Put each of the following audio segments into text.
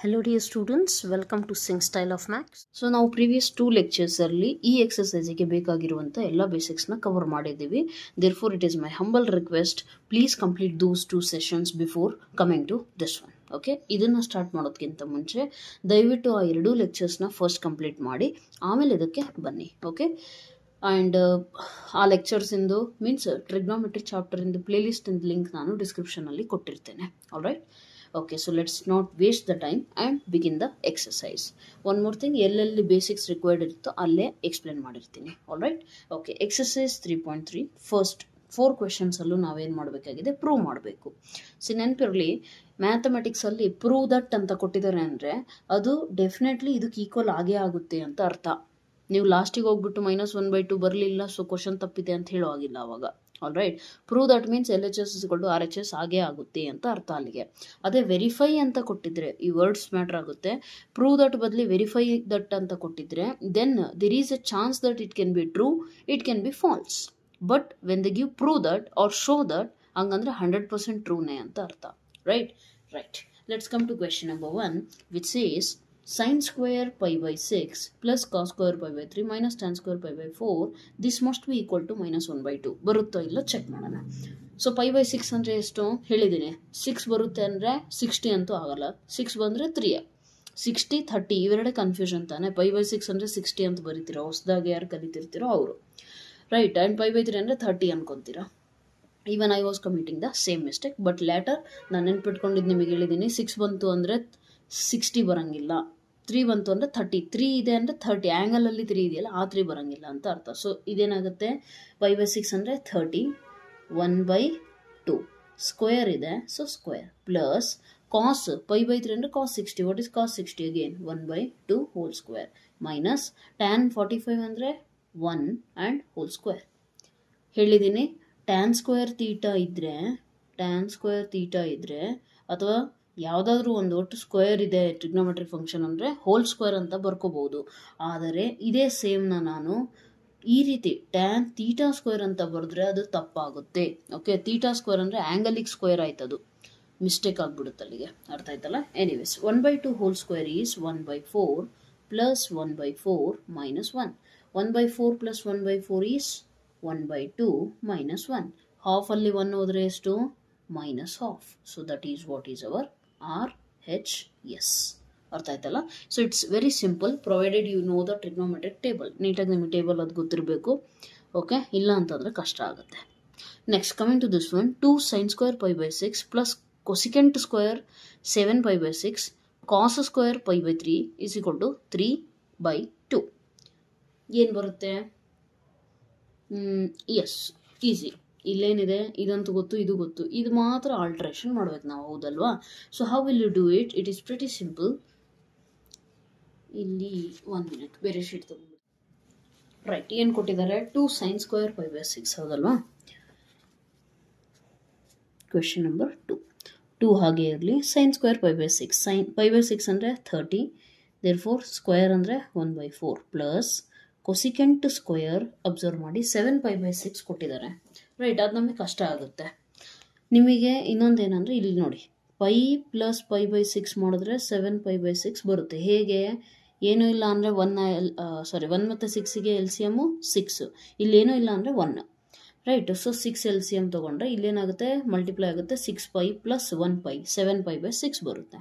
Hello dear students, welcome to Sing Style of Maths. So ನಾವು previous 2 lectures ಅಲ್ಲಿ ಈ exercise ಗೆ ಬೇಕಾಗಿರುವಂತ ಎಲ್ಲ basics ನ ಕವರ್ ಮಾಡಿದ್ದೀವಿ. Therefore it is my humble request, please complete those 2 sessions before coming to this one. Okay, ಇದನ್ನ start ಮಾಡೋದಕ್ಕಿಂತ ಮುಂಚೆ ದಯವಿಟ್ಟು ಆ 2 lectures ನ ಫಸ್ಟ್ ಕಂಪ್ಲೀಟ್ ಮಾಡಿ ಆಮೇಲೆ ಇದಕ್ಕೆ ಬನ್ನಿ. ಓಕೆ, ಆ್ಯಂಡ್ ಆ ಲೆಕ್ಚರ್ಸ್ ಇಂದು ಮೀನ್ಸ್ ಟ್ರಿಗ್ನೋಮೆಟ್ರಿ ಚಾಪ್ಟರ್ ಇಂದು ಪ್ಲೇ ಲಿಸ್ಟ್ ಇಂದ ಲಿಂಕ್ ನಾನು ಡಿಸ್ಕ್ರಿಪ್ಷನ್ ಅಲ್ಲಿ ಕೊಟ್ಟಿರ್ತೇನೆ. All right. Okay, so let's not waste the time and begin the exercise. One more thing, ಎಲ್ಲೆಲ್ಲಿ basics required ಇರುತ್ತೋ ಅಲ್ಲೇ explain ಮಾಡಿರ್ತೀನಿ. All right. Okay, exercise 3.3 first 4 questions ಅಲ್ಲೂ ನಾವೇನು ಮಾಡಬೇಕಾಗಿದೆ, ಪ್ರೂವ್ ಮಾಡಬೇಕು. ಸಿ ನೆನಪಿರಲಿ, ಮ್ಯಾಥಮೆಟಿಕ್ಸ್ ಅಲ್ಲಿ ಪ್ರೂವ್ ದಟ್ ಅಂತ ಕೊಟ್ಟಿದ್ದಾರೆ ಅಂದರೆ ಅದು ಡೆಫಿನೆಟ್ಲಿ ಇದಕ್ಕೆ ಈಕ್ವಲ್ ಆಗೇ ಆಗುತ್ತೆ ಅಂತ ಅರ್ಥ. ನೀವು ಲಾಸ್ಟಿಗೆ ಹೋಗ್ಬಿಟ್ಟು -1/2 ಬರಲಿಲ್ಲ ಸೊ ಕ್ವಶನ್ ತಪ್ಪಿದೆ ಅಂತ ಹೇಳೋ ಆಗಿಲ್ಲ ಅವಾಗ. All right. Prove that means LHS = RHS ಆಗೇ ಆಗುತ್ತೆ ಅಂತ ಅರ್ಥ ಅಲ್ಲಿಗೆ. ಅದೇ ವೆರಿಫೈ ಅಂತ ಕೊಟ್ಟಿದ್ರೆ ಈ ವರ್ಡ್ಸ್ ಮ್ಯಾಟರ್ ಆಗುತ್ತೆ. ಪ್ರೂವ್ ದಟ್ ಬದಲಿ ವೆರಿಫೈ ದಟ್ ಅಂತ ಕೊಟ್ಟಿದ್ರೆ then there is a chance that it can be true, it can be false. But when they give prove that or show that, ಹಂಗಂದ್ರೆ 100% ಟ್ರೂನೇ ಅಂತ ಅರ್ಥ. Right. Let's come to question number 1 which says sin square pi by 6 plus cos square pi by 3 minus tan square pi by 4 this must be equal to -1/2. ಬರುತ್ತೋ ಇಲ್ಲ check ಮಾಡೋಣ. So pi by 6 ಅಂದರೆ ಎಷ್ಟು ಹೇಳಿದ್ದೀನಿ. 6 ಬರುತ್ತೆ ಅಂದರೆ 60 ಅಂತೂ ಆಗಲ್ಲ. 6 ಬಂದರೆ 3, 60 30 ಇವೆರಡೆ ಕನ್ಫ್ಯೂಷನ್ ತಾನೆ. pi by 6 ಅಂದರೆ 60 ಅಂತ ಬರೀತೀರೋ, ಹೊಸದಾಗಿ ಯಾರು ಕಲಿತಿರ್ತೀರೋ ಅವರು. ರೈಟ್. ಆ್ಯಂಡ್ pi by 3 ಅಂದರೆ 30 ಅನ್ಕೊತೀರಾ. Even I was committing the same mistake, but later ನಾನು ನೆನ್ಪಿಟ್ಕೊಂಡಿದ್ದು ನಿಮಗೆ ಹೇಳಿದ್ದೀನಿ. 6 ಬಂತು ಅಂದರೆ 60 ಬರಂಗಿಲ್ಲ, 3 ಬಂತು ಅಂದರೆ 30, 3 ಇದೆ ಅಂದರೆ 30, ಆ್ಯಂಗಲಲ್ಲಿ 3 ಇದೆಯಲ್ಲ ಆ 3 ಬರಂಗಿಲ್ಲ ಅಂತ ಅರ್ಥ. ಸೊ ಇದೇನಾಗುತ್ತೆ, pi by 6 ಅಂದರೆ 30, 1/2 ಸ್ಕ್ವೇರ್ ಇದೆ, so square plus cos pi by 3 ಅಂದರೆ cos 60. What is cos 60 again 1/2 whole square minus tan 45 ಅಂದರೆ 1 ಆ್ಯಂಡ್ ಹೋಲ್ ಸ್ಕ್ವೇರ್. ಹೇಳಿದ್ದೀನಿ ಟ್ಯಾನ್ ಸ್ಕ್ವೇರ್ ತೀಟಾ ಇದ್ರೆ ಅಥವಾ ಯಾವುದಾದ್ರೂ ಒಂದು ಒಟ್ಟು ಸ್ಕ್ವೇರ್ ಇದೆ ಟ್ರಿಗ್ನೋಮೆಟ್ರಿ ಫಂಕ್ಷನ್ ಅಂದರೆ ಹೋಲ್ ಸ್ಕ್ವೇರ್ ಅಂತ ಬರ್ಕೋಬಹುದು. ಆದರೆ ಇದೇ ಸೇಮ್ನ ನಾನು ಈ ರೀತಿ ಟ್ಯಾನ್ ತೀಟಾ ಸ್ಕ್ವೇರ್ ಅಂತ ಬರೆದ್ರೆ ಅದು ತಪ್ಪಾಗುತ್ತೆ. ಓಕೆ, ತೀಟಾ ಸ್ಕ್ವೇರ್ ಅಂದರೆ ಆ್ಯಂಗಲಿಗೆ ಸ್ಕ್ವೇರ್ ಆಯ್ತದು, ಮಿಸ್ಟೇಕ್ ಆಗಿಬಿಡುತ್ತೆ ಅಲ್ಲಿಗೆ. ಅರ್ಥ ಆಯ್ತಲ್ಲ. Anyways 1/2 whole square is 1/4 plus 1/4 minus 1. 1/4 plus 1/4 is 1/2 minus 1. Half ಅಲ್ಲಿ 1 ಹೋದ್ರೆ ಎಷ್ಟು, -half. So that is what is our RHS. ಅರ್ಥ ಆಯ್ತಲ್ಲ. So it's very simple provided you know the trigonometric table. ನೀಟಾಗಿ ನಿಮಗೆ ಟೇಬಲ್ ಅದು ಗೊತ್ತಿರಬೇಕು. ಓಕೆ, ಇಲ್ಲ ಅಂತಂದರೆ ಕಷ್ಟ ಆಗುತ್ತೆ. Next coming to this one, 2 sin square pi by 6 plus cosecant square 7 pi by 6 cos square pi by 3 is equal to 3/2. ಏನು ಬರುತ್ತೆ? S, easy. ಇಲ್ಲೇನಿದೆ, ಇದಂತೂ ಗೊತ್ತು, ಇದು ಗೊತ್ತು, ಇದು ಮಾತ್ರ ಆಲ್ಟ್ರೇಷನ್ ಮಾಡ್ಬೇಕು ನಾವು, ಹೌದಲ್ವಾ? So how will you do it? It is pretty simple. ಇಲ್ಲಿ 1 ಮಿನಿಟ್ ಬೇರೆ ಶೀಟ್ ತಗೊಂಡು. ರೈಟ್. ಏನು ಕೊಟ್ಟಿದ್ದಾರೆ? 2 sin square pi by 6, ಹೌದಲ್ವಾ? ಕ್ವೆಶ್ಚನ್ ನಂಬರ್ 2 ಹಾಗೆ ಇರಲಿ. sin square pi by 6, sin pi by 6 ಅಂದರೆ 30, ದೇರ್ಫೋರ್ ಸ್ಕ್ವೇರ್ ಅಂದರೆ 1/4 ಪ್ಲಸ್ ಕೊಸಿಕೆಂಟ್ ಸ್ಕ್ವೇರ್ ಅಬ್ಸರ್ವ್ ಮಾಡಿ 7 pi by 6 ಕೊಟ್ಟಿದ್ದಾರೆ. ರೈಟ್. ಅದು ನಮಗೆ ಕಷ್ಟ ಆಗುತ್ತೆ. ನಿಮಗೆ ಇನ್ನೊಂದೇನಂದರೆ ಇಲ್ಲಿ ನೋಡಿ, ಪೈ ಪ್ಲಸ್ pi by 6 ಮಾಡಿದ್ರೆ 7 pi by 6 ಬರುತ್ತೆ. ಹೇಗೆ? ಏನೂ ಇಲ್ಲ ಅಂದರೆ 1 ಮತ್ತು 6ಗೆ LCM 6, ಇಲ್ಲೇನೂ ಇಲ್ಲ ಅಂದರೆ 1. ರೈಟ್. ಸೊ 6 LCM ತೊಗೊಂಡ್ರೆ ಇಲ್ಲೇನಾಗುತ್ತೆ, ಮಲ್ಟಿಪ್ಲೈ ಆಗುತ್ತೆ. 6 pi plus 1 pi 7 pi by 6 ಬರುತ್ತೆ.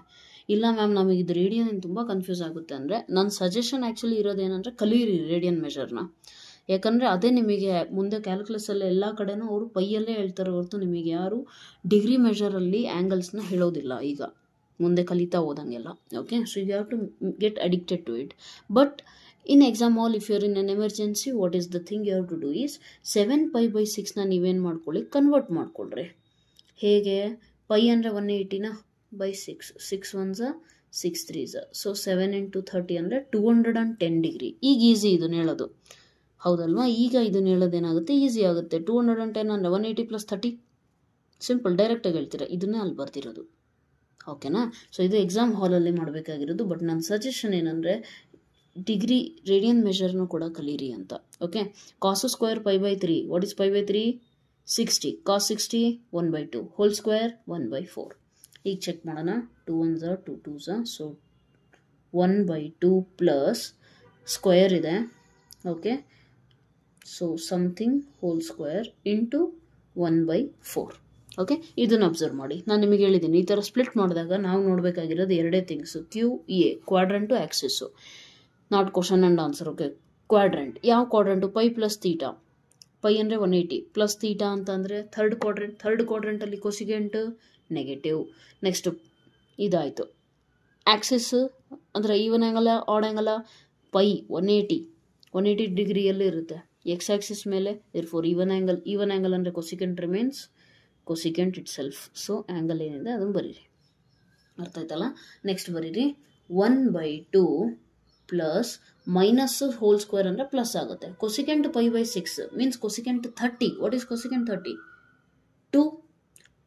ಇಲ್ಲ ಮ್ಯಾಮ್ ನಮಗೆ ಇದು ರೇಡಿಯನ್ ತುಂಬ ಕನ್ಫ್ಯೂಸ್ ಆಗುತ್ತೆ ಅಂದರೆ ನನ್ನ ಸಜೆಷನ್ ಆ್ಯಕ್ಚುಲಿ ಇರೋದೇನೆಂದರೆ ಕಲೀರಿ ರೇಡಿಯನ್ ಮೆಷರ್ನ. ಯಾಕಂದರೆ ಅದೇ ನಿಮಗೆ ಮುಂದೆ ಕ್ಯಾಲ್ಕುಲಸಲ್ಲಿ ಎಲ್ಲ ಕಡೆನೂ ಅವರು ಪೈಯಲ್ಲೇ ಹೇಳ್ತಾರೆ ಹೊರತು ನಿಮಗೆ ಯಾರು ಡಿಗ್ರಿ ಮೆಷರಲ್ಲಿ ಆ್ಯಂಗಲ್ಸ್ನ ಹೇಳೋದಿಲ್ಲ ಈಗ ಮುಂದೆ ಕಲಿತಾ ಹೋದಂಗೆಲ್ಲ. Okay, so you have to get addicted to it. But in exam hall if you're in an emergency what is the thing you have to do is 7 pi by 6ನ ನೀವೇನು ಮಾಡ್ಕೊಳ್ಳಿ, ಕನ್ವರ್ಟ್ ಮಾಡ್ಕೊಳ್ರಿ. ಹೇಗೆ? ಪೈ ಅಂದರೆ 180 by 6, 6 1s 6 3s, so 7 into 30 ಅಂದರೆ 210 degree. ಈಗ easy ಇದನ್ನ ಹೇಳೋದು, ಹೌದಲ್ವಾ? ಈಗ ಇದನ್ನ ಹೇಳೋದೇನಾಗುತ್ತೆ, ಈಸಿ ಆಗುತ್ತೆ. 210 ಅಂದರೆ 180 ಪ್ಲಸ್ 30, ಸಿಂಪಲ್, ಡೈರೆಕ್ಟಾಗಿ ಹೇಳ್ತೀರಾ. ಇದನ್ನೇ ಅಲ್ಲಿ ಬರ್ತಿರೋದು. ಓಕೆನಾ? ಸೊ ಇದು ಎಕ್ಸಾಮ್ ಹಾಲಲ್ಲಿ ಮಾಡಬೇಕಾಗಿರೋದು. ಬಟ್ ನನ್ನ ಸಜೆಷನ್ ಏನಂದರೆ ಡಿಗ್ರಿ ರೇಡಿಯನ್ ಮೆಷರ್ನು ಕೂಡ ಕಲೀರಿ ಅಂತ. Okay, cos square pi by 3, what is pi by 3? 60, cos 60 1/2 whole square 1/4. ಈಗ ಚೆಕ್ ಮಾಡೋಣ. 2 1s 2 2s, so 1/2 plus square ಇದೆ, okay. So something whole square into 1/4. Okay, ಇದನ್ನು ಅಬ್ಸರ್ವ್ ಮಾಡಿ. ನಾನು ನಿಮಗೆ ಹೇಳಿದ್ದೀನಿ, ಈ ಥರ ಸ್ಪ್ಲಿಟ್ ಮಾಡಿದಾಗ ನಾವು ನೋಡಬೇಕಾಗಿರೋದು ಎರಡೇ things, QA quadrant axis, not question and answer. Okay, quadrant ಯಾವ quadrant? Pi plus theta. Pi ಅಂದರೆ 180 ಪ್ಲಸ್ ತೀಟಾ ಅಂತ ಅಂದರೆ ಥರ್ಡ್ ಕ್ವಾಡ್ರಂಟಲ್ಲಿ ಕೊಸಿಗೆಂಟ್ ನೆಗೆಟಿವ್. ನೆಕ್ಸ್ಟ್ ಇದಾಯಿತು. ಆಕ್ಸಿಸ್ ಅಂದರೆ even angle odd angle, pi 180 ಡಿಗ್ರಿಯಲ್ಲಿ ಇರುತ್ತೆ ಎಕ್ಸ್ ಆಕ್ಸಿಸ್ ಮೇಲೆ. ದೇರ್ಫೋರ್ ಈವನ್ ಆ್ಯಂಗಲ್ ಅಂದರೆ cosecant remains cosecant itself. So angle ಏನಿದೆ ಅದನ್ನು ಬರೀರಿ, ಅರ್ಥ ಆಯ್ತಲ್ಲ. ನೆಕ್ಸ್ಟ್ ಬರೀರಿ 1/2 ಪ್ಲಸ್ ಮೈನಸ್ ಹೋಲ್ ಸ್ಕ್ವೇರ್ ಅಂದರೆ ಪ್ಲಸ್ ಆಗುತ್ತೆ. Cosecant π/6 means cosecant 30. What is cosecant 30?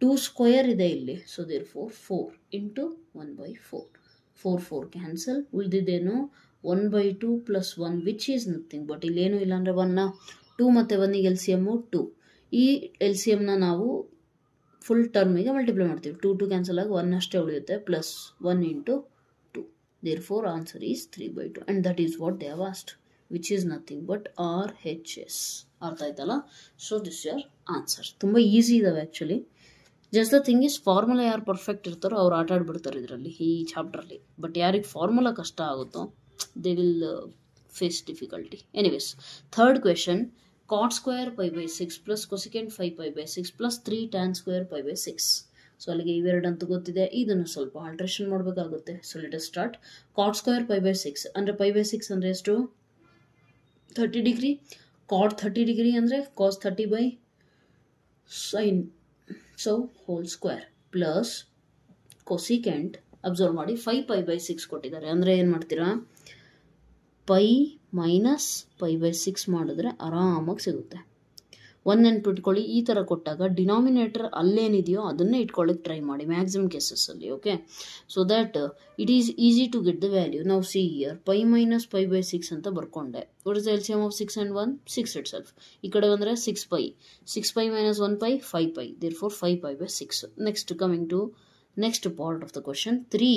2 square ಇದೆ ಇಲ್ಲಿ. So therefore 4 into 1/4. 4 ಕ್ಯಾನ್ಸಲ್. ಉಳಿದಿದ್ದೇನು? 1/2 plus 1 which is nothing but ಇಲ್ಲೇನು ಇಲ್ಲ ಅಂದರೆ 1 2 ಮತ್ತು 1ಗೆ LCM 2. ಈ LCMನ ನಾವು ಫುಲ್ ಟರ್ಮಿಗೆ ಮಲ್ಟಿಪ್ಲೈ ಮಾಡ್ತೀವಿ. 2 ಕ್ಯಾನ್ಸಲ್ ಆಗಿ 1 ಅಷ್ಟೇ ಉಳಿಯುತ್ತೆ, plus 1 into 2. Therefore answer is 3/2 and that is what they have asked, which is nothing but RHS. ಅರ್ಥ ಆಯ್ತಲ್ಲ. So this your answer. ತುಂಬ ಈಸಿ ಇದಾವೆ actually. Just the thing is formula ಯಾರು perfect ಇರ್ತಾರೋ ಅವ್ರು ಆಟ ಆಡ್ಬಿಡ್ತಾರೆ ಇದರಲ್ಲಿ, ಈ ಚಾಪ್ಟ್ರಲ್ಲಿ. ಬಟ್ ಯಾರಿಗೆ ಫಾರ್ಮುಲಾ ಕಷ್ಟ ಆಗುತ್ತೋ they will face difficulty. Anyways, third question, cot square π/6 plus cosecant 5π/6 plus 3 tan square π/6. So ಅಲ್ಲಿಗೆ ಇವೆರಡಂತೂ ಗೊತ್ತಿದೆ. ಇದನ್ನು ಸ್ವಲ್ಪ ಆಲ್ಟ್ರೇಷನ್ ಮಾಡಬೇಕಾಗುತ್ತೆ. So let us start. cot square π/6 ಅಂದರೆ π/6 ಅಂದರೆ ಎಷ್ಟು? 30 ಡಿಗ್ರಿ. cot 30 ಡಿಗ್ರಿ ಅಂದರೆ cos 30/sin. So whole square plus cosecant, observe ಮಾಡಿ 5π/6 ಕೊಟ್ಟಿದ್ದಾರೆ ಅಂದರೆ ಏನು ಮಾಡ್ತೀರಾ? ಪೈ ಮೈನಸ್ π/6 ಮಾಡಿದ್ರೆ ಆರಾಮಾಗಿ ಸಿಗುತ್ತೆ. ಒಂದು ನೆನ್ಪಿಟ್ಕೊಳ್ಳಿ, ಈ ಥರ ಕೊಟ್ಟಾಗ ಡಿನಾಮಿನೇಟರ್ ಅಲ್ಲೇನಿದೆಯೋ ಅದನ್ನೇ ಇಟ್ಕೊಳ್ಳಿಕ್ಕೆ ಟ್ರೈ ಮಾಡಿ ಮ್ಯಾಕ್ಸಿಮಮ್ ಕೇಸಸ್ಸಲ್ಲಿ. Okay, so that it is easy to get the value. ನಾವು ಸಿ ಇಯರ್ ಪೈ ಮೈನಸ್ π/6 ಅಂತ ಬರ್ಕೊಂಡೆ. What is the LCM of 6 and 1? 6 itself. ಈ ಕಡೆ ಬಂದರೆ 6π minus 1π 5π. Therefore 5π/6. Next coming to next part of the question. 3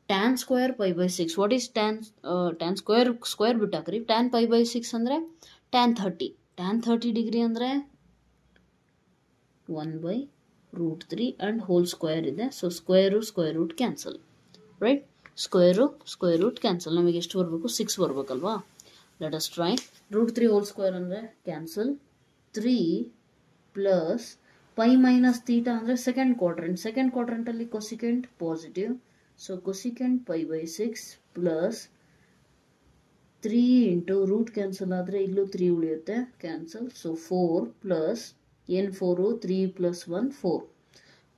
tan square π/6. What is tan square ಬಿಟ್ಟು ಹಾಕ್ರಿ. tan π/6 ಅಂದರೆ tan 30. tan 30 degree ಅಂದರೆ 1/√3 and whole square ಇದೆ. So square root cancel, right? Square root cancel. ನಮಗೆ ಎಷ್ಟು ಬರಬೇಕು? 6 ಬರಬೇಕಲ್ವಾ? Let us try. √3 whole square ಅಂದರೆ cancel. 3 plus pi minus theta ಅಂದರೆ ಸೆಕೆಂಡ್ ಕ್ವಾಡ್ರಂಟಲ್ಲಿ cosecant positive. So cosecant π/6 plus 3 into root cancel ಆದರೆ ಇಲ್ಲೂ 3 ಉಳಿಯುತ್ತೆ, ಕ್ಯಾನ್ಸಲ್. ಸೊ 4 ಪ್ಲಸ್ ಏನು 4 3 ಪ್ಲಸ್ 1 4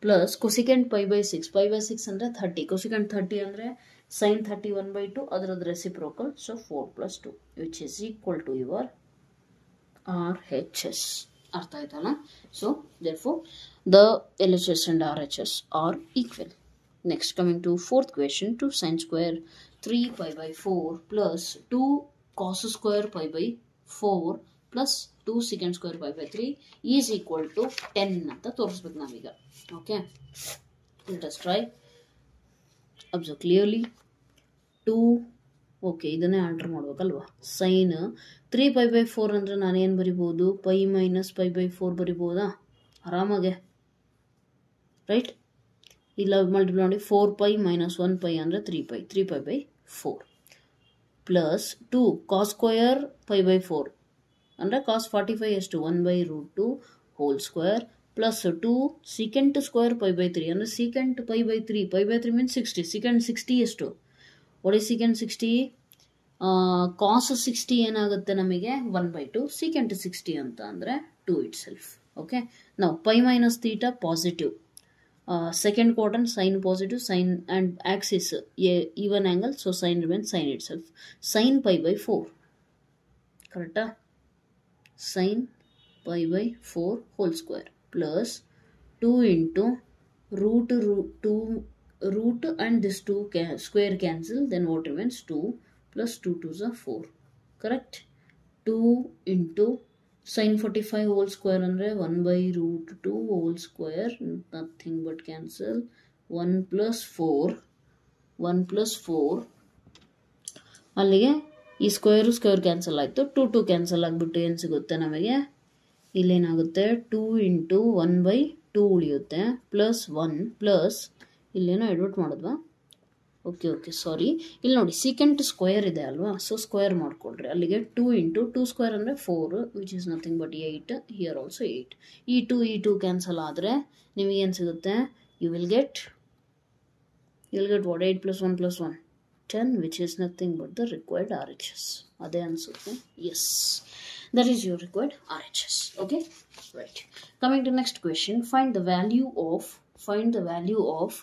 ಪ್ಲಸ್ ಕೊಸಿಕೆಂಟ್ π/6 ಅಂದರೆ 30. ಕೊಸಿಕೆಂಟ್ 30 ಅಂದರೆ ಸೈನ್ 30 1/2 ಅದರದ್ದು reciprocal. So 4 plus 2 which is equal to your RHS. ಅರ್ಥ ಆಯ್ತಲ್ಲ. So therefore the LHS and RHS are equal. Next, coming to fourth question, 2 sin square 3π/4 plus 2 cos square π/4 plus 2 secant square π/3 is equal to 10 ಅಂತ ತೋರಿಸ್ಬೇಕು ನಾವೀಗ. Okay, let us try. Observe clearly. 2 okay, ಇದನ್ನೇ alter ಮಾಡ್ಬೇಕಲ್ವಾ? Sine 3π/4 ಅಂದರೆ ನಾನೇನು ಬರಿಬೋದು? Pi minus π/4 ಬರಿಬೋದಾ ಆರಾಮಾಗೆ, ರೈಟ್? ಇಲ್ಲ ಮಲ್ಟಿಪ್ಲೈ ಮಾಡಿ 4π ಮೈನಸ್ 1π ಅಂದರೆ 3π/4 ಪ್ಲಸ್ 2 ಕಾಸ್ ಸ್ಕ್ವಯರ್ π/4 ಅಂದರೆ ಕಾಸ್ 45 ಎಷ್ಟು? 1/√2 whole square plus 2 secant square π/3 ಅಂದರೆ ಸೀಕೆಂಟ್ π/3. π/3 ಮೀನ್ಸ್ 60. ಸೀಕೆಂಟ್ 60 ಎಷ್ಟು? What is secant 60? ಕಾಸ್ 60 ಏನಾಗುತ್ತೆ ನಮಗೆ? 1/2. ಸೀಕೆಂಟ್ 60 ಅಂತ ಅಂದರೆ 2 ಇಟ್ ಸೆಲ್ಫ್. ಓಕೆ, ನಾವು pi minus theta positive, second quadrant sine positive, sine and axis even angle. So sine remains sine itself. Sine π/4 ಕರೆಕ್ಟಾ? Sine π/4 whole square plus 2 into root and this 2 square cancel. Then what remains 2 plus 2 2s are 4. Correct? 2 into sin 45 whole square ಅಂದರೆ 1/√2 whole square, nothing but cancel. 1 plus 4 ಅಲ್ಲಿಗೆ ಈ square cancel ಆಯಿತು, 2 cancel ಆಗಿಬಿಟ್ಟು ಏನು ಸಿಗುತ್ತೆ ನಮಗೆ, ಇಲ್ಲೇನಾಗುತ್ತೆ 2 into 1/2 ಉಳಿಯುತ್ತೆ, plus 1 plus ಇಲ್ಲೇನೋ ಎಡ್ವರ್ಟ್ ಮಾಡಿದ್ವಾ, ಓಕೆ ಸಾರಿ, ಇಲ್ಲಿ ನೋಡಿ ಸೀಕೆಂಟ್ ಸ್ಕ್ವೇರ್ ಇದೆ ಅಲ್ವಾ, ಸೊ ಸ್ಕ್ವೇರ್ ಮಾಡ್ಕೊಳ್ರಿ. ಅಲ್ಲಿಗೆ 2 ಇಂಟು 2 ಸ್ಕ್ವೇರ್ ಅಂದರೆ 4 which is nothing but 8, here also 8. ಈ 2 ಕ್ಯಾನ್ಸಲ್ ಆದರೆ ನಿಮಗೇನು ಸಿಗುತ್ತೆ, you will get what, 8 plus 1 plus 1, 10, which is nothing but the required RHS. ಅದೇ ಅನ್ಸುತ್ತೆ, S, that is your required RHS. Okay, right. Coming to next question, find the value of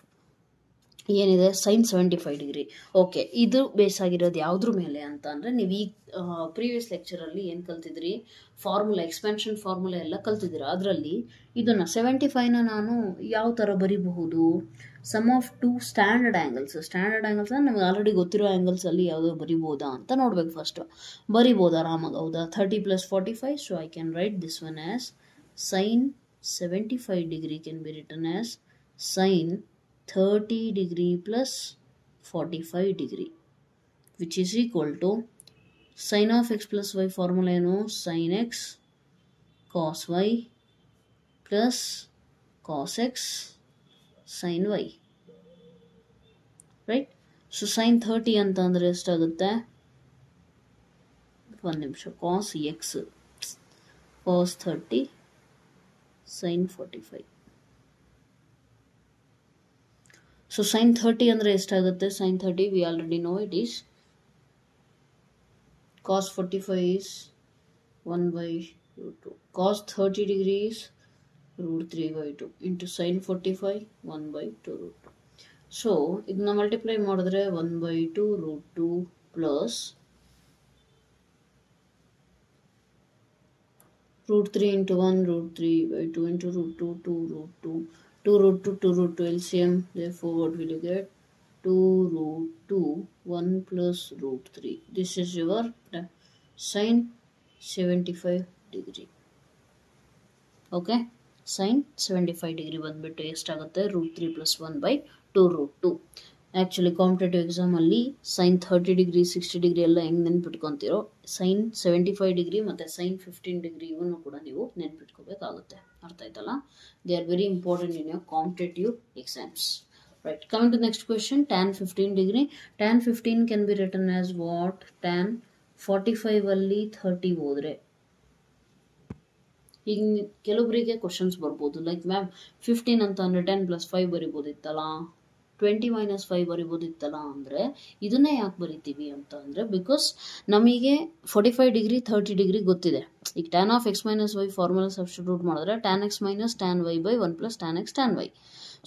ಏನಿದೆ sign 75 degree. Okay, ಇದು base ಆಗಿರೋದು ಯಾವುದ್ರ ಮೇಲೆ ಅಂತ ಅಂದರೆ, ನೀವು ಈ ಪ್ರೀವಿಯಸ್ ಲೆಕ್ಚರಲ್ಲಿ ಏನು ಕಲ್ತಿದ್ರಿ, ಫಾರ್ಮುಲಾ, ಎಕ್ಸ್ಪೆನ್ಷನ್ ಫಾರ್ಮುಲಾ ಎಲ್ಲ ಕಲ್ತಿದ್ದೀರಾ. ಅದರಲ್ಲಿ ಇದನ್ನು 75ನ ನಾನು ಯಾವ ಥರ ಬರಿಬಹುದು, ಸಮ್ ಆಫ್ 2 ಸ್ಟ್ಯಾಂಡರ್ಡ್ ಆ್ಯಂಗಲ್ಸ್ ನಮಗೆ ಆಲ್ರೆಡಿ ಗೊತ್ತಿರೋ ಆ್ಯಂಗಲ್ಸಲ್ಲಿ ಯಾವುದೋ ಬರಿಬೋದಾ ಅಂತ ನೋಡ್ಬೇಕು. ಫಸ್ಟು ಬರಿಬೋದಾ ಆರಾಮಾಗಿ, ಹೌದಾ, 30 + 45, so I can write this one as sine 75 degree can be written as sine 30 degree plus 45 degree, which is equal to sin of x plus y formula ಏನು, sin x cos y plus cos x sin y, right? So sin 30 ಅಂತ ಅಂದರೆ ಎಷ್ಟಾಗುತ್ತೆ, ಒಂದು ನಿಮಿಷ, cos x cos 30 sin 45. So sin 30 ಅಂದರೆ ಎಷ್ಟಾಗುತ್ತೆ, sin 30 we already know it is cos 45 is 1/√2, cos 30 degrees √3/2 into sin 45 1/2√2. So ಇದನ್ನ multiply ಮಾಡಿದ್ರೆ 1/2√2 plus √3 into 1 √3/2 into √2 2√2 LCM, therefore what will you get, 2√2 1 plus √3. This is your sin 75 degree. Okay, sin 75 degree ಬಂದ್ಬಿಟ್ಟು ಎಷ್ಟಾಗುತ್ತೆ, √3 plus 1/2√2. Actually competitive ಎಕ್ಸಾಮಲ್ಲಿ sine 30 degree 60 degree ಎಲ್ಲ ಹೆಂಗೆ ನೆನ್ಪಿಟ್ಕೊತೀರೋ, sine 75 degree ಮತ್ತು sine 15 degree ಇವನ್ನು ಕೂಡ ನೀವು ನೆನ್ಪಿಟ್ಕೋಬೇಕಾಗುತ್ತೆ. ಅರ್ಥ ಆಯ್ತಲ್ಲ, they are very important in your competitive exams. Right, coming to next question, tan 15 degree. tan 15 can be written as what, tan 45 ಅಲ್ಲಿ 30 ಹೋದರೆ, ಈಗ ಕೆಲವೊಬ್ಬರಿಗೆ ಕ್ವಶನ್ಸ್ ಬರ್ಬೋದು, ಲೈಕ್ ಮ್ಯಾಮ್ 15 ಅಂತ ಅಂದರೆ 10 + 5 ಬರಿಬೋದಿತ್ತಲ್ಲ, 20 - 5 ಬರಿಬೋದಿತ್ತಲ್ಲ. ಅಂದರೆ ಇದನ್ನೇ ಯಾಕೆ ಬರಿತೀವಿ ಅಂತ ಅಂದರೆ, ಬಿಕಾಸ್ ನಮಗೆ 45 ಡಿಗ್ರಿ 30 ಡಿಗ್ರಿ ಗೊತ್ತಿದೆ. ಈಗ tan of x - y formula substitute ಮಾಡಿದ್ರೆ tan x - tan y/1 + tan x tan y.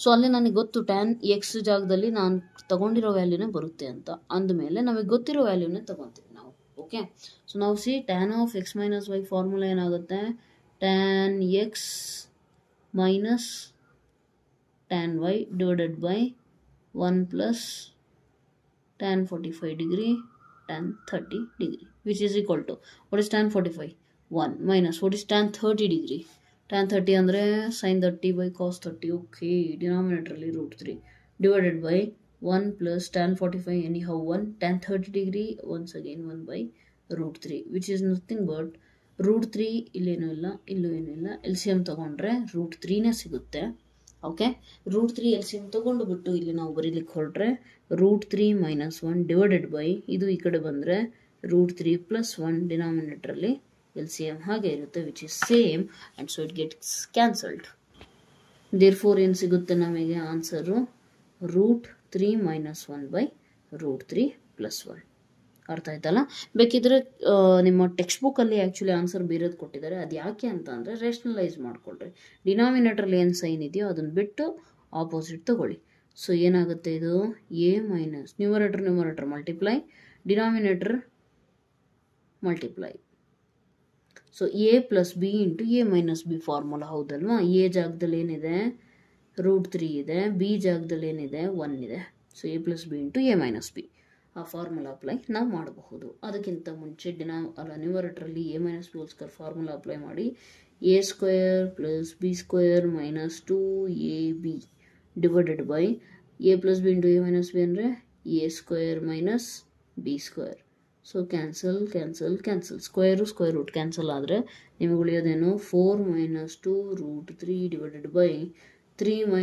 So ಅಲ್ಲಿ ನನಗೆ ಗೊತ್ತು tan x ಜಾಗದಲ್ಲಿ ನಾನು ತಗೊಂಡಿರೋ ವ್ಯಾಲ್ಯೂನೇ ಬರುತ್ತೆ ಅಂತ. ಅಂದಮೇಲೆ ನಮಗೆ ಗೊತ್ತಿರೋ ವ್ಯಾಲ್ಯೂನೇ ತಗೊತೀವಿ ನಾವು. ಓಕೆ, ಸೊ ನಾವು tan of x - y formula ಏನಾಗುತ್ತೆ, tan x minus tan y divided by 1 plus tan 45 degree tan 30 degree, which is equal to, what is tan 45, 1 minus what is tan 30 degree, tan 30 ಅಂದರೆ sin 30 by cos 30, okay, denominator ಅಲ್ಲಿ √3 divided by 1 plus tan 45 anyhow 1, tan 30 degree once again 1/√3, which is nothing but √3, ಇಲ್ಲೇನೂ ಇಲ್ಲ ಇಲ್ಲೂ ಏನೂ ಇಲ್ಲ, LCM ತಗೊಂಡ್ರೆ √3ನೇ ಸಿಗುತ್ತೆ. Okay, √3 LCM ತಗೊಂಡು ಬಿಟ್ಟು ಇಲ್ಲಿ ನಾವು ಬರೀಲಿಕ್ಕೆ ಹೊರಟ್ರೆ √3 - 1 ಡಿವೈಡೆಡ್ ಬೈ, ಇದು ಈ ಕಡೆ ಬಂದರೆ √3 + 1 ಡಿನಾಮಿನೇಟ್ರಲ್ಲಿ LCM ಹಾಗೆ ಇರುತ್ತೆ, which is same, and so it gets cancelled. Therefore ಏನು ಸಿಗುತ್ತೆ ನಮಗೆ ಆನ್ಸರು, √3 - 1/√3 + 1. ಅರ್ಥ ಆಯ್ತಲ್ಲ. ಬೇಕಿದ್ರೆ ನಿಮ್ಮ ಟೆಕ್ಸ್ಟ್ ಬುಕ್ಕಲ್ಲಿ ಆ್ಯಕ್ಚುಲಿ ಆನ್ಸರ್ ಬೇರೆದು ಕೊಟ್ಟಿದ್ದಾರೆ. ಅದು ಯಾಕೆ ಅಂತ ಅಂದರೆ ರೇಷ್ನಲೈಸ್ ಮಾಡಿಕೊಳ್ರಿ. ಡಿನಾಮಿನೇಟ್ರಲ್ಲಿ ಏನು ಸೈನ್ ಇದೆಯೋ ಅದನ್ನು ಬಿಟ್ಟು ಆಪೋಸಿಟ್ ತಗೊಳ್ಳಿ. ಸೊ ಏನಾಗುತ್ತೆ ಇದು, a minus numerator multiply, denominator multiply. So a plus b into a minus b formula ಹೌದಲ್ವಾ. ಎ ಜಾಗದಲ್ಲಿ ಏನಿದೆ, √3 ಇದೆ, ಬಿ ಜಾಗದಲ್ಲಿ ಏನಿದೆ, 1 ಇದೆ. So a plus b into a minus b ಆ ಫಾರ್ಮುಲಾ ಅಪ್ಲೈ ನಾವು ಮಾಡಬಹುದು. ಅದಕ್ಕಿಂತ ಮುಂಚೆ ನ್ಯೂಮರೇಟರಲ್ಲಿ a minus b whole formula apply ಮಾಡಿ, a² + b² - 2ab divided by a + b into a minus b ಅಂದರೆ a² - b². So cancel square root cancel ಆದರೆ ನಿಮಗೆ ಉಳಿಯೋದೇನು 4 - 2 √3 ಡಿವೈಡೆಡ್ ಬೈ 3 -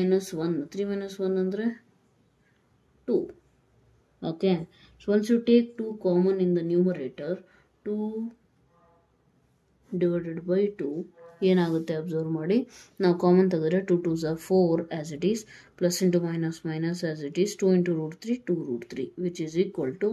1 3 - 1 ಅಂದರೆ 2. Okay, so once you take 2 common in the numerator, 2 divided by 2 ಏನಾಗುತ್ತೆ observe ಮಾಡಿ. ನಾವು common ತೆಗೆದ್ರೆ 2 2s are 4 as it is, plus into minus as it is, 2 into √3 2 √3 which is equal to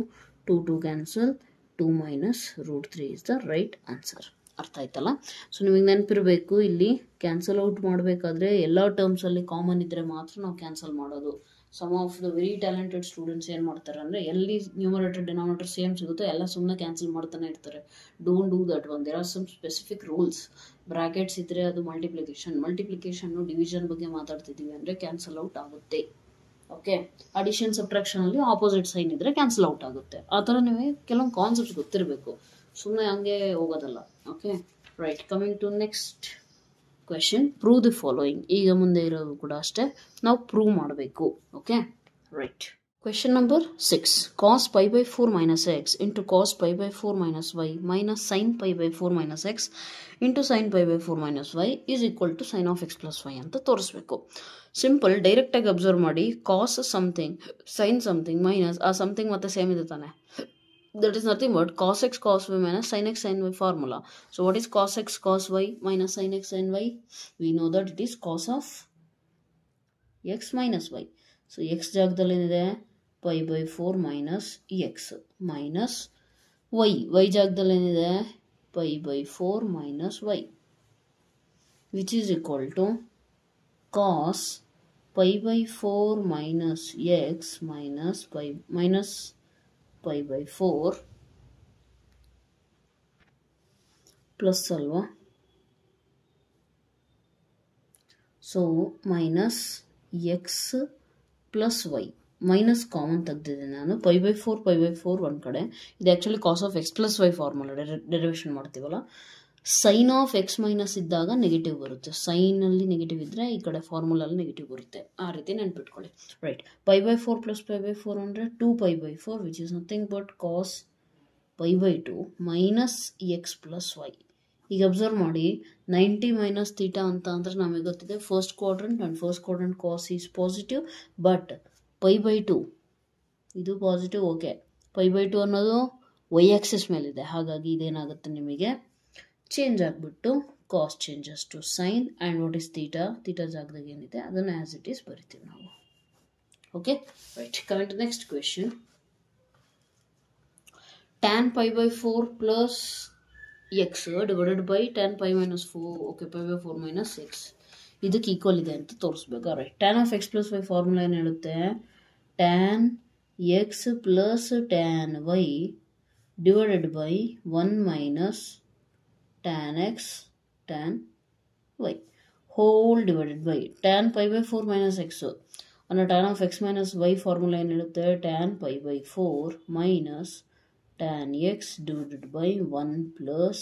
2 cancel, 2 minus √3 is the right answer. ಅರ್ಥ ಆಯ್ತಲ್ಲ. So ನಿಮಗೆ ನೆನಪಿರಬೇಕು, ಇಲ್ಲಿ cancel out ಮಾಡಬೇಕಾದ್ರೆ ಎಲ್ಲ ಟರ್ಮ್ಸಲ್ಲಿ ಕಾಮನ್ ಇದ್ದರೆ ಮಾತ್ರ ನಾವು ಕ್ಯಾನ್ಸಲ್ ಮಾಡೋದು. Some of the very talented students ಏನು ಮಾಡ್ತಾರೆ ಅಂದರೆ, ಎಲ್ಲಿ ನ್ಯೂಮರೇಟರ್ ಡಿನಾಮಿನೇಟರ್ ಸೇಮ್ ಸಿಗುತ್ತೋ ಎಲ್ಲ ಸುಮ್ಮನೆ ಕ್ಯಾನ್ಸಲ್ ಮಾಡ್ತಾನೆ ಇರ್ತಾರೆ. Don't do that one. There are some specific rules. Brackets ಇದ್ದರೆ ಅದು ಮಲ್ಟಿಪ್ಲಿಕೇಶನ್ನು ಡಿವಿಷನ್ ಬಗ್ಗೆ ಮಾತಾಡ್ತಿದ್ದೀವಿ ಅಂದರೆ ಕ್ಯಾನ್ಸಲ್ ಔಟ್ ಆಗುತ್ತೆ. ಓಕೆ, ಅಡಿಷನ್ ಸಬ್ಟ್ರಾಕ್ಷನಲ್ಲಿ ಆಪೋಸಿಟ್ ಸೈನ್ ಇದ್ದರೆ ಕ್ಯಾನ್ಸಲ್ ಔಟ್ ಆಗುತ್ತೆ. ಆ ಥರ ನಿಮಗೆ ಕೆಲವೊಂದು ಕಾನ್ಸೆಪ್ಟ್ಸ್ ಗೊತ್ತಿರಬೇಕು, ಸುಮ್ಮನೆ ಹಂಗೆ ಹೋಗೋದಲ್ಲ. Okay, right. Coming to next question, prove the following. ಈಗ ಮುಂದೆ ಇರೋದು ಕೂಡ ಅಷ್ಟೇ, ನಾವು ಪ್ರೂವ್ ಮಾಡಬೇಕು. Okay, right. Question number 6, cos π/4 minus x into cos π/4 minus y minus sin π/4 minus x into sin π/4 minus y is equal to sin of x plus y ಅಂತ ತೋರಿಸ್ಬೇಕು. Simple, ಡೈರೆಕ್ಟಾಗಿ ಅಬ್ಸರ್ವ್ ಮಾಡಿ. ಕಾಸ್ ಸಮಥಿಂಗ್, ಸೈನ್ ಸಮಥಿಂಗ್, ಮೈನಸ್ ಆ something ಮತ್ತೆ same ಇದೆ ತಾನೆ. That is nothing but cos x cos y minus sin x sin y formula. So what is cos x cos y minus sin x sin y? We know that it is cos of x minus y. So x ಜಾಗದಲ್ಲಿ ಏನಿದೆ, π/4 minus x minus y ಜಾಗದಲ್ಲಿ ಏನಿದೆ, π/4 minus y, which is equal to cos π/4 minus x minus π/4 plus ಅಲ್ವಾ. ಸೊ minus x plus y, minus common ತೆಗೆದಿದೆ ನಾನು. π/4 ಒಂದು ಕಡೆ, ಇದು actually cos of x plus y formula derivation ಮಾಡ್ತೀವಲ್ಲ. ಸೈನ್ ಆಫ್ ಎಕ್ಸ್ ಮೈನಸ್ ಇದ್ದಾಗ ನೆಗೆಟಿವ್ ಬರುತ್ತೆ, ಸೈನಲ್ಲಿ ನೆಗೆಟಿವ್ ಇದ್ದರೆ ಈ ಕಡೆ ಫಾರ್ಮುಲಲ್ಲಿ ನೆಗೆಟಿವ್ ಬರುತ್ತೆ. ಆ ರೀತಿ ನೆನ್ಪಿಟ್ಕೊಳ್ಳಿ. ರೈಟ್. π/4 ಪ್ಲಸ್ π/4 ಅಂದರೆ 2π/4 which is nothing but cos π/2 minus x plus y. ಈಗ ಅಬ್ಸರ್ವ್ ಮಾಡಿ, 90 ಮೈನಸ್ ಥೀಟಾ ಅಂತ ಅಂದರೆ ನಮಗೆ ಗೊತ್ತಿದೆ first quadrant, and first quadrant cos is positive, but π/2 ಇದು ಪಾಸಿಟಿವ್. ಓಕೆ, π/2 ಅನ್ನೋದು ವೈ ಆಕ್ಸಿಸ್ ಮೇಲಿದೆ, ಹಾಗಾಗಿ ಇದೇನಾಗುತ್ತೆ ನಿಮಗೆ ಚೇಂಜ್ ಆಗಿಬಿಟ್ಟು cos changes to sine, and what is theta ಜಾಗದಾಗ ಏನಿದೆ ಅದನ್ನು ಆ್ಯಸ್ ಇಟ್ ಈಸ್ ಬರಿತೀವಿ ನಾವು. Okay, right. Coming to next question, tan π/4 plus x divided by tan π minus 4. Okay, π/4 minus x ಇದಕ್ಕೆ ಈಕ್ವಲ್ ಇದೆ ಅಂತ ತೋರಿಸ್ಬೇಕಾ. Right. tan of x plus y formula ಏನು ಹೇಳುತ್ತೆ, tan x plus tan y divided by 1 minus tan x tan y whole divided by tan π/4 minus x ಅನ್ನೋ tan of x minus y formula ಏನು ಹೇಳುತ್ತೆ, tan π/4 minus tan x divided by 1 plus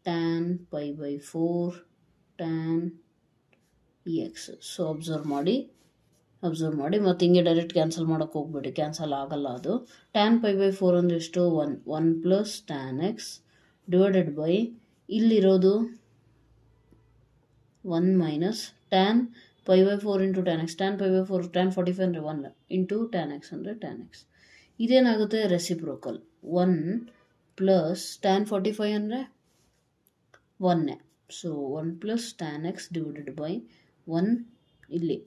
tan π/4 tan x. So observe ಮಾಡಿ ಮತ್ತು ಹಿಂಗೆ direct cancel ಮಾಡೋಕ್ಕೆ ಹೋಗ್ಬೇಡಿ, cancel ಆಗಲ್ಲ ಅದು. tan π/4 ಅಂದರೆ ಎಷ್ಟು, 1 plus tan x divided by ಇಲ್ಲಿರೋದು 1 minus tan π/4 into tan x. tan π/4 tan 45 ಅಂದರೆ 1 ಇಂಟು tan x ಅಂದರೆ tan x. ಇದೇನಾಗುತ್ತೆ, ರೆಸಿಪ್ರೋಕಲ್. 1 ಪ್ಲಸ್ tan 45 ಅಂದರೆ 1. So 1 plus tan x divided by 1 ಇಲ್ಲಿ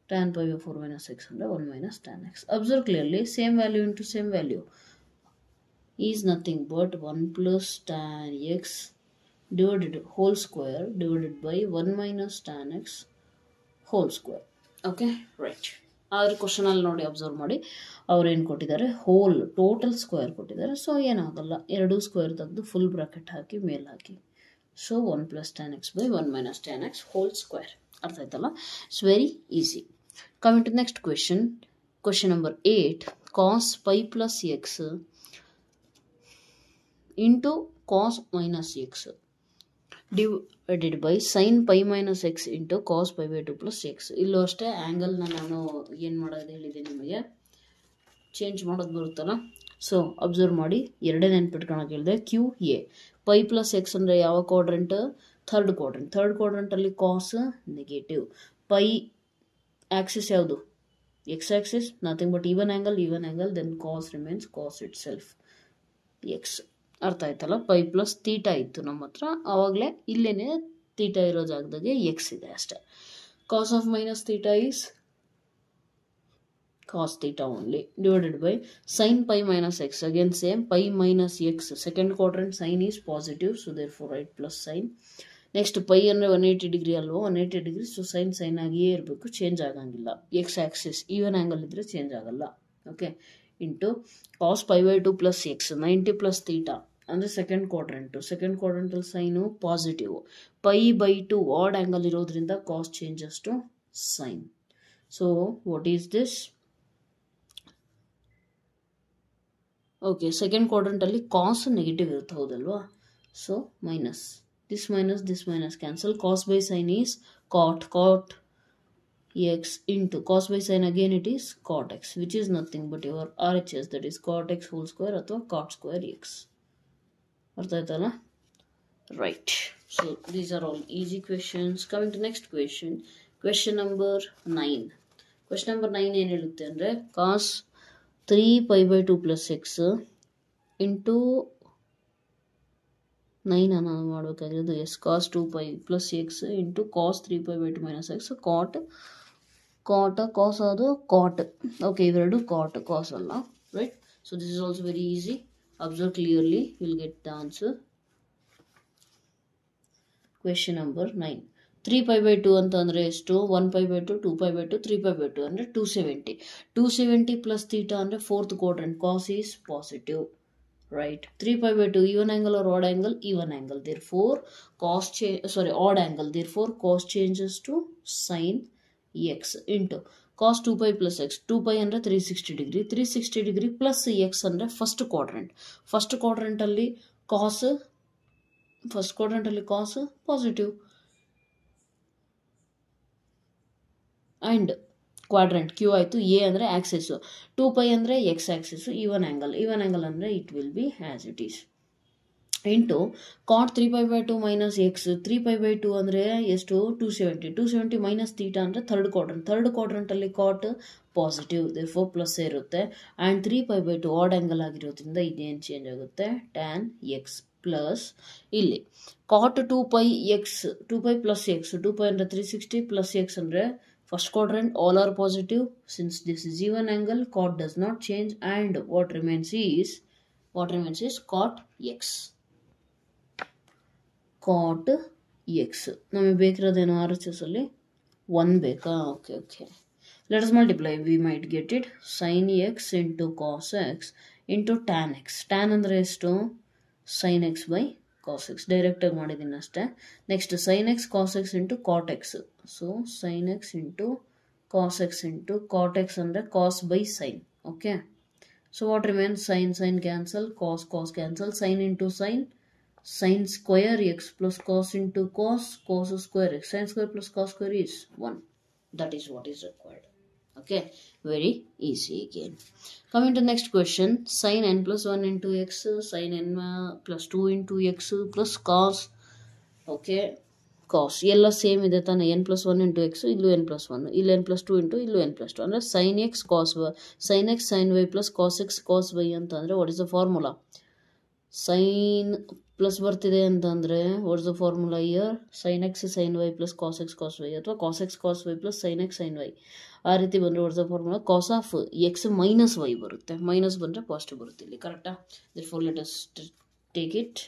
tan π/4 minus x ಅಂದರೆ 1 minus tan x. Observe clearly, same value into same value is nothing but 1 plus tan x divided whole square divided by 1 minus tan x whole square. Okay, right. ಆದರೆ ಕ್ವಶನಲ್ಲಿ ನೋಡಿ, observe ಮಾಡಿ, ಅವ್ರು ಏನು ಕೊಟ್ಟಿದ್ದಾರೆ, whole total square ಕೊಟ್ಟಿದ್ದಾರೆ. So ಏನಾಗಲ್ಲ, 2 square ತೆಗೆದು ಫುಲ್ ಬ್ರಾಕೆಟ್ ಹಾಕಿ ಮೇಲೆ ಹಾಕಿ. So 1 plus tan x by 1 minus tan x whole square. ಅರ್ಥ ಆಯ್ತಲ್ಲ. It's very easy. Coming to next question, question number 8, cos pi plus x into cos minus x divided by sin pi minus x into cos π/2 plus x. ಇಲ್ಲೂ ಅಷ್ಟೇ ಆ್ಯಂಗಲ್ನ ನಾನು ಏನು ಮಾಡೋದು ಹೇಳಿದೆ ನಿಮಗೆ, change ಮಾಡೋದು ಬರುತ್ತಲ್ಲ. ಸೊ ಅಬ್ಸರ್ವ್ ಮಾಡಿ, ಎರಡೇ ನೆನ್ಪಿಟ್ಕೊಳಕ್ಕೆ ಹೇಳಿದೆ. ಕ್ಯೂ ಎ ಪೈ ಪ್ಲಸ್ ಎಕ್ಸ್ ಅಂದರೆ ಯಾವ ಕ್ವಾಡ್ರೆಂಟ್? Third quadrant. ಥರ್ಡ್ ಕ್ವಾಡ್ರೆಂಟಲ್ಲಿ ಕಾಸ್ ನೆಗೆಟಿವ್. ಪೈ ಆಕ್ಸಿಸ್ ಯಾವುದು? X axis, nothing but even angle, then cos remains cos itself x. ಅರ್ಥ ಆಯ್ತಲ್ಲ? ಪೈ ಪ್ಲಸ್ ತೀಟಾ ಇತ್ತು ನಮ್ಮ ಹತ್ರ, ಆವಾಗಲೇ ಇಲ್ಲೇನೆ ತೀಟಾ ಇರೋ ಜಾಗದಾಗೆ ಎಕ್ಸ್ ಇದೆ ಅಷ್ಟೇ. Cos of minus theta is cos theta only divided by sin pi minus x. Again same, pi minus x. Second quadrant sign is positive, so therefore write plus sign. Next pi ಅಂದರೆ 180 degree ಅಲ್ವಾ, 180 degree. So sine ಆಗಿಯೇ ಇರಬೇಕು, change ಆಗಂಗಿಲ್ಲ. X axis even angle ಇದ್ರೆ change ಆಗಲ್ಲ. Okay, into cos pi by 2 plus x 90 plus theta ಅಂದರೆ second ಕ್ವಾಡ್ರೆಂಟಲ್ಲಿ sine positive. Pi by 2 odd angle ಇರೋದ್ರಿಂದ cos changes to sine. So what is this? Okay, second ಕ್ವಾಡ್ರೆಂಟಲ್ಲಿ cos negative ಇರುತ್ತೆ, ಹೌದಲ್ವಾ? So minus this minus cancel. Cos by sine is cot x into cos by sine again it is cot x, which is nothing but your R H S, that is cot x whole square ಅಥವಾ cot square x. ಅರ್ಥ ಆಯ್ತಲ್ಲ? Right. So these are all easy questions. Coming to next question number 9. Question number 9 ಏನು ಹೇಳುತ್ತೆ ಅಂದರೆ, cos 3 pi by 2 plus x into 9 ನಾನು ಮಾಡಬೇಕಾಗಿರೋದು. Yes, cos 2 pi plus x into cos 3 pi by 2 minus x. Cos ಅದು cot. Okay, ಇವೆರಡು cos ಅಲ್ಲ, right? So this is also very easy. Observe clearly, will get the answer. Question number 9. 3 pi by 2 ಅಂತಂದರೆ ಎಷ್ಟು? 1 pi by 2, 2 pi by 2, 3 pi by 2 ಅಂದರೆ 270. 270 plus theta ಅಂದರೆ fourth quadrant, cos is positive, right? 3 pi by 2 even angle or odd angle? Even angle, therefore odd angle, therefore cos changes to sine x into cos 2 pi plus x. 2 pi ಅಂದರೆ 360 degree plus x ಅಂದರೆ first ಕ್ವಾಡ್ರೆಂಟಲ್ಲಿ cos positive. And quadrant Q ಆಯಿತು. A ಅಂದರೆ axis, 2 pi ಅಂದರೆ x axis, even angle ಅಂದರೆ it will B as it is. Into cot 3 pi by 2 minus x. 3 pi by 2 ಅಂದರೆ ಎಷ್ಟು? 270 minus theta ಅಂದರೆ third ಕ್ವಾಡ್ರೆಂಟಲ್ಲಿ ಕಾಟ್ ಪಾಸಿಟಿವ್, ದೇರ್ಫೋರ್ ಪ್ಲಸ್ ಇರುತ್ತೆ. And 3 pi by 2 odd angle ಆಗಿರೋದ್ರಿಂದ ಇದೇನು change ಆಗುತ್ತೆ? Tan x plus ಇಲ್ಲಿ cot 2 pi x, 2 pi plus x. 2 pi ಅಂದರೆ 360 ಪ್ಲಸ್ ಎಕ್ಸ್ ಅಂದರೆ first quadrant all are positive. Since this is even angle, cot does not change, and what remains is cot x. ನಮಗೆ ಬೇಕಿರೋದೇನು RHS ಅಲ್ಲಿ 1 ಬೇಕಾ? Okay, let us multiply. We might get it. sin x into cos x into tan x. tan ಅಂದರೆ ಎಷ್ಟು? sin x by cos x. ಡೈರೆಕ್ಟಾಗಿ ಮಾಡಿದ್ದೀನಿ ಅಷ್ಟೇ. Next sin x cos x into cot x. So sin x into cos x into cot x ಅಂದರೆ cos by sine. Okay, so what remains? Sine cancel, cos cancel, sine into sine square x plus cos into cos square x. Sine square plus cos square is 1. That is what is required. Okay, very easy again. Coming to next question, sin n plus 1 into x, sin n plus 2 into x plus cos. Okay, cos ಎಲ್ಲ same ಇದೆ ತಾನೆ. n plus 1 into x, ಇಲ್ಲೂ n plus 1, ಇಲ್ಲಿ n plus 2 into ಇಲ್ಲೂ n plus 2 ಅಂದರೆ sin x sin y plus cos x cos y ಅಂತಂದರೆ what is the formula? Sine plus ಬರ್ತಿದೆ ಅಂತಂದರೆ what is the formula here? sin x sin y plus cos x cos y ಅಥವಾ cos x cos y plus sin x sin y. ಆ ರೀತಿ ಬಂದರೆ what is the formula? Cos of x minus y ಬರುತ್ತೆ. Minus ಬಂದರೆ positive ಬರುತ್ತೆ ಇಲ್ಲಿ, ಕರೆಕ್ಟಾ? Therefore let us take it.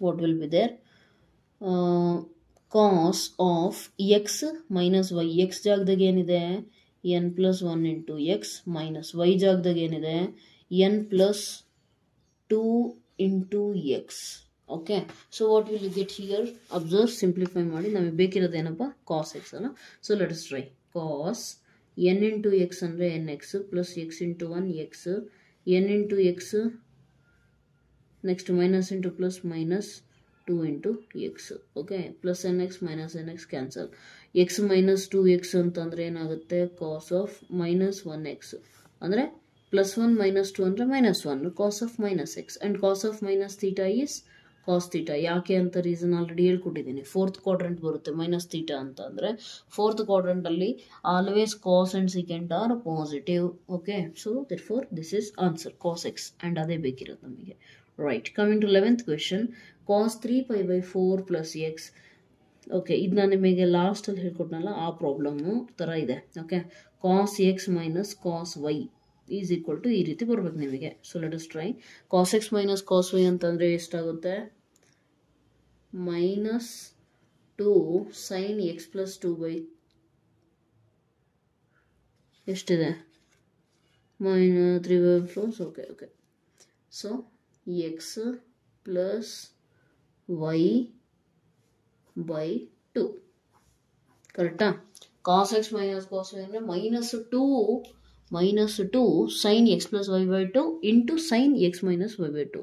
What will be there? Cos of x minus y. X ಜಾಗದಾಗ ಏನಿದೆ? n plus 1 into x minus y ಜಾಗದಾಗ ಏನಿದೆ? n plus 2 into x. Okay, so what will you get here? Observe, simplify ಮಾಡಿ. ನಮಗೆ ಬೇಕಿರೋದೇನಪ್ಪ? Cos x ಅಲ್ಲ. So let us try. Cos n into x ಅಂದರೆ n x plus x into 1 x, n into x, next minus into plus minus 2 into x. Okay, plus n x minus n x cancel. X minus 2 X ಅಂತಂದರೆ ಏನಾಗುತ್ತೆ? ಕಾಸ್ of minus 1 X ಅಂದರೆ +1 -2 ಅಂದರೆ -1 cos of -x and cos of -θ is cos θ. ಯಾಕೆ ಅಂತ reason already ಹೇಳ್ಕೊಟ್ಟಿದ್ದೀನಿ. Fourth quadrant ಬರುತ್ತೆ -θ ಅಂತ ಅಂದರೆ ಫೋರ್ತ್ ಕ್ವಾಡ್ರೆಂಟಲ್ಲಿ always cos and secant are positive. Okay, so therefore this is answer cos x and ಅದೇ ಬೇಕಿರೋದು ನಮಗೆ. Right, coming to 11th question, cos 3π/4 + x. Okay, ಇದು ನಾನು ನಿಮಗೆ ಲಾಸ್ಟಲ್ಲಿ ಹೇಳ್ಕೊಟ್ನಲ್ಲ ಆ ಪ್ರಾಬ್ಲಮ್ಮು ಥರ ಇದೆ. Okay, cos x - cos y is equal to ಈ ರೀತಿ ಬರ್ಬೇಕು ನಿಮಗೆ. So let us try. cos x - cos y ಅಂತಂದರೆ ಎಷ್ಟಾಗುತ್ತೆ? -2 sin x + 2 ಎಷ್ಟಿದೆ? -3/4. ಓಕೆ, ಸೊ x + y/2 ಕರೆಕ್ಟಾ? cos x - cos y ಅಂದರೆ -2 sin x + y/2 into sin x - y/2.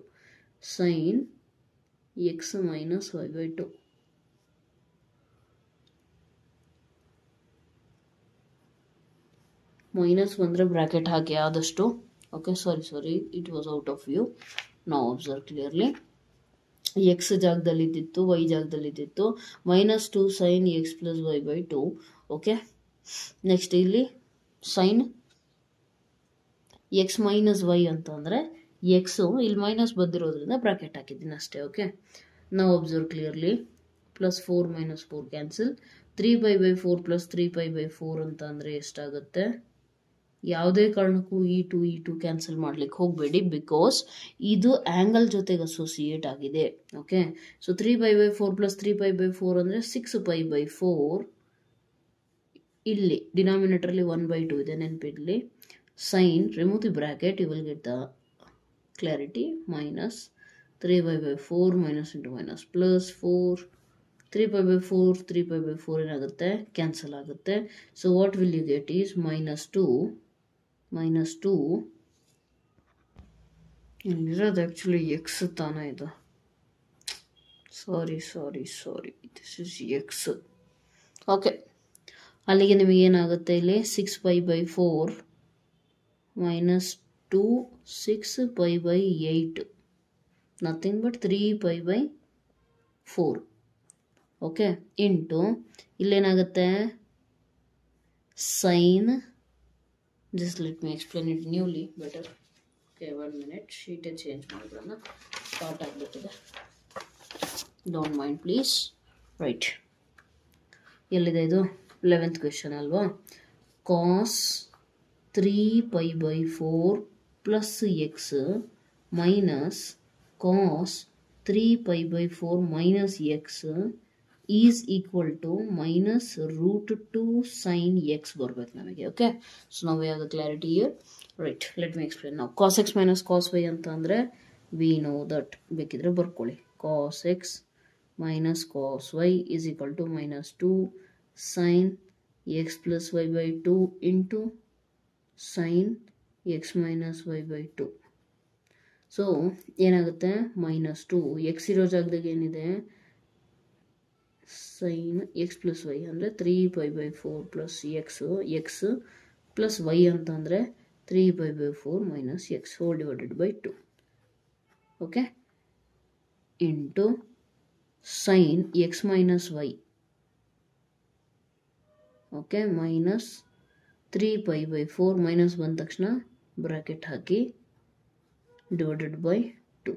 sin x - y/2 minus ಬಂದರೆ ಬ್ರ್ಯಾಕೆಟ್ ಹಾಕಿ ಆದಷ್ಟು. Okay, sorry, it was out of view. ನಾವು observe clearly. X ಜಾಗದಲ್ಲಿದ್ದಿತ್ತು, y ಜಾಗದಲ್ಲಿದ್ದಿತ್ತು. -2 sin x + y/2. Okay, next ಇಲ್ಲಿ sin x - y ಅಂತಂದರೆ x ಇಲ್ಲಿ minus ಬಂದಿರೋದ್ರಿಂದ ಬ್ರ್ಯಾಕೆಟ್ ಹಾಕಿದ್ದೀನಿ ಅಷ್ಟೇ. ಓಕೆ, ನಾವು ಅಬ್ಸರ್ವ್ ಕ್ಲಿಯರ್ಲಿ. +4 - 4 ಕ್ಯಾನ್ಸಲ್. 3π/4 + 3π/4 ಅಂತ ಅಂದರೆ ಎಷ್ಟಾಗುತ್ತೆ? ಯಾವುದೇ ಕಾರಣಕ್ಕೂ ಈ ಟು ಕ್ಯಾನ್ಸಲ್ ಮಾಡ್ಲಿಕ್ಕೆ ಹೋಗಬೇಡಿ, ಬಿಕಾಸ್ ಇದು ಆ್ಯಂಗಲ್ ಜೊತೆಗೆ ಅಸೋಸಿಯೇಟ್ ಆಗಿದೆ. ಓಕೆ, ಸೊ 3π/4 + 3π/4 ಅಂದರೆ 6π/4. ಇಲ್ಲಿ ಡಿನಾಮಿನೇಟರಲ್ಲಿ 1/2 ಇದೆ, ನೆನಪಿರಲಿ. Sine, remove the bracket, you will get the clarity. -3π/4 -+4 3π/4 ಏನಾಗುತ್ತೆ? ಕ್ಯಾನ್ಸಲ್ ಆಗುತ್ತೆ. So what will you get is -2 ಇಲ್ಲಿರೋದು ಆ್ಯಕ್ಚುಲಿ ಎಕ್ಸ್ ತಾನೇ ಇದು. Sorry, this is x. Okay, ಅಲ್ಲಿಗೆ ನಿಮಗೇನಾಗುತ್ತೆ ಇಲ್ಲಿ? 6π/4 -2 6π/8 ನಥಿಂಗ್ ಬಟ್ 3π/4. ಓಕೆ, ಇಂಟು ಇಲ್ಲೇನಾಗುತ್ತೆ? Sine, just let me explain it newly better. Okay, 1 minute, ಶೀಟೇ ಚೇಂಜ್ ಮಾಡೋಣ. ಸ್ಟಾರ್ಟ್ ಆಗಿಬಿಟ್ಟಿದೆ, ಡೋಂಟ್ ಮೈಂಡ್ ಪ್ಲೀಸ್. ರೈಟ್, ಎಲ್ಲಿದೆ ಇದು? 11th ಕ್ವೆಶನ್ ಅಲ್ವಾ? cos 3π/4 + x - cos 3π/4 - x is equal to -√2 sin x ಬರ್ಬೇಕು ನಮಗೆ. Okay, so ನಾವು ಯಾವ clarity here. Right, let me explain ನಾವು. cos x - cos y ಅಂತ ಅಂದರೆ ವಿ ನೋ ದಟ್, ಬೇಕಿದ್ರೆ ಬರ್ಕೊಳ್ಳಿ. cos x - cos y is equal to -2 sin x + y/2 into sin x - y/2. So ಏನಾಗುತ್ತೆ? -2 ಎಕ್ಸ್ ಇರೋ ಜಾಗದಾಗ ಏನಿದೆ? sin x + y ಅಂದರೆ 3π/4 + x ಪ್ಲಸ್ y ಅಂತಂದರೆ 3π/4 - x whole divided by 2. Okay, into sin x - y. Okay, -3π/4 minus ಬಂದ ತಕ್ಷಣ bracket ಹಾಕಿ divided by 2.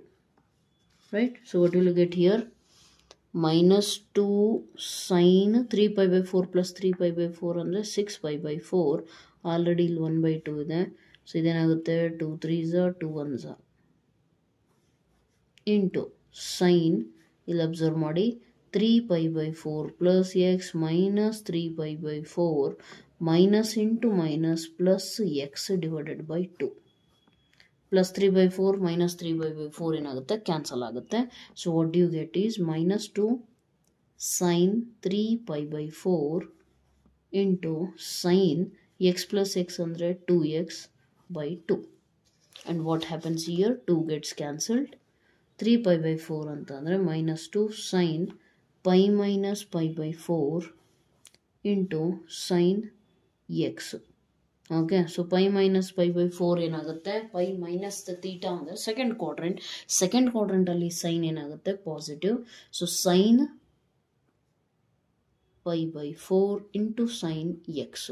Right, so what will you get here? -2 sin 3π/4 + 3π/4 ಅಂದರೆ 6π/4. ಆಲ್ರೆಡಿ ಇಲ್ಲಿ 1/2 ಇದೆ. ಸೊ ಇದೇನಾಗುತ್ತೆ? 2 3s 2 1s ಇಂಟು ಸೈನ್, ಇಲ್ಲಿ observe ಮಾಡಿ, 3π/4 + x - 3π/4 minus into minus plus x divided by 2. +3/4 - 3/4 ಏನಾಗುತ್ತೆ? ಕ್ಯಾನ್ಸಲ್ ಆಗುತ್ತೆ. So what do you get is -2 sin 3π/4 into sine x + x ಅಂದರೆ 2x/2. And what happens here? 2 gets cancelled. 3π/4 ಅಂತ ಅಂದರೆ -2 sin π - π/4 into sine x. Okay. So pi minus pi by 4 ಏನಾಗುತ್ತೆ, pi minus theta ಅಂದರೆ second ಕ್ವಾಡ್ರೆಂಟಲ್ಲಿ sine ಏನಾಗುತ್ತೆ positive. So sine pi by 4 into sin x.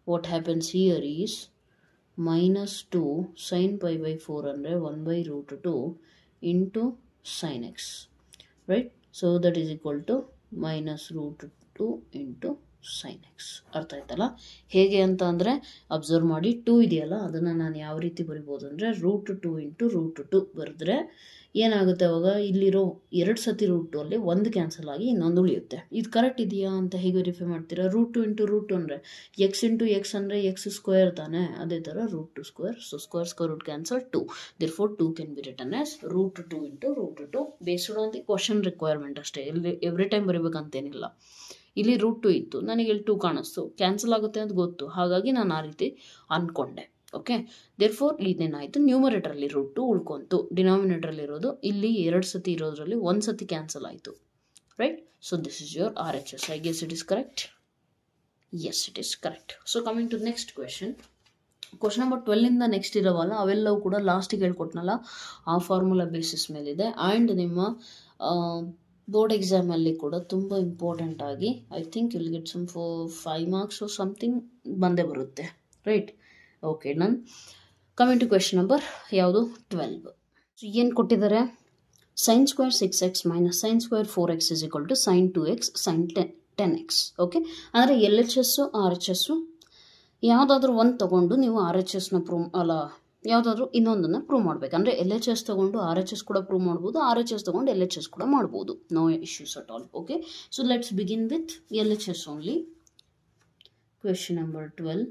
What happens here is minus 2 sin pi by 4 under 1 by root 2 into sin x, right? So that is equal to minus root 2 into sin x. ಅರ್ಥ ಆಯ್ತಲ್ಲ? ಹೇಗೆ ಅಂತ ಅಂದರೆ observe ಮಾಡಿ, 2 ಇದೆಯಲ್ಲ ಅದನ್ನು ನಾನು ಯಾವ ರೀತಿ ಬರಿಬೋದು ಅಂದರೆ √2 ಇಂಟು √2 ಬರೆದ್ರೆ ಏನಾಗುತ್ತೆ, ಅವಾಗ ಇಲ್ಲಿರೋ 2 ಸತಿ √2 ಅಲ್ಲಿ 1 ಕ್ಯಾನ್ಸಲ್ ಆಗಿ ಇನ್ನೊಂದು ಉಳಿಯುತ್ತೆ. ಇದು ಕರೆಕ್ಟ್ ಇದೆಯಾ ಅಂತ ಹೇಗೆ ವೆರಿಫೈ ಮಾಡ್ತೀರಾ? √2 ಇಂಟು √2 ಅಂದರೆ ಎಕ್ಸ್ ಇಂಟು ಎಕ್ಸ್ ಅಂದರೆ ಎಕ್ಸ್ ಸ್ಕ್ವೇರ್ ತಾನೆ, ಅದೇ ಥರ √2 square. So square root cancel 2. therefore 2 can be written as √2 into √2 based on the question requirement ಅಷ್ಟೇ. ಎವ್ರಿ ಟೈಮ್ ಬರೀಬೇಕಂತೇನಿಲ್ಲ. ಇಲ್ಲಿ √2 ಇತ್ತು, ನನಗೆ ಇಲ್ಲಿ 2 ಕಾಣಿಸ್ತು, ಕ್ಯಾನ್ಸಲ್ ಆಗುತ್ತೆ ಅಂತ ಗೊತ್ತು, ಹಾಗಾಗಿ ನಾನು ಆ ರೀತಿ ಅಂದ್ಕೊಂಡೆ. ಓಕೆ. therefore ಇದೇನಾಯಿತು, ನ್ಯೂಮರೇಟರಲ್ಲಿ √2 ಉಳ್ಕೊಂತು, ಡಿನಾಮಿನೇಟರಲ್ಲಿ ಇರೋದು ಇಲ್ಲಿ 2 ಸತಿ ಇರೋದ್ರಲ್ಲಿ 1 ಸತಿ ಕ್ಯಾನ್ಸಲ್ ಆಯಿತು, right? So this is your RHS. I guess it is correct. Yes, it is correct. So coming to next question number 12ಇಂದ ನೆಕ್ಸ್ಟ್ ಇರೋವಲ್ಲ ಅವೆಲ್ಲವೂ ಕೂಡ ಲಾಸ್ಟಿಗೆ ಹೇಳ್ಕೊಟ್ನಲ್ಲ ಆ ಫಾರ್ಮುಲಾ ಬೇಸಿಸ್ ಮೇಲಿದೆ. ಆ್ಯಂಡ್ ನಿಮ್ಮ ಬೋರ್ಡ್ ಎಕ್ಸಾಮಲ್ಲಿ ಕೂಡ ತುಂಬ ಇಂಪಾರ್ಟೆಂಟ್ ಆಗಿ I think will get some 5 marks something ಬಂದೇ ಬರುತ್ತೆ, right? Okay, done. Coming to question number ಯಾವುದು 12. ಸೊ ಏನು ಕೊಟ್ಟಿದ್ದಾರೆ, sin square 6x minus sin square 4x is equal to sin 2x sin 10x. Okay, ಅಂದರೆ LHS RHS ಯಾವುದಾದ್ರೂ ಒಂದು ತೊಗೊಂಡು ನೀವು RHSನ ಯಾವುದಾದ್ರೂ ಇನ್ನೊಂದನ್ನು ಪ್ರೂವ್ ಮಾಡಬೇಕು. ಅಂದರೆ LHS ತೊಗೊಂಡು RHS ಕೂಡ ಪ್ರೂವ್ ಮಾಡ್ಬೋದು, RHS ತೊಗೊಂಡು LHS ಕೂಡ ಮಾಡ್ಬೋದು. No issues at all. Okay, so let's begin with LHS only. Question number 12.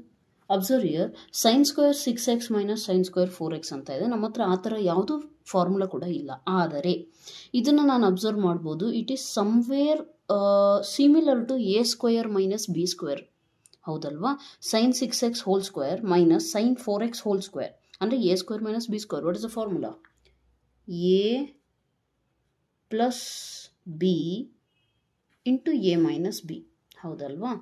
Observe here, sin square 6x minus sin square 4x ಅಂತ ಇದೆ. ನಮ್ಮ ಹತ್ರ ಆ ಥರ ಯಾವುದೂ ಫಾರ್ಮುಲಾ ಕೂಡ ಇಲ್ಲ. ಆದರೆ ಇದನ್ನು ನಾನು ಅಬ್ಸರ್ವ್ ಮಾಡ್ಬೋದು, it is somewhere similar to a square minus b square. ಹೌದಲ್ವಾ? sin 6x whole square minus sin 4x whole square ಅಂದರೆ a square minus b square. What is the formula? a plus b into a minus b. ಹೌದಲ್ವಾ?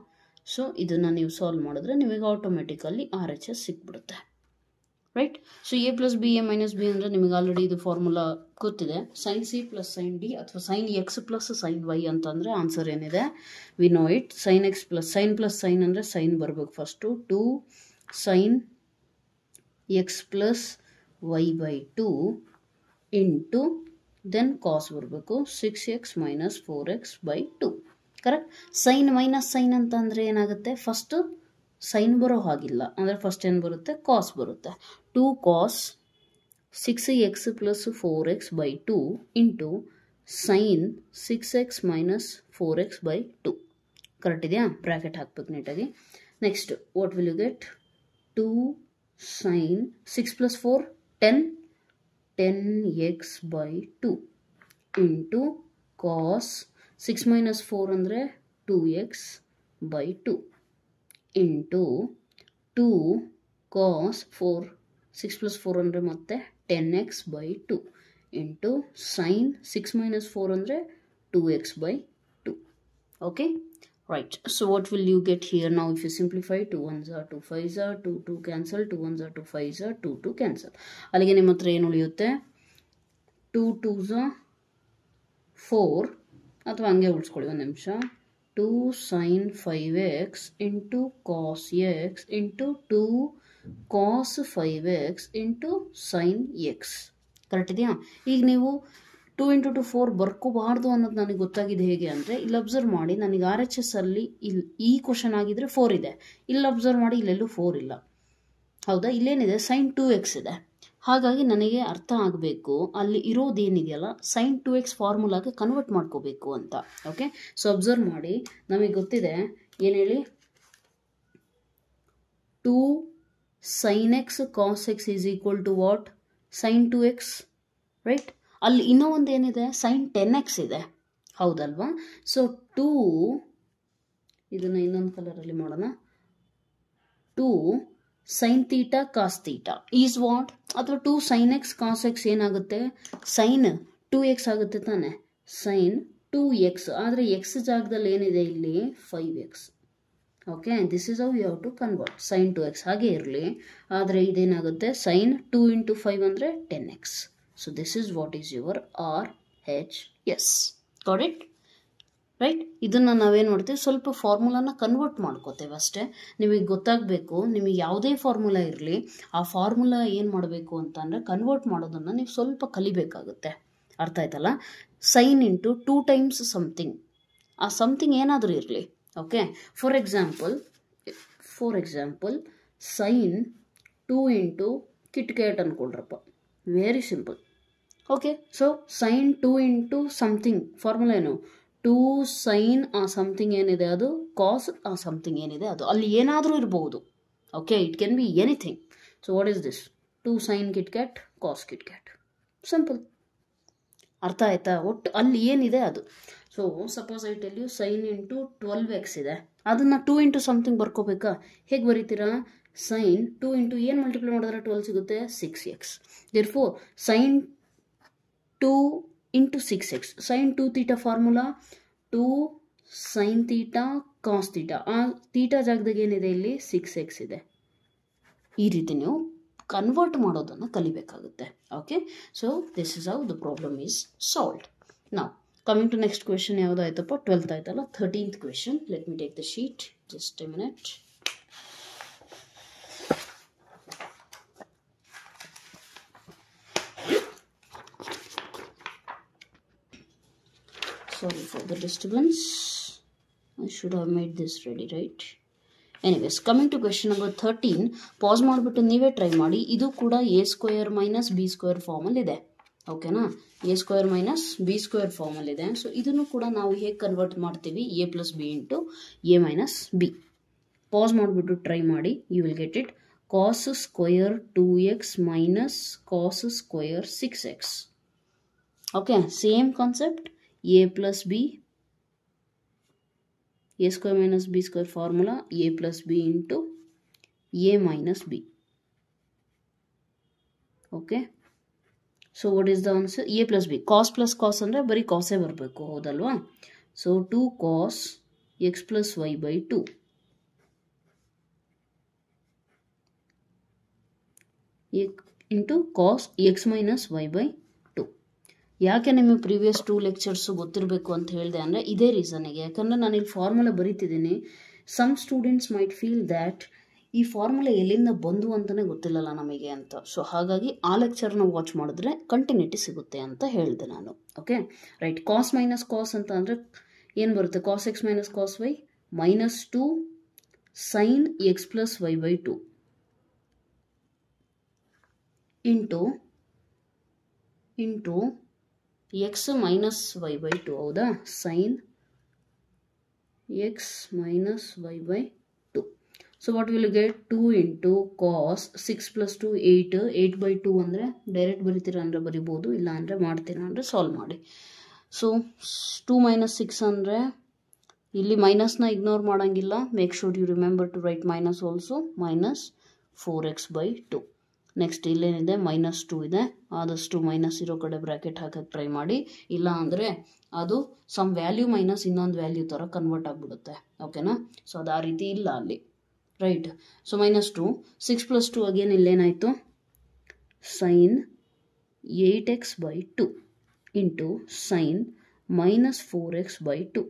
So ಇದನ್ನು ನೀವು solve ಮಾಡಿದ್ರೆ ನಿಮಗೆ automatically RHS ಸಿಕ್ಬಿಡುತ್ತೆ, right? So a plus b a minus b ಅಂದರೆ ನಿಮಗೆ already ಇದು ಫಾರ್ಮುಲಾ ಗೊತ್ತಿದೆ. sin c plus sin d ಅಥವಾ sin x plus sin y ಅಂತಂದರೆ ಆನ್ಸರ್ ಏನಿದೆ, we know it. sin x plus sin ಅಂದರೆ sin ಬರಬೇಕು first, 2 sin x plus y by 2 into then cos ಬರಬೇಕು 6x minus 4x by 2. Correct? Sine minus sine ಅಂತ ಅಂದರೆ ಏನಾಗುತ್ತೆ, first sign ಬರೋ ಹಾಗಿಲ್ಲ, ಅಂದರೆ ಫಸ್ಟ್ ಏನು ಬರುತ್ತೆ, ಕಾಸ್ ಬರುತ್ತೆ. 2 cos 6x plus 4x by 2 into sine 6x minus 4x by 2. Correct ಇದೆಯಾ? ಬ್ರ್ಯಾಕೆಟ್ ಹಾಕ್ಬೇಕು ನೀಟಾಗಿ. Next what will you get, 2 sine 6 plus 4 10x by 2 into cos 6 minus 4 ಅಂದರೆ 2x by 2 into 2 cos 6 plus 4 ಅಂದರೆ ಮತ್ತೆ 10x by 2 into sign 6 minus 4 ಅಂದರೆ 2x by 2. Okay, right. So what will you get here ನಾವು? If you simplify 2 1s are 2 5s are 2 2 cancel, 2 1s are 2 5s are 2 2 cancel. ಅಲ್ಲಿಗೆ ನಿಮ್ಮ ಹತ್ರ ಏನು ಉಳಿಯುತ್ತೆ, 2 2s are 4 ಅಥವಾ ಹಂಗೆ ಉಳಿಸ್ಕೊಳ್ಳಿ ಒಂದು ನಿಮಿಷ. 2 sin 5x into cos x into 2 cos 5x into sine x. Correct ಇದೆಯಾ? ಈಗ ನೀವು 2 ಇಂಟು 2 4 ಬರ್ಕೋಬಾರ್ದು ಅನ್ನೋದು ನನಗೆ ಗೊತ್ತಾಗಿದೆ. ಹೇಗೆ ಅಂದರೆ ಇಲ್ಲಿ ಅಬ್ಸರ್ವ್ ಮಾಡಿ, ನನಗೆ RHS ಅಲ್ಲಿ ಇಲ್ಲಿ ಈ ಕ್ವಶನ್ ಆಗಿದ್ರೆ 4 ಇದೆ, ಇಲ್ಲಿ ಅಬ್ಸರ್ವ್ ಮಾಡಿ ಇಲ್ಲೆಲ್ಲೂ 4 ಇಲ್ಲ. ಹೌದಾ? ಇಲ್ಲೇನಿದೆ, sin 2x ಇದೆ. ಹಾಗಾಗಿ ನನಗೆ ಅರ್ಥ ಆಗಬೇಕು ಅಲ್ಲಿ ಇರೋದೇನಿದೆಯಲ್ಲ sin 2x ಫಾರ್ಮುಲಾಗೆ ಕನ್ವರ್ಟ್ ಮಾಡ್ಕೋಬೇಕು ಅಂತ. ಓಕೆ, ಸೊ ಅಬ್ಸರ್ವ್ ಮಾಡಿ, ನಮಗೆ ಗೊತ್ತಿದೆ ಏನು ಹೇಳಿ, 2 sin x cos x is equal to what, sin 2x, right? ಅಲ್ಲಿ ಇನ್ನೂ ಒಂದು ಏನಿದೆ, sin 10x ಇದೆ. ಹೌದಲ್ವಾ? ಸೊ 2, ಇದನ್ನು ಇನ್ನೊಂದು ಕಲರಲ್ಲಿ ಮಾಡೋಣ, 2 sin theta cos theta is what, ಅಥವಾ 2 sin x ಕಾಸ್ x ಏನಾಗುತ್ತೆ, sin 2x ಆಗುತ್ತೆ ತಾನೆ, sin 2x. ಆದರೆ x ಜಾಗದಲ್ಲಿ ಏನಿದೆ ಇಲ್ಲಿ 5x. Okay, this is how you have to convert sine 2x ಹಾಗೆ ಇರಲಿ. ಆದರೆ ಇದೇನಾಗುತ್ತೆ, ಸೈನ್ 2 × 5 ಅಂದರೆ 10x. So this is what is your RHS. Got it right? ಇದನ್ನು ನಾವೇನು ಮಾಡ್ತೀವಿ, ಸ್ವಲ್ಪ ಫಾರ್ಮುಲಾನ ಕನ್ವರ್ಟ್ ಮಾಡ್ಕೋತೇವೆ ಅಷ್ಟೇ. ನಿಮಗೆ ಗೊತ್ತಾಗಬೇಕು, ನಿಮಗೆ ಯಾವುದೇ ಫಾರ್ಮುಲಾ ಇರಲಿ ಆ ಫಾರ್ಮುಲಾ ಏನು ಮಾಡಬೇಕು ಅಂತಂದರೆ ಕನ್ವರ್ಟ್ ಮಾಡೋದನ್ನು ನೀವು ಸ್ವಲ್ಪ ಕಲಿಬೇಕಾಗುತ್ತೆ. ಅರ್ಥ ಆಯ್ತಲ್ಲ? ಸೈನ್ ಇಂಟು 2 ಟೈಮ್ಸ್ ಸಮಥಿಂಗ್, ಆ ಸಮಥಿಂಗ್ ಏನಾದರೂ ಇರಲಿ. Okay, for example sine 2 × KitKat ಅಂದ್ಕೊಳ್ರಪ್ಪ, very simple. Okay, so sine 2 × something formula ಏನು, 2 ಸೈನ್ ಆ ಸಮಥಿಂಗ್ ಏನಿದೆ ಅದು ಕಾಸ್ ಆ ಸಮಥಿಂಗ್ ಏನಿದೆ ಅದು, ಅಲ್ಲಿ ಏನಾದರೂ ಇರಬಹುದು. Okay, it can be anything. So what is this, 2 sine KitKat cos KitKat, simple. ಅರ್ಥ ಆಯ್ತಾ? ಒಟ್ಟು ಅಲ್ಲಿ ಏನಿದೆ ಅದು. So suppose I tell you sine into 12x ಇದೆ, ಅದನ್ನು 2 × ಸಮಥಿಂಗ್ ಬರ್ಕೋಬೇಕಾ? ಹೇಗೆ ಬರೀತೀರಾ? ಸೈನ್ 2 × ಏನು ಮಲ್ಟಿಪ್ಲೈ ಮಾಡಿದ್ರೆ 12 ಸಿಗುತ್ತೆ, 6x. Therefore sine 2 × 6x, sine 2 theta formula 2 sine theta cos theta, ಆ ಥೀಟಾ ಜಾಗದಾಗ ಏನಿದೆ ಇಲ್ಲಿ 6x ಇದೆ. ಈ ರೀತಿ ನೀವು ಕನ್ವರ್ಟ್ ಮಾಡೋದನ್ನು ಕಲಿಬೇಕಾಗುತ್ತೆ. Okay, so this is how the problem is solved. ನಾವು ಕಮಿಂಗ್ ಟು ನೆಕ್ಸ್ಟ್ ಕ್ವೆಶನ್, ಯಾವುದಾಯ್ತಪ್ಪ? 12th ಆಯ್ತಲ್ಲ, 13th question. Let me take the sheet, just a minute. Sorry for the disturbance. I should have made this ready, right? Anyways, coming to question number 13, pause ಮಾಡಿಬಿಟ್ಟು ನೀವೇ try ಮಾಡಿ. ಇದು ಕೂಡ a² - b² ಫಾರ್ಮಲ್ಲಿ ಇದೆ. ಓಕೆನಾ? a² - b² ಫಾರ್ಮಲ್ಲಿ ಇದೆ. ಸೊ ಇದನ್ನು ಕೂಡ ನಾವು ಹೇಗೆ ಕನ್ವರ್ಟ್ ಮಾಡ್ತೀವಿ, a + b × a - b. Pass ಮಾಡಿಬಿಟ್ಟು ಟ್ರೈ ಮಾಡಿ, you will get it. cos² 2x - cos² 6x. Okay, same concept. a + b, a² - b² formula a + b × a - b. Okay, so what is the answer? a + b. Cos + cos ಅಂದರೆ ಬರೀ ಕಾಸೇ ಬರಬೇಕು, ಹೌದಲ್ವಾ? So 2 cos x + y/2 into cos x - y/2. ಯಾಕೆ ನಿಮಗೆ previous 2 lectures ಗೊತ್ತಿರಬೇಕು ಅಂತ ಹೇಳಿದೆ ಅಂದರೆ ಇದೇ ರೀಸನ್ನಿಗೆ. ಯಾಕಂದರೆ ನಾನು ಇಲ್ಲಿ ಫಾರ್ಮುಲಾ ಬರೀತಿದ್ದೀನಿ. Some students might feel that ಈ ಫಾರ್ಮುಲಾ ಎಲ್ಲಿಂದ ಬಂದು ಅಂತಲೇ ಗೊತ್ತಿಲ್ಲಲ್ಲ ನಮಗೆ ಅಂತ. ಸೊ ಹಾಗಾಗಿ ಆ ಲೆಕ್ಚರ್ನ ವಾಚ್ ಮಾಡಿದ್ರೆ ಕಂಟಿನ್ಯೂಟಿ ಸಿಗುತ್ತೆ ಅಂತ ಹೇಳಿದೆ ನಾನು. Okay, right. ಕಾಸ್ - ಕಾಸ್ ಅಂತ ಅಂದರೆ ಏನು ಬರುತ್ತೆ? cos x - cos y -2 sin x + y/2 into x - y/2, ಹೌದಾ? sin x - y/2. So what will get? 2 × cos 6 + 2 8, 8/2 ಅಂದರೆ ಡೈರೆಕ್ಟ್ ಬರಿತೀರಾ ಅಂದರೆ ಬರಿಬೋದು, ಇಲ್ಲ ಅಂದರೆ ಮಾಡ್ತೀರಾ ಅಂದರೆ ಸಾಲ್ವ್ ಮಾಡಿ. ಸೊ 2 - 6 ಅಂದರೆ ಇಲ್ಲಿ ಮೈನಸ್ನ ಇಗ್ನೋರ್ ಮಾಡೋಂಗಿಲ್ಲ. Make sure you remember to write minus also. -4x/2. Next ಇಲ್ಲೇನಿದೆ, -2 ಇದೆ. ಆದಷ್ಟು ಮೈನಸ್ ಇರೋ ಕಡೆ ಬ್ರ್ಯಾಕೆಟ್ ಹಾಕಕ್ಕೆ ಟ್ರೈ ಮಾಡಿ, ಇಲ್ಲ ಅಂದರೆ ಅದು ಸಮ್ ವ್ಯಾಲ್ಯೂ ಮೈನಸ್ ಇನ್ನೊಂದು ವ್ಯಾಲ್ಯೂ ಥರ ಕನ್ವರ್ಟ್ ಆಗಿಬಿಡುತ್ತೆ. ಓಕೆನಾ? ಸೊ ಅದು ಆ ರೀತಿ ಇಲ್ಲ ಅಲ್ಲಿ, ರೈಟ್? ಸೊ -2 6 + 2 ಅಗೇನ್ ಇಲ್ಲೇನಾಯಿತು? sin 8x/2 into sin -4x/2,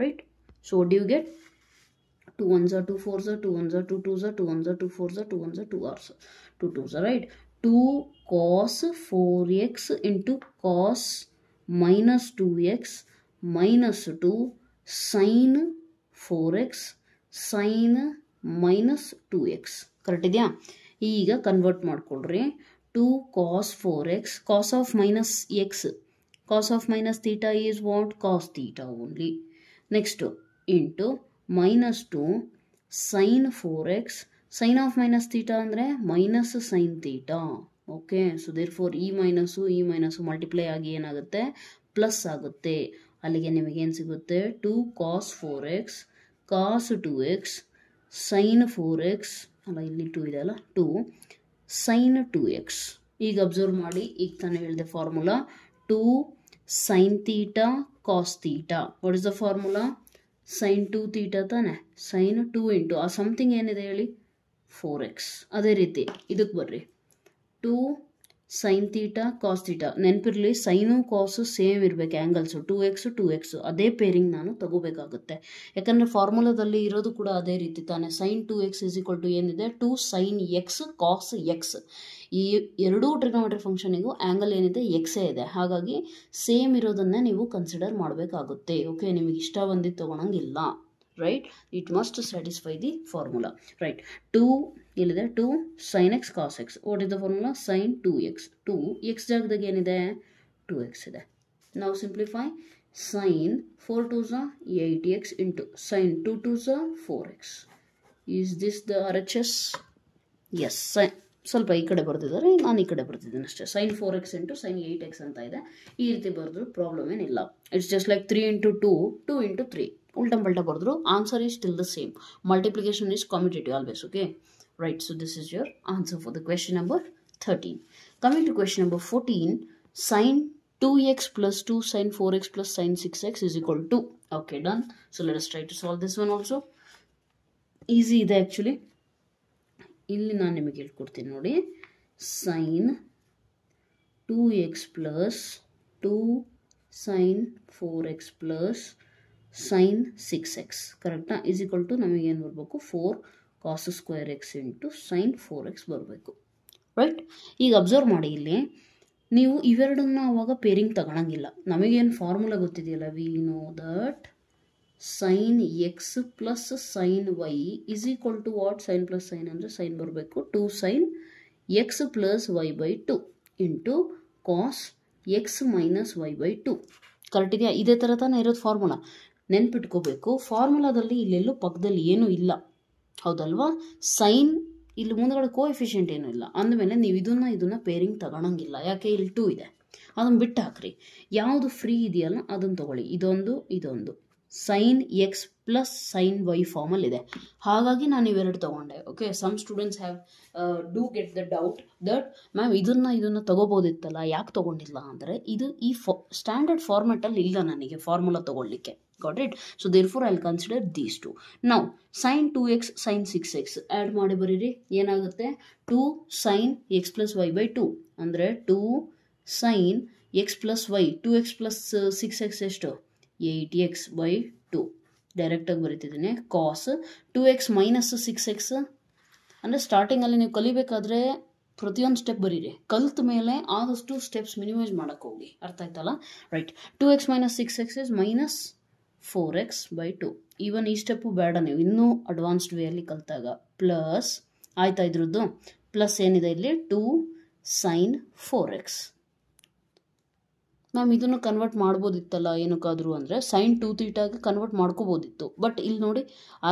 right? So what do you get? 2 1s are 2 4s are 2 1s are 2 2s are 2 1s are 2 4s are 2 1s are 2 hours 2 2s are, right? 2 cos 4x into cos -2x -2 sin 4x sin -2x. Correct ಇದೆಯಾ? ಈಗ convert ಮಾಡ್ಕೊಳ್ರಿ. 2 cos 4x, cos of minus x, cos of minus theta is what? Cos theta only. Next into -2 sin 4x, sin of minus theta ಅಂದರೆ minus sin theta. Okay, so therefore ಈ minus multiply ಆಗಿ ಏನಾಗುತ್ತೆ? Plus ಆಗುತ್ತೆ. ಅಲ್ಲಿಗೆ ನಿಮಗೇನು ಸಿಗುತ್ತೆ? 2 cos 4x cos 2x sin 4x, ಅಲ್ಲ ಇಲ್ಲಿ 2 ಇದೆ ಅಲ್ಲ, 2 sin 2x. ಈಗ ಅಬ್ಸರ್ವ್ ಮಾಡಿ, ಈಗ ತಾನೇ ಹೇಳಿದೆ formula 2 sin theta cos theta. What is the formula? Sine 2 theta ತಾನೆ, ಸೈನ್ 2 ಇಂಟು ಆ ಸಮಥಿಂಗ್ ಏನಿದೆ ಹೇಳಿ 4x. ಅದೇ ರೀತಿ ಇದಕ್ಕೆ ಬರ್ರಿ 2 ಸೈನ್ ಥೀಟಾ ಕಾಸ್ ಥೀಟಾ. ನೆನಪಿರಲಿ ಸೈನು ಕಾಸು ಸೇಮ್ ಇರಬೇಕು ಆ್ಯಂಗಲ್ಸು 2x ಅದೇ ಪೇರಿಂಗ್ ನಾನು ತಗೋಬೇಕಾಗುತ್ತೆ. ಯಾಕಂದರೆ ಫಾರ್ಮುಲಾದಲ್ಲಿ ಇರೋದು ಕೂಡ ಅದೇ ರೀತಿ ತಾನೆ. ಸೈನ್ 2x = ಏನಿದೆ 2 ಸೈನ್ ಎಕ್ಸ್ ಕಾಸ್ ಎಕ್ಸ್. ಈ ಎರಡೂ ಟ್ರಿಗ್ನೋಮೆಟ್ರಿ ಫಂಕ್ಷನಿಗೂ ಆ್ಯಂಗಲ್ ಏನಿದೆ ಎಕ್ಸೇ ಇದೆ. ಹಾಗಾಗಿ ಸೇಮ್ ಇರೋದನ್ನೇ ನೀವು ಕನ್ಸಿಡರ್ ಮಾಡಬೇಕಾಗುತ್ತೆ. ಓಕೆ, ನಿಮಗೆ ಇಷ್ಟ ಬಂದಿದ್ದು ತೊಗೊಳಂಗಿಲ್ಲ. Right, it must satisfy the formula. Right, 2 ಇಲ್ಲಿದೆ 2 sign x cos x. What is the formula? Sine 2x. 2x ಜಾಗದಾಗ ಏನಿದೆ 2x ಇದೆ. ನಾವು simplify sine 4 2s 8x into sine 2 2s 4x. Is this the RHS? Yes. ಸ್ವಲ್ಪ ಈ ಕಡೆ ಬರ್ತಿದ್ದಾರೆ, ನಾನು ಈ ಕಡೆ ಬರ್ತಿದ್ದೀನಿ ಅಷ್ಟೇ. Sign 4x into sign 8x ಅಂತ ಇದೆ. ಈ ರೀತಿ ಬರೆದ್ರು ಪ್ರಾಬ್ಲಮ್ ಏನಿಲ್ಲ. It's just like 3 into 2 2 into 3 ಉಲ್ಟಾ ಪಲ್ಟಾ ಬರೆದ್ರು answer is still the same. Multiplication is commutative always. Okay, right, so this is your answer for the question number 13. Coming to question number 14, sin 2x plus 2 sin 4x plus sin 6x is equal to. Okay, done. So let us try to solve this one also. Easy ಇದೆ actually. ಇಲ್ಲಿ ನಾನು ನಿಮಗೆ ಹೇಳ್ಕೊಡ್ತೀನಿ ನೋಡಿ. sin 2x plus 2 sin 4x plus sin 6x ಕರೆಕ್ಟಾ is equal to ನಮಗೆ ಏನು ಬರಬೇಕು 4 cos square x into sin 4x ಬರಬೇಕು. ರೈಟ್, ಈಗ ಅಬ್ಸರ್ವ್ ಮಾಡಿ, ಇಲ್ಲಿ ನೀವು ಇವೆರಡನ್ನ ಅವಾಗ ಪೇರಿಂಗ್ ತಗೊಳಂಗಿಲ್ಲ. ನಮಗೇನು ಫಾರ್ಮುಲಾ ಗೊತ್ತಿದೆಯಲ್ಲ, we know that sine x plus sine y is equal to what? Sine plus sine ಅಂದರೆ ಸೈನ್ ಬರಬೇಕು 2 sign x plus y by 2 into cos x minus y by 2. Correct ಇದೆಯಾ? ಇದೇ ಥರ ತಾನೇ ಇರೋದು ಫಾರ್ಮುಲಾ. ನೆನ್ಪಿಟ್ಕೋಬೇಕು, ಫಾರ್ಮುಲಾದಲ್ಲಿ ಇಲ್ಲೆಲ್ಲೂ ಪಕ್ಕದಲ್ಲಿ ಏನೂ ಇಲ್ಲ, ಹೌದಲ್ವಾ? ಸೈನ್ ಇಲ್ಲಿ ಮುಂದಗಡೆ ಕೋಎಫಿಷಿಯೆಂಟ್ ಏನೂ ಇಲ್ಲ ಅಂದಮೇಲೆ ನೀವು ಇದನ್ನ ಪೇರಿಂಗ್ ತಗೊಳಂಗಿಲ್ಲ. ಯಾಕೆ? ಇಲ್ಲಿ 2 ಇದೆ, ಅದನ್ನು ಬಿಟ್ಟು ಹಾಕ್ರಿ. ಯಾವುದು ಫ್ರೀ ಇದೆಯಲ್ಲ ಅದನ್ನು ತಗೊಳ್ಳಿ. ಇದೊಂದು sine x plus sine y ಫಾರ್ಮಲ್ಲಿ ಇದೆ, ಹಾಗಾಗಿ ನಾನು ಇವೆರಡು ತಗೊಂಡೆ. Okay, some students have do get the doubt that ma'am ಇದನ್ನ ತಗೋಬೋದಿತ್ತಲ್ಲ, ಯಾಕೆ ತಗೊಂಡಿಲ್ಲ ಅಂದರೆ ಇದು ಈ ಸ್ಟ್ಯಾಂಡರ್ಡ್ ಫಾರ್ಮೆಟಲ್ಲಿ ಇಲ್ಲ ನನಗೆ ಫಾರ್ಮುಲಾ ತಗೊಳ್ಳಿಕ್ಕೆ. Got it? So therefore I'll consider these two. Now sin 2x sin 6x add ಮಾಡಿ ಬರೀರಿ. ಏನಾಗುತ್ತೆ 2 sin x plus y by 2 ಅಂದರೆ 2 sin x plus y 2x plus 6x ಎಷ್ಟು 8x by 2 ಡೈರೆಕ್ಟಾಗಿ ಬರೀತಿದ್ದೀನಿ. cos 2x minus 6x ಅಂದರೆ ಸ್ಟಾರ್ಟಿಂಗಲ್ಲಿ ನೀವು ಕಲಿಬೇಕಾದ್ರೆ ಪ್ರತಿಯೊಂದು ಸ್ಟೆಪ್ ಬರೀರಿ. ಕಲ್ತ ಮೇಲೆ ಆದಷ್ಟು ಸ್ಟೆಪ್ಸ್ ಮಿನಿಮೈಸ್ ಮಾಡೋಕ್ಕೆ ಹೋಗಿ. ಅರ್ಥ ಆಯ್ತಲ್ಲ? Right, 2x minus 6x is minus 4x by 2. Even ಈ ಸ್ಟೆಪ್ಪು ಬೇಡ, ನೀವು ಇನ್ನೂ ಅಡ್ವಾನ್ಸ್ಡ್ ವೇಯಲ್ಲಿ ಕಲಿತಾಗ. ಪ್ಲಸ್ ಆಯ್ತಾ, ಇದ್ರದ್ದು ಪ್ಲಸ್ ಏನಿದೆ ಇಲ್ಲಿ 2 ಸೈನ್ 4x. ಮ್ಯಾಮ್ ಇದನ್ನು ಕನ್ವರ್ಟ್ ಮಾಡ್ಬೋದಿತ್ತಲ್ಲ ಏನಕ್ಕಾದರೂ ಅಂದರೆ ಸೈನ್ 2 ಥೀಟಾಗೆ ಕನ್ವರ್ಟ್ ಮಾಡ್ಕೋಬೋದಿತ್ತು. ಬಟ್ ಇಲ್ಲಿ ನೋಡಿ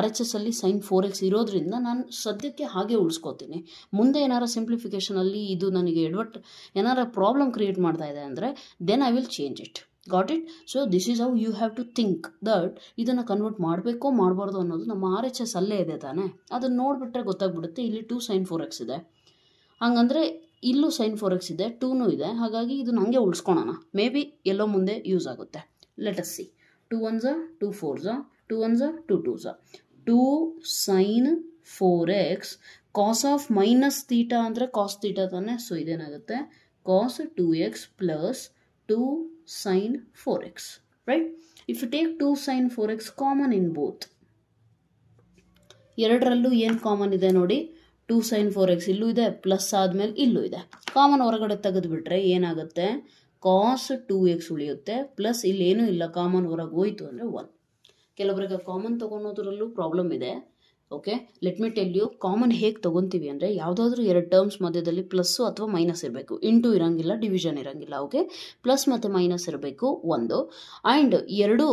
RHS ಅಲ್ಲಿ ಸೈನ್ 4x ಇರೋದ್ರಿಂದ ನಾನು ಸದ್ಯಕ್ಕೆ ಹಾಗೆ ಉಳಿಸ್ಕೋತೀನಿ. ಮುಂದೆ ಏನಾರ ಸಿಂಪ್ಲಿಫಿಕೇಷನಲ್ಲಿ ಇದು ನನಗೆ ಏನಾರ ಪ್ರಾಬ್ಲಮ್ ಕ್ರಿಯೇಟ್ ಮಾಡ್ತಾ ಇದೆ ಅಂದರೆ then I will change it. Got it? So this is how you have to think that ಇದನ್ನು ಕನ್ವರ್ಟ್ ಮಾಡಬೇಕೋ ಮಾಡಬಾರ್ದು ಅನ್ನೋದು ನಮ್ಮ RHS ಅಲ್ಲೇ ಇದೆ ತಾನೆ. ಅದನ್ನು ನೋಡಿಬಿಟ್ರೆ ಗೊತ್ತಾಗ್ಬಿಡುತ್ತೆ. ಇಲ್ಲಿ 2 ಸೈನ್ 4x ಇದೆ, ಹಂಗಂದರೆ ಇಲ್ಲೂ ಸೈನ್ 4x ಇದೆ, 2ನೂ ಇದೆ. ಹಾಗಾಗಿ ಇದನ್ನ ಹಂಗೆ ಉಳಿಸ್ಕೊಳೋಣ. ಮೇ ಬಿ ಎಲ್ಲೋ ಮುಂದೆ ಯೂಸ್ ಆಗುತ್ತೆ. Let us see. 2 1s 2 4s 2 1s 2 2s 2 sine 4x cos of minus theta ಅಂದರೆ ಕಾಸ್ ಥೀಟಾ ತಾನೆ. ಸೊ ಇದೇನಾಗುತ್ತೆ cos 2x plus 2 sin 4x. right? If you take 2 sin 4x common in both, ಎರಡರಲ್ಲೂ ಏನು common ಇದೆ ನೋಡಿ, 2 sin 4x ಇಲ್ಲೂ ಇದೆ, plus ಆದಮೇಲೆ ಇಲ್ಲೂ ಇದೆ. ಕಾಮನ್ ಹೊರಗಡೆ ತೆಗೆದುಬಿಟ್ರೆ ಏನಾಗುತ್ತೆ, ಕಾಸ್ 2x ಉಳಿಯುತ್ತೆ, ಪ್ಲಸ್ ಇಲ್ಲೇನೂ ಇಲ್ಲ, ಕಾಮನ್ ಹೊರಗೆ ಹೋಯ್ತು ಅಂದರೆ 1. ಕೆಲವರಿಗೆ ಕಾಮನ್ ತೊಗೊಳೋದ್ರಲ್ಲೂ ಪ್ರಾಬ್ಲಮ್ ಇದೆ. Okay, let me tell you, common ಹೇಗೆ ತೊಗೊತೀವಿ ಅಂದರೆ ಯಾವುದಾದ್ರೂ ಎರಡು ಟರ್ಮ್ಸ್ ಮಧ್ಯದಲ್ಲಿ ಪ್ಲಸ್ಸು ಅಥವಾ ಮೈನಸ್ ಇರಬೇಕು. ಇಂಟು ಇರೋಂಗಿಲ್ಲ, ಡಿವಿಷನ್ ಇರೋಂಗಿಲ್ಲ. ಓಕೆ, ಪ್ಲಸ್ ಮತ್ತು ಮೈನಸ್ ಇರಬೇಕು ಒಂದು. ಆ್ಯಂಡ್ ಎರಡು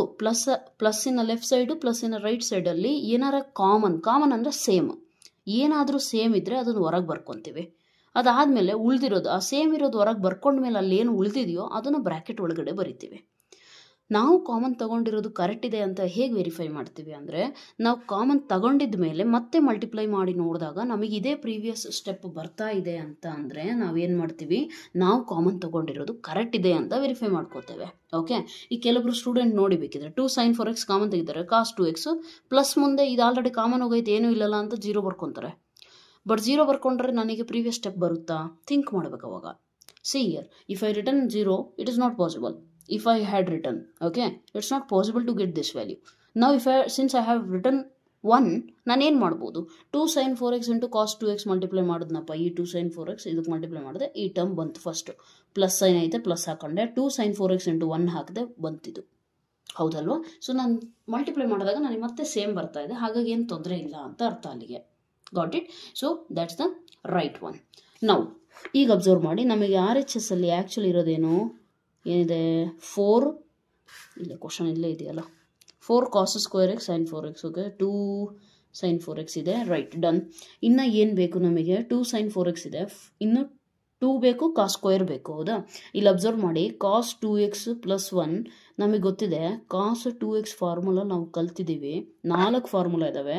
ಪ್ಲಸ್ಸಿನ ಲೆಫ್ಟ್ ಸೈಡು ಪ್ಲಸ್ಸಿನ ರೈಟ್ ಸೈಡಲ್ಲಿ ಏನಾರ ಕಾಮನ್ ಅಂದರೆ ಸೇಮ್, ಏನಾದರೂ ಸೇಮ್ ಇದ್ದರೆ ಅದನ್ನು ಹೊರಗೆ ಬರ್ಕೊತೀವಿ. ಅದಾದಮೇಲೆ ಉಳಿದಿರೋದು ಆ ಸೇಮ್ ಇರೋದು ಹೊರಗೆ ಬರ್ಕೊಂಡ್ಮೇಲೆ ಅಲ್ಲಿ ಏನು ಉಳಿದಿದೆಯೋ ಅದನ್ನು ಬ್ರ್ಯಾಕೆಟ್ ಒಳಗಡೆ ಬರಿತೀವಿ. ನಾವು ಕಾಮನ್ ತಗೊಂಡಿರೋದು ಕರೆಕ್ಟ್ ಇದೆ ಅಂತ ಹೇಗೆ ವೆರಿಫೈ ಮಾಡ್ತೀವಿ ಅಂದರೆ, ನಾವು ಕಾಮನ್ ತಗೊಂಡಿದ್ದ ಮೇಲೆ ಮತ್ತೆ ಮಲ್ಟಿಪ್ಲೈ ಮಾಡಿ ನೋಡಿದಾಗ ನಮಗೆ ಇದೇ ಪ್ರೀವಿಯಸ್ ಸ್ಟೆಪ್ ಬರ್ತಾ ಇದೆ ಅಂತ ಅಂದರೆ ನಾವೇನು ಮಾಡ್ತೀವಿ, ನಾವು ಕಾಮನ್ ತಗೊಂಡಿರೋದು ಕರೆಕ್ಟ್ ಇದೆ ಅಂತ ವೆರಿಫೈ ಮಾಡ್ಕೋತೇವೆ. ಓಕೆ, ಈ ಕೆಲವರು ಸ್ಟೂಡೆಂಟ್ ನೋಡಿ ಬೇಕಿದ್ರೆ 2 sin 4x ಕಾಮನ್ ತೆಗಿತಾರೆ, cos 2x ಪ್ಲಸ್ ಮುಂದೆ ಇದು ಆಲ್ರೆಡಿ ಕಾಮನ್ ಹೋಗೈತೆ ಏನೂ ಇಲ್ಲಲ್ಲ ಅಂತ 0 ಬರ್ಕೊತಾರೆ. ಬಟ್ 0 ಬರ್ಕೊಂಡ್ರೆ ನನಗೆ ಪ್ರೀವಿಯಸ್ ಸ್ಟೆಪ್ ಬರುತ್ತಾ? ಥಿಂಕ್ ಮಾಡ್ಬೇಕು ಅವಾಗ. See here, if I written 0, it is not possible. If I had written, okay, it's not possible to get this value. Now since I have written 1, ನಾನು ಏನು ಮಾಡ್ಬೋದು, 2 sin 4x into cos 2x multiply ಮಾಡಿದ್ನಪ್ಪ, ಈ 2 sin 4x ಇದಕ್ಕೆ multiply ಮಾಡಿದೆ, ಈ term ಬಂತು. First plus sine ಐತೆ, ಪ್ಲಸ್ ಹಾಕೊಂಡೆ, 2 sin 4x into 1 ಹಾಕಿದೆ, ಬಂತಿದ್ದು. ಹೌದಲ್ವಾ? ಸೊ ನಾನು ಮಲ್ಟಿಪ್ಲೈ ಮಾಡಿದಾಗ ನನಗೆ ಮತ್ತೆ ಸೇಮ್ ಬರ್ತಾ ಇದೆ, ಹಾಗಾಗಿ ಏನು ತೊಂದರೆ ಇಲ್ಲ ಅಂತ ಅರ್ಥ ಅಲ್ಲಿಗೆ. Got it? So that's the right one. ನಾವು ಈಗ ಅಬ್ಸರ್ವ್ ಮಾಡಿ, ನಮಗೆ RHS ಅಲ್ಲಿ ಆ್ಯಕ್ಚುಲಿ ಇರೋದೇನು ಏನಿದೆ, 4, ಇಲ್ಲ ಕ್ವಶನ್ ಇಲ್ಲೇ ಇದೆಯಲ್ಲ, 4 cos square x sin 4x. Okay, 2 sin 4x ಇದೆ, ರೈಟ್, ಡನ್. ಇನ್ನು ಏನು ಬೇಕು ನಮಗೆ? 2 sin 4x ಇದೆ, ಇನ್ನು 2 ಬೇಕು, cos ಸ್ಕ್ವೇರ್ ಬೇಕು. ಹೌದಾ? ಇಲ್ಲಿ ಅಬ್ಸರ್ವ್ ಮಾಡಿ, cos 2x ಪ್ಲಸ್ 1 ನಮಗೆ ಗೊತ್ತಿದೆ. cos 2x ಫಾರ್ಮುಲಾ ನಾವು ಕಲ್ತಿದ್ದೀವಿ, 4 ಫಾರ್ಮುಲಾ ಇದ್ದಾವೆ.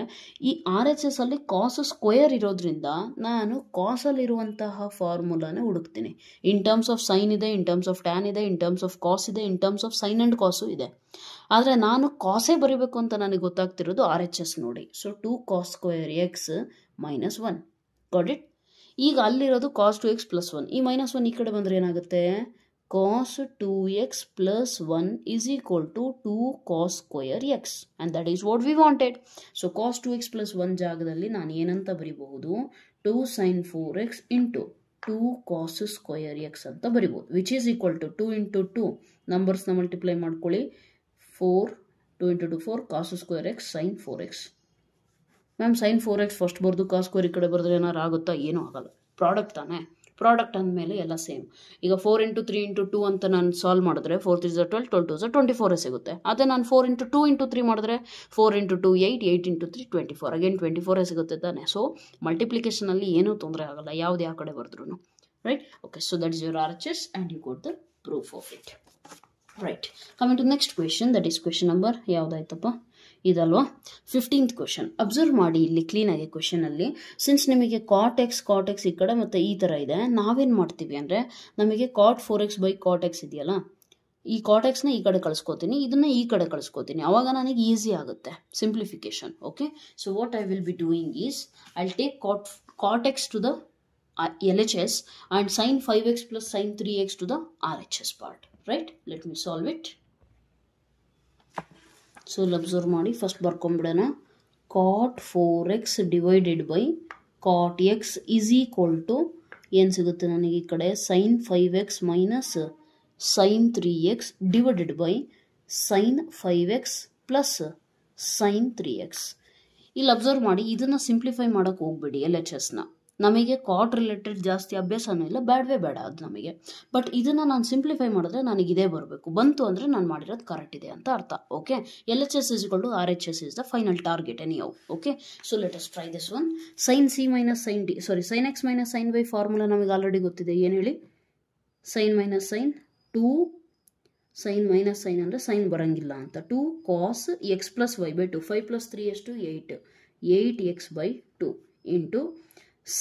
ಈ RHS ಅಲ್ಲಿ cos ಸ್ಕ್ವೇರ್ ಇರೋದ್ರಿಂದ ನಾನು ಕಾಸಲ್ಲಿರುವಂತಹ ಫಾರ್ಮುಲಾನೇ ಹುಡುಕ್ತೀನಿ. ಇನ್ ಟರ್ಮ್ಸ್ ಆಫ್ ಸೈನ್ ಇದೆ, ಇನ್ ಟರ್ಮ್ಸ್ ಆಫ್ ಟ್ಯಾನ್ ಇದೆ, ಇನ್ ಟರ್ಮ್ಸ್ ಆಫ್ ಕಾಸ್ ಇದೆ, ಇನ್ ಟರ್ಮ್ಸ್ ಆಫ್ ಸೈನ್ ಆ್ಯಂಡ್ ಕಾಸು ಇದೆ. ಆದರೆ ನಾನು ಕಾಸೇ ಬರೀಬೇಕು ಅಂತ ನನಗೆ ಗೊತ್ತಾಗ್ತಿರೋದು RHS ನೋಡಿ. So 2 cos square x minus 1. Got it? ಈಗ ಅಲ್ಲಿರೋದು cos 2x ಪ್ಲಸ್ 1. ಈ ಮೈನಸ್ 1 ಈ ಕಡೆ ಬಂದರೆ ಏನಾಗುತ್ತೆ? cos 2x plus 1 is equal to 2 cos square x, and that is what we wanted. So cos 2x plus 1 ಜಾಗದಲ್ಲಿ ನಾನು ಏನಂತ ಬರಿಬಹುದು? 2 sin 4x into 2 cos square x ಅಂತ ಬರಿಬೋದು, which is equal to 2 into 2 ನಂಬರ್ಸ್ನ ಮಲ್ಟಿಪ್ಲೈ ಮಾಡ್ಕೊಳ್ಳಿ. 4, 2 into 2 4 cos square x sin 4x. Ma'am sin 4x first ಬರ್ದು cos square ಈ ಕಡೆ ಬರೆದ್ರೆ ಏನಾರು ಆಗುತ್ತಾ? ಏನೂ ಆಗಲ್ಲ. ಪ್ರಾಡಕ್ಟ್ ತಾನೇ, ಪ್ರಾಡಕ್ಟ್ ಅಂದಮೇಲೆ ಎಲ್ಲ ಸೇಮ್. ಈಗ 4 ಇಂಟು 3 ಇಂಟು 2 ಅಂತ ನಾನು ಸಾಲ್ವ್ ಮಾಡಿದ್ರೆ 4 3 12, 12 2 24 ಸಿಗುತ್ತೆ. ಅದೇ ನಾನು 4 ಇಂಟು 2 ಇಂಟು 3 ಮಾಡಿದ್ರೆ 4 ಇಂಟು 2 8, 8 ಇಂಟು 3 24, ಅಗೇನ್ 24 ಸಿಗುತ್ತೆ ತಾನೆ. ಸೊ ಮಲ್ಟಿಪ್ಲಿಕೇಶನಲ್ಲಿ ಏನೂ ತೊಂದರೆ ಆಗಲ್ಲ, ಯಾವ್ದು ಯಾವ ಕಡೆ ಬರೆದ್ರು. Right? Okay, so that is your RHS and you got the proof of it. Right, coming to next question, that is question number ಯಾವುದಾಯ್ತಪ್ಪ? ಇದಲ್ವಾ? 15th question. ಅಬ್ಸರ್ವ್ ಮಾಡಿ ಇಲ್ಲಿ ಕ್ಲೀನಾಗಿ ಕ್ವೆಶನಲ್ಲಿ, ಸಿನ್ಸ್ ನಿಮಗೆ cot x ಈ ಕಡೆ ಮತ್ತು ಈ ಥರ ಇದೆ, ನಾವೇನು ಮಾಡ್ತೀವಿ ಅಂದರೆ, ನಮಗೆ cot 4x by cot x ಇದೆಯಲ್ಲ, ಈ cot xನ ಈ ಕಡೆ ಕಳಿಸ್ಕೋತೀನಿ, ಇದನ್ನ ಈ ಕಡೆ ಕಳಿಸ್ಕೋತೀನಿ, ಆವಾಗ ನನಗೆ ಈಸಿ ಆಗುತ್ತೆ simplification. Okay, so what I will be doing is, I will take cot x to the LHS and sin 5x plus sin 3x to the RHS part. Right? Let me solve it. So observe ಮಾಡಿ, first ಬರ್ಕೊಂಬಿಡೋಣ. cot 4x divided by cot x is equal to ಏನು ಸಿಗುತ್ತೆ ನನಗೆ? ಈ ಕಡೆ sin 5x minus sin 3x divided by sin 5x plus sin 3x. ಇಲ್ಲಿ observe ಮಾಡಿ, ಇದನ್ನು simplify ಮಾಡೋಕ್ಕೆ ಹೋಗ್ಬೇಡಿ. LHSನ ನಮಗೆ ಕಾಟ್ ರಿಲೇಟೆಡ್ ಜಾಸ್ತಿ ಅಭ್ಯಾಸನೂ ಇಲ್ಲ, ಬೇಡವೇ ಬೇಡ ಅದು ನಮಗೆ. ಬಟ್ ಇದನ್ನು ನಾನು ಸಿಂಪ್ಲಿಫೈ ಮಾಡಿದ್ರೆ ನನಗೆ ಇದೇ ಬರಬೇಕು. ಬಂತು ಅಂದರೆ ನಾನು ಮಾಡಿರೋದು ಕರೆಕ್ಟ್ ಇದೆ ಅಂತ ಅರ್ಥ. Okay, LHS is equal to RHS is the final target anyhow. Okay, so let us try this one. sin c minus sin d, sin x minus sin y formula ನಮಗೆ ಆಲ್ರೆಡಿ ಗೊತ್ತಿದೆ. ಏನು ಹೇಳಿ? sin minus sin 2 sin minus sin ಅಂದರೆ sign ಬರೋಂಗಿಲ್ಲ ಅಂತ, 2 cos x plus y by 2, 5 plus 3 ಎಷ್ಟು 8, 8x by 2 into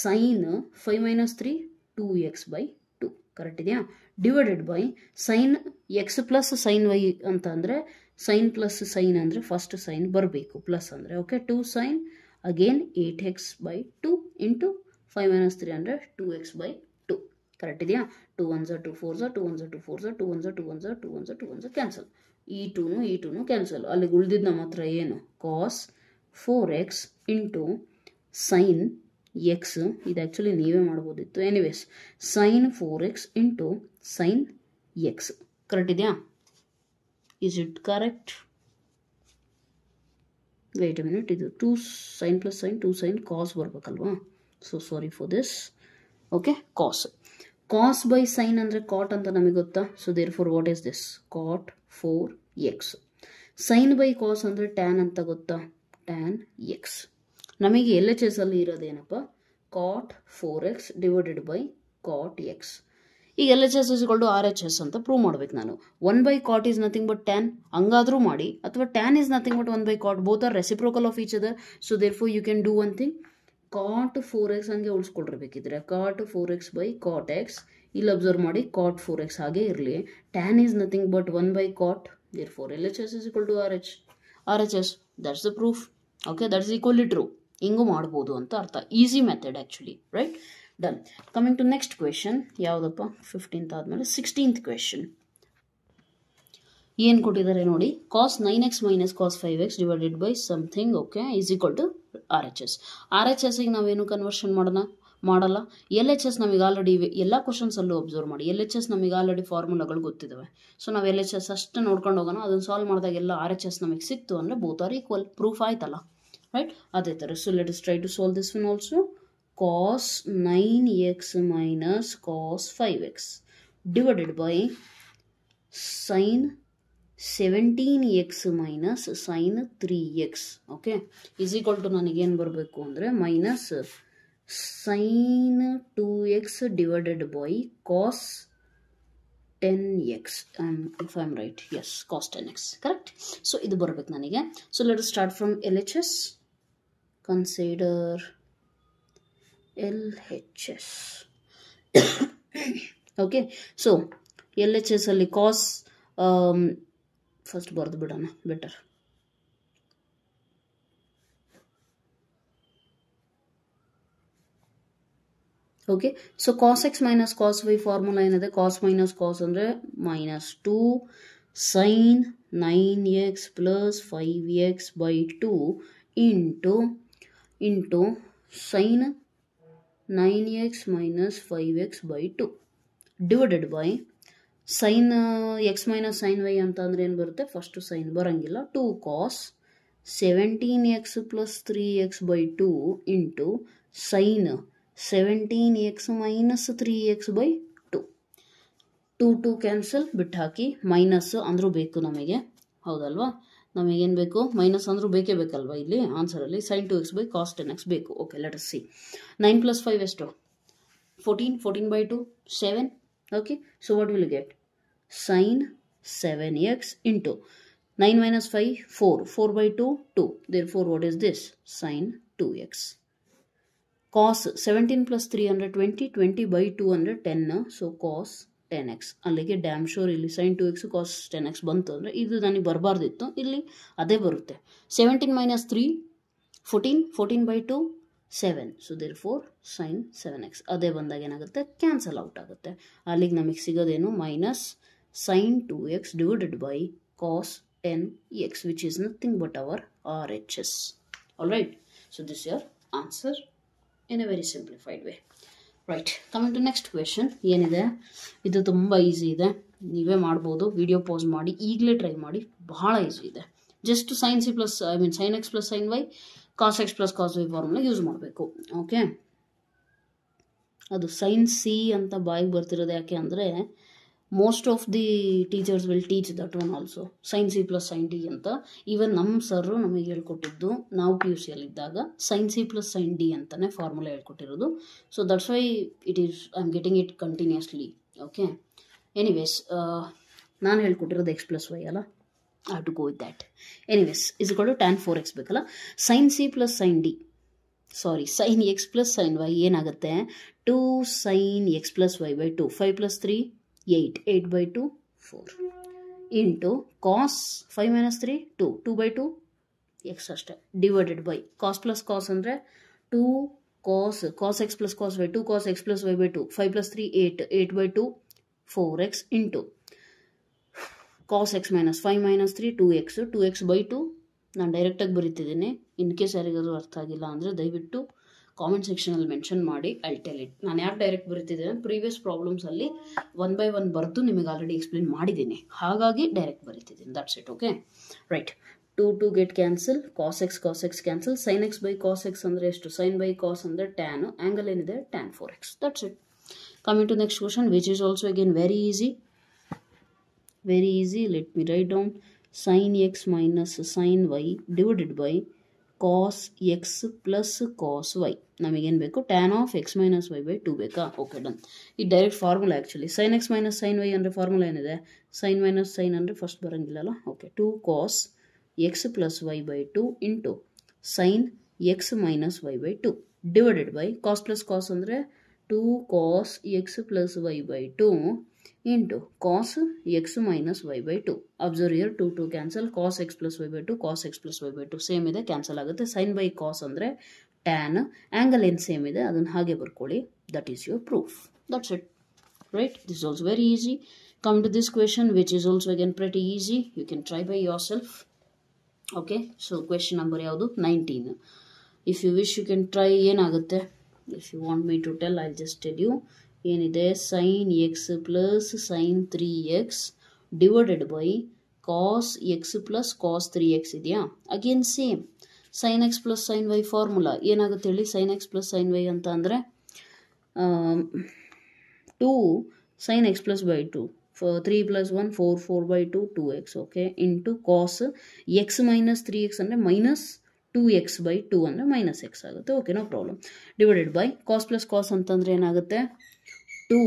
sine 5 minus 3 2x by 2, correct ಇದೆಯಾ? Divided by sine x plus sine y ಅಂತ ಅಂದರೆ, ಸೈನ್ ಪ್ಲಸ್ ಸೈನ್ ಅಂದರೆ first sine ಬರಬೇಕು, plus ಅಂದರೆ. Okay, 2 sin again 8x by 2 into 5 minus 3 ಅಂದರೆ 2x by 2, correct ಇದೆಯಾ? 2 1 2 4 2 1 2 4 2 1 2 1 2 1 2 1 cancel, ಈ 2 cancel. ಅಲ್ಲಿಗೆ ಉಳಿದಿದ್ದ ನಮ್ಮ ಹತ್ರ ಏನು? cos 4x into sign x, ಇದು ಆ್ಯಕ್ಚುಲಿ ನೀವೇ ಮಾಡ್ಬೋದಿತ್ತು. Anyways, sine 4x into sign x, correct ಇದೆಯಾ? Is it correct? Wait a minute, ಇದು 2 sin plus sine 2 sin cos ಬರ್ಬೇಕಲ್ವಾ? So sorry for this. Okay, cos by sine ಅಂದರೆ cot ಅಂತ ನಮಗೆ ಗೊತ್ತಾ? So therefore what is this? cot 4x. Sine by cos ಅಂದರೆ tan ಅಂತ ಗೊತ್ತಾ? Tan x. ನಮಗೆ LHS ಅಲ್ಲಿ ಇರೋದೇನಪ್ಪ? cot 4x divided by cot x. ಈಗ L H S is equal to R H S ಅಂತ ಪ್ರೂವ್ ಮಾಡ್ಬೇಕು ನಾನು. 1/cot is nothing but tan, ಹಂಗಾದ್ರೂ ಮಾಡಿ, ಅಥವಾ tan is nothing but 1/cot, both are reciprocal of each other. So therefore you can do one thing, cot 4x ಹಂಗೆ ಉಳಿಸ್ಕೊಳ್ಬೇಕಿದ್ರೆ cot 4x/cot x, ಇಲ್ಲಿ observe ಮಾಡಿ cot 4x ಹಾಗೆ ಇರಲಿ. Tan is nothing but 1/cot, therefore L H S is equal to R H S. That's the proof. Okay, that's equally true. ಹಿಂಗೂ ಮಾಡ್ಬೋದು ಅಂತ ಅರ್ಥ. Easy method actually, right? Done. Coming to next question. ಯಾವುದಪ್ಪ? 15th ಆದಮೇಲೆ 16th question. ಏನು ಕೊಟ್ಟಿದ್ದಾರೆ ನೋಡಿ. cos 9x minus cos 5x divided by something, okay, is equal to R H S. R H ಎಸ್ಗೆ ನಾವೇನು ಕನ್ವರ್ಷನ್ ಮಾಡಲ್ಲ. ಎಲ್ ಎಚ್ ಎಸ್ ನಮಗೆ already ಎಲ್ಲ ಕ್ವಶನ್ಸಲ್ಲೂ ಅಬ್ಸರ್ವ್ ಮಾಡಿ, ಎಲ್ ಎಚ್ ಎಸ್ ನಮಗೆ ಆಲ್ರೆಡಿ ಫಾರ್ಮುಲಾಗಳು ಗೊತ್ತಿದ್ದಾವೆ. ಸೊ ನಾವು ಎಲ್ ಎಚ್ ಎಸ್ ಅಷ್ಟು ನೋಡ್ಕೊಂಡು ಹೋಗೋಣ. ಅದನ್ನು ಸಾಲ್ವ್ ಮಾಡಿದಾಗೆಲ್ಲ ಆರ್ ಎಚ್ ಎಸ್ ನಮಗೆ ಸಿಕ್ತು ಅಂದರೆ ಬೋತ್ ಆರ್ ಈಕ್ವಲ್. ಪ್ರೂಫ್ ಆಯ್ತಲ್ಲ, ರೈಟ್? ಅದೇ ಥರ. So let us try to solve this one also. cos 9x minus cos 5x divided by sin 17x minus sin 3x, okay, is equal to ನನಗೇನು ಬರಬೇಕು ಅಂದರೆ minus sin 2x divided by cos 10x, if I'm right, yes, cos 10x, correct? So ಇದು ಬರಬೇಕು ನನಗೆ. So let us start from LHS. Consider LHS. Okay, so LHS ಅಲ್ಲಿ cos first ಬರೆದು ಬಿಡೋಣ, better. Okay, so cos x minus cos y formula ಏನಿದೆ? cos minus cos ಅಂದರೆ -2 sin 9x plus 5x/2 into sin 9x minus 5x/2 divided by sin x minus sin y ಅಂತ ಅಂದರೆ ಏನು ಬರುತ್ತೆ? First sign ಬರೋಂಗಿಲ್ಲ. 2 cos 17x plus 3x/2 into sin 17x minus 3x/2. 2 cancel, ಬಿಟ್ಟು ಹಾಕಿ. Minus ಅಂದರೂ ಬೇಕು ನಮಗೆ, ಹೌದಲ್ವಾ? ನಮಗೇನು ಬೇಕು? ಮೈನಸ್ ಅಂದರೂ ಬೇಕೇ ಬೇಕಲ್ವಾ ಇಲ್ಲಿ ಆನ್ಸರಲ್ಲಿ? sin 2x/cos 10x ಬೇಕು. Okay, let us see. 9 plus 5 ಎಷ್ಟು? 14, 14/2 7. Okay, so what will get? sin 7x into 9 minus 5 4, 4/2 2. Therefore what is this? sin 2x. cos 17 plus 3 ಅಂದರೆ 20, 20/2 ಅಂದರೆ 10, ಸೊ cos 10x. ಅಲ್ಲಿಗೆ ಡ್ಯಾಮ್ ಶೋರ್ ಇಲ್ಲಿ sin 2x cos 10x ಬಂತು ಅಂದರೆ ಇದು ನನಗೆ ಬರಬಾರ್ದಿತ್ತು, ಇಲ್ಲಿ ಅದೇ ಬರುತ್ತೆ. 17 minus 3 14, 14/2 7, so therefore sin 7x. ಅದೇ ಬಂದಾಗ ಏನಾಗುತ್ತೆ? ಕ್ಯಾನ್ಸಲ್ ಔಟ್ ಆಗುತ್ತೆ. ಅಲ್ಲಿಗೆ ನಮಗೆ ಸಿಗೋದೇನು? Minus sin 2x divided by cos 10x, which is nothing but our RHS. Alright, so this is your answer in a very simplified way. Right, coming to next question. ಏನಿದೆ ಇದು? ತುಂಬ easy ಇದೆ, ನೀವೇ ಮಾಡ್ಬೋದು. ವಿಡಿಯೋ ಪಾಸ್ ಮಾಡಿ ಈಗಲೇ try ಮಾಡಿ, ಬಹಳ ಈಸಿ ಇದೆ. Just sin c plus sin x plus sin y cos x plus cos y formula use ಮಾಡಬೇಕು. ಓಕೆ, ಅದು sin c ಅಂತ ಬಾಯಿಗೆ ಬರ್ತಿರೋದು ಯಾಕೆ ಅಂದರೆ most of the teachers will teach that one also, sin c plus sin d ಅಂತ. Even ನಮ್ಮ sir ನಮಗೆ ಹೇಳ್ಕೊಟ್ಟಿದ್ದು, ನಾವು PUCಯಲ್ಲಿದ್ದಾಗ sin c plus sin d ಅಂತಲೇ ಫಾರ್ಮುಲಾ ಹೇಳ್ಕೊಟ್ಟಿರೋದು. So that's why I am getting it continuously. Okay, anyways ನಾನು ಹೇಳ್ಕೊಟ್ಟಿರೋದು x plus y ಅಲ್ಲ, I have to go with that. Anyways, is equal to tan 4x ಬೇಕಲ್ಲ. sin c plus sin d, ಸಾರಿ sin x plus sin y ಏನಾಗುತ್ತೆ? 2 sin x plus y/2, 5 plus 3 8, 8/2 4 into cos 5 minus 3 2, 2/2 x ಅಷ್ಟೇ, divided by cos plus cos ಅಂದರೆ 2 cos x plus cos y, 2 cos x plus y/2, 5 plus 3 8, 8/2 4x into cos x minus 5 minus 3 2x, 2x/2. ನಾನು ಡೈರೆಕ್ಟಾಗಿ ಬರೀತಿದ್ದೀನಿ. In case ಯಾರಿಗಾದ್ರೂ ಅರ್ಥ ಆಗಿಲ್ಲ ಅಂದರೆ ದಯವಿಟ್ಟು comment ಸೆಕ್ಷನಲ್ಲಿ ಮೆನ್ಷನ್ ಮಾಡಿ, ಐ ಟೆಲ್ ಇಟ್. ನಾನು ಯಾಕೆ ಡೈರೆಕ್ಟ್ ಬರೀತಿದ್ದೇನೆ? ಪ್ರೀವಿಯಸ್ ಪ್ರಾಬ್ಲಮ್ಸಲ್ಲಿ 1 by 1 ಬರೆದು ನಿಮಗೆ ಆಲ್ರೆಡಿ ಎಕ್ಸ್ಪ್ಲೇನ್ ಮಾಡಿದ್ದೀನಿ, ಹಾಗಾಗಿ ಡೈರೆಕ್ಟ್ ಬರೀತಿದ್ದೀನಿ. That's it. Okay, right. 2 get cancel, cos x cancel, sin x by cos x ಅಂದರೆ ಎಷ್ಟು? sin by cos ಅಂದರೆ ಟ್ಯಾನ್, ಆ್ಯಂಗಲ್ ಏನಿದೆ? tan 4x. That's it. Coming to next question, which is also again very easy. Very easy. Let me write down sin x minus sin y divided by cos x plus cos y. ನಮಗೇನು ಬೇಕು? Tan of x minus y by 2 ಬೇಕಾ? Okay done. ಈ direct formula actually sin x minus sin y ಅಂದರೆ formula ಏನಿದೆ? Sin minus sin ಅಂದರೆ first ಬರೋಂಗಿಲ್ಲಲ್ಲ. Okay, 2 cos x plus y by 2 into sign x minus y by 2 divided by cos plus cos ಅಂದರೆ 2 cos x plus y by 2 into cos x minus y by 2. Observe here 2 cancel, cos x plus y by 2, cos x plus y by 2 same ಇದೆ, cancel ಆಗುತ್ತೆ. sin by cos ಅಂದರೆ tan, angle ಏನು same ಇದೆ ಅದನ್ನು ಹಾಗೆ ಬರ್ಕೊಳ್ಳಿ. That is your proof. That's it. Right? This is also very easy. Come to this question which is also again pretty easy. You can try by yourself. Okay, so question number ಯಾವುದು? 19. If you wish you can try ಏನಾಗುತ್ತೆ. If you want me to tell, I'll just tell you. ಏನಿದೆ? Sine x plus sine 3x divided by cos x plus cos 3x ಇದೆಯಾ? Again same sine x plus sine y formula ಏನಾಗುತ್ತೆ ಹೇಳಿ? Sine x plus sine y ಅಂತ ಅಂದರೆ 2 sign x plus by 2 3 plus 1 4 4 by 2 2x. Okay, into cos x minus 3x ಅಂದರೆ minus 2x by 2 ಅಂದರೆ ಮೈನಸ್ x ಆಗುತ್ತೆ. Okay, no problem. Divided by cos plus ಕಾಸ್ ಅಂತಂದರೆ ಏನಾಗುತ್ತೆ? 2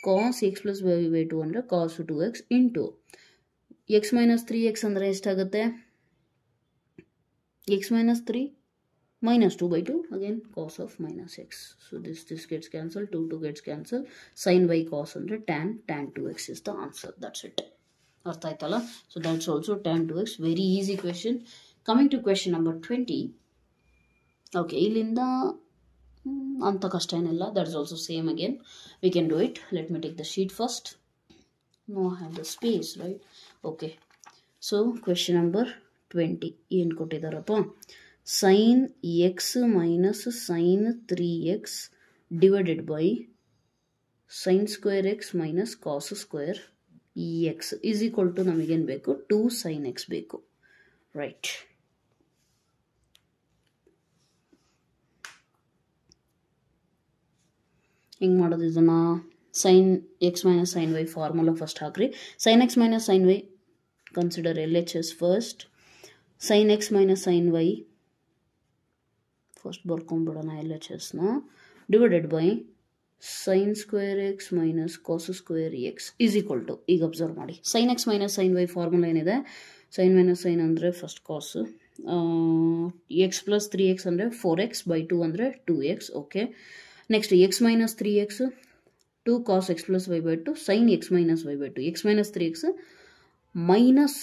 cos x plus y by 2 ಅಂದರೆ cos 2x into x minus 3x ಅಂದರೆ ಎಷ್ಟಾಗುತ್ತೆ? x minus 3 minus 2 by 2 again cos of minus x. So this gets cancelled, 2 gets cancelled. Sin by cos ಅಂದರೆ tan 2x is the answer. That's it. ಅರ್ಥ ಆಯ್ತಲ್ಲ? So that's also tan 2x. Very easy question. Coming to question number 20. Okay, ಇಲ್ಲಿಂದ ಅಂತ ಕಷ್ಟ ಏನಿಲ್ಲ. That's also same again. We can do it. Let me take the sheet first. No, I have the space, right? Okay. So question number 20. ಏನು ಕೊಟ್ಟಿದ್ದಾರಪ್ಪ? sin x minus sin 3x divided by sin square x minus cos square x is equal to ನಮಗೇನು ಬೇಕು? 2 sin x ಬೇಕು. Right. ಹಿಂಗೆ ಮಾಡೋದು ಇದನ್ನು sin x minus sin y formula first ಹಾಕ್ರಿ. Sin x minus sin y consider L H S first. Sin x minus sin y first ಬರ್ಕೊಂಡ್ಬಿಡೋಣ L H ಎಸ್ನ. Divided by sin square x minus cos square x is equal to, ಈಗ observe ಮಾಡಿ sin x minus sin y formula ಏನಿದೆ? Sin minus sin ಅಂದರೆ first cos, x plus 3x ಅಂದರೆ 4x by 2 ಅಂದರೆ 2x. Okay, next x minus 3x 2 cos x plus y by 2 sign x minus y by 2 x minus 3x minus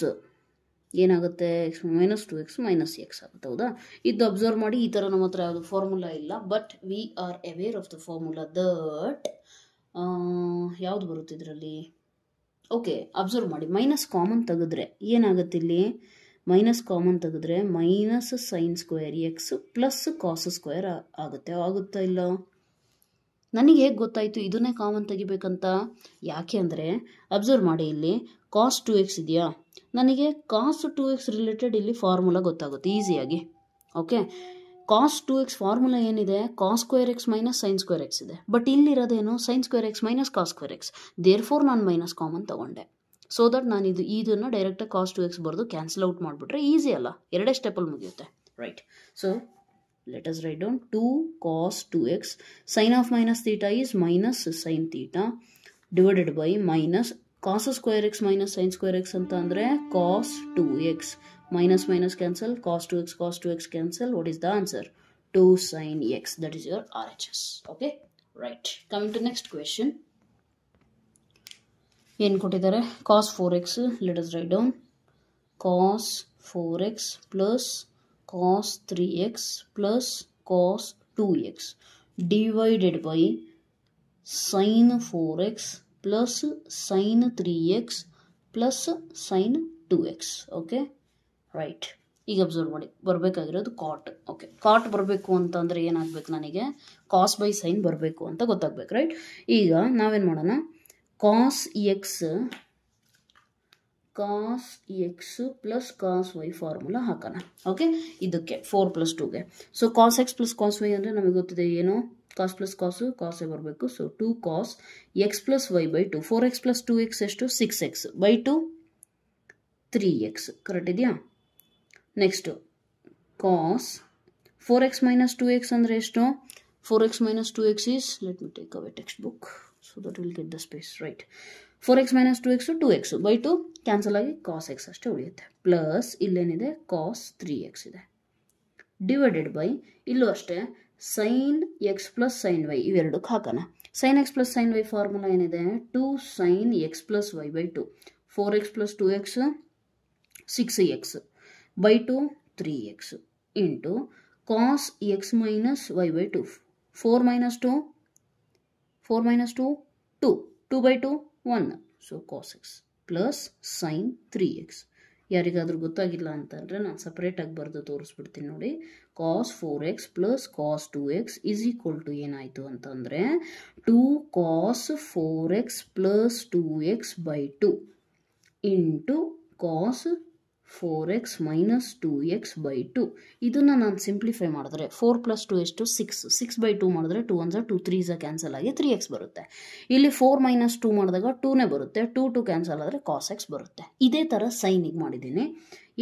ಏನಾಗುತ್ತೆ? X minus 2x minus x ಆಗುತ್ತೆ. ಹೌದಾ? ಇದು observe ಮಾಡಿ. ಈ ಥರ ನಮ್ಮ ಹತ್ರ ಯಾವುದು ಫಾರ್ಮುಲಾ ಇಲ್ಲ, but we are aware of the formula that ಯಾವುದು ಬರುತ್ತೆ ಇದರಲ್ಲಿ? ಓಕೆ, ಅಬ್ಸರ್ವ್ ಮಾಡಿ. ಮೈನಸ್ ಕಾಮನ್ ತೆಗೆದ್ರೆ ಏನಾಗುತ್ತೆ ಇಲ್ಲಿ? ಮೈನಸ್ ಕಾಮನ್ ತೆಗೆದ್ರೆ minus sign square x plus cos square ಆಗುತ್ತೆ. ಆಗುತ್ತಾ ಇಲ್ಲ? ನನಗೆ ಹೇಗೆ ಗೊತ್ತಾಯಿತು ಇದನ್ನೇ ಕಾಮನ್ ತೆಗಿಬೇಕಂತ? ಯಾಕೆ ಅಂದರೆ ಅಬ್ಸರ್ವ್ ಮಾಡಿ, ಇಲ್ಲಿ ಕಾಸ್ 2x ಇದೆಯಾ? ನನಗೆ ಕಾಸ್ 2x ರಿಲೇಟೆಡ್ ಇಲ್ಲಿ ಫಾರ್ಮುಲಾ ಗೊತ್ತಾಗುತ್ತೆ ಈಸಿಯಾಗಿ. ಓಕೆ, ಕಾಸ್ 2x ಫಾರ್ಮುಲಾ ಏನಿದೆ? Cos square x minus sign square x ಇದೆ. ಬಟ್ ಇಲ್ಲಿರೋದೇನು? Sin square x minus cos square x. Therefore ನಾನು ಮೈನಸ್ ಕಾಮನ್ ತೊಗೊಂಡೆ. ಸೊ ದಟ್ ನಾನು ಇದನ್ನು ಡೈರೆಕ್ಟಾಗಿ ಕಾಸ್ 2x ಬರೆದು ಕ್ಯಾನ್ಸಲ್ ಔಟ್ ಮಾಡಿಬಿಟ್ರೆ ಈಸಿ ಅಲ್ಲ? ಎರಡೇ ಸ್ಟೆಪಲ್ಲಿ ಮುಗಿಯುತ್ತೆ. Right. So let us write down 2 cos 2x. Sin of minus theta is minus sin theta divided by minus cos square x minus sin square x ಅಂತ ಅಂದರೆ cos 2x. Minus minus cancel, cos 2x cancel. What is the answer? 2 sin x. That is your RHS. Okay? Right. Coming to next question. ಏನು ಕೊಟ್ಟಿದ್ದಾರೆ? cos 4x. Let us write down cos 4x plus cos 3x plus cos 2x divided by sin 4x plus sin 3x plus sin 2x. Okay, right. ಈಗ observe ಮಾಡಿ, ಬರಬೇಕಾಗಿರೋದು ಕಾಟ್. Okay, ಕಾಟ್ ಬರಬೇಕು ಅಂತಂದರೆ ಏನಾಗಬೇಕು? ನನಗೆ ಕಾಸ್ by sign ಬರಬೇಕು ಅಂತ ಗೊತ್ತಾಗಬೇಕು. ರೈಟ್. ಈಗ ನಾವೇನು ಮಾಡೋಣ? Cos x plus cos y formula ಹಾಕೋಣ. ಓಕೆ, ಇದಕ್ಕೆ 4 + 2ಗೆ. So cos x plus cos y ಅಂದರೆ ನಮಗೆ ಗೊತ್ತಿದೆ ಏನು? ಕಾಸ್ ಪ್ಲಸ್ ಕಾಸು ಕಾಸೇ ಬರಬೇಕು. So 2 cos x plus y by 2. 4x plus 2x ಎಷ್ಟು? 6x by 2 3x. ಕರೆಕ್ಟ್ ಇದೆಯಾ? Next cos 4x minus 2x ಅಂದರೆ ಎಷ್ಟು? 4x minus 2x is, let me take away textbook so that we'll get the space, right? 4x minus 2x 2x by 2 cancel ಆಗಿ cos x ಅಷ್ಟೇ ಉಳಿಯುತ್ತೆ. Plus ಇಲ್ಲೇನಿದೆ cos 3x ಇದೆ. Divided by ಇಲ್ಲೂ ಅಷ್ಟೇ sin x plus sin y ಇವೆರಡಕ್ಕೆ ಹಾಕೋಣ. sin x plus sin y formula ಏನಿದೆ? 2 sin x plus y by 2. 4x plus 2x 6x by 2 3x into cos x minus y by 2. 4 minus 2 2 by 2 1. So cos x plus sin 3x. ಯಾರಿಗಾದ್ರೂ ಗೊತ್ತಾಗಿಲ್ಲ ಅಂತಂದರೆ ನಾನು ಸಪ್ರೇಟಾಗಿ ಬರೆದು ತೋರಿಸ್ಬಿಡ್ತೀನಿ ನೋಡಿ. cos 4x plus cos 2x is equal to ಏನಾಯಿತು ಅಂತಂದರೆ 2 cos 4x plus 2x by 2 into cos 4x minus 2x by 2. ಇದನ್ನು ನಾನು ಸಿಂಪ್ಲಿಫೈ ಮಾಡಿದ್ರೆ 4 plus 2 ಎಷ್ಟು? 6 by 2 ಮಾಡಿದ್ರೆ 2 1 2 3 ಕ್ಯಾನ್ಸಲ್ ಆಗಿ 3x ಬರುತ್ತೆ. ಇಲ್ಲಿ 4 minus 2 ಮಾಡಿದಾಗ 2ನೇ ಬರುತ್ತೆ. 2 ಕ್ಯಾನ್ಸಲ್ ಆದರೆ cos x ಬರುತ್ತೆ. ಇದೇ ಥರ ಸೈನಿಗೆ ಮಾಡಿದ್ದೀನಿ.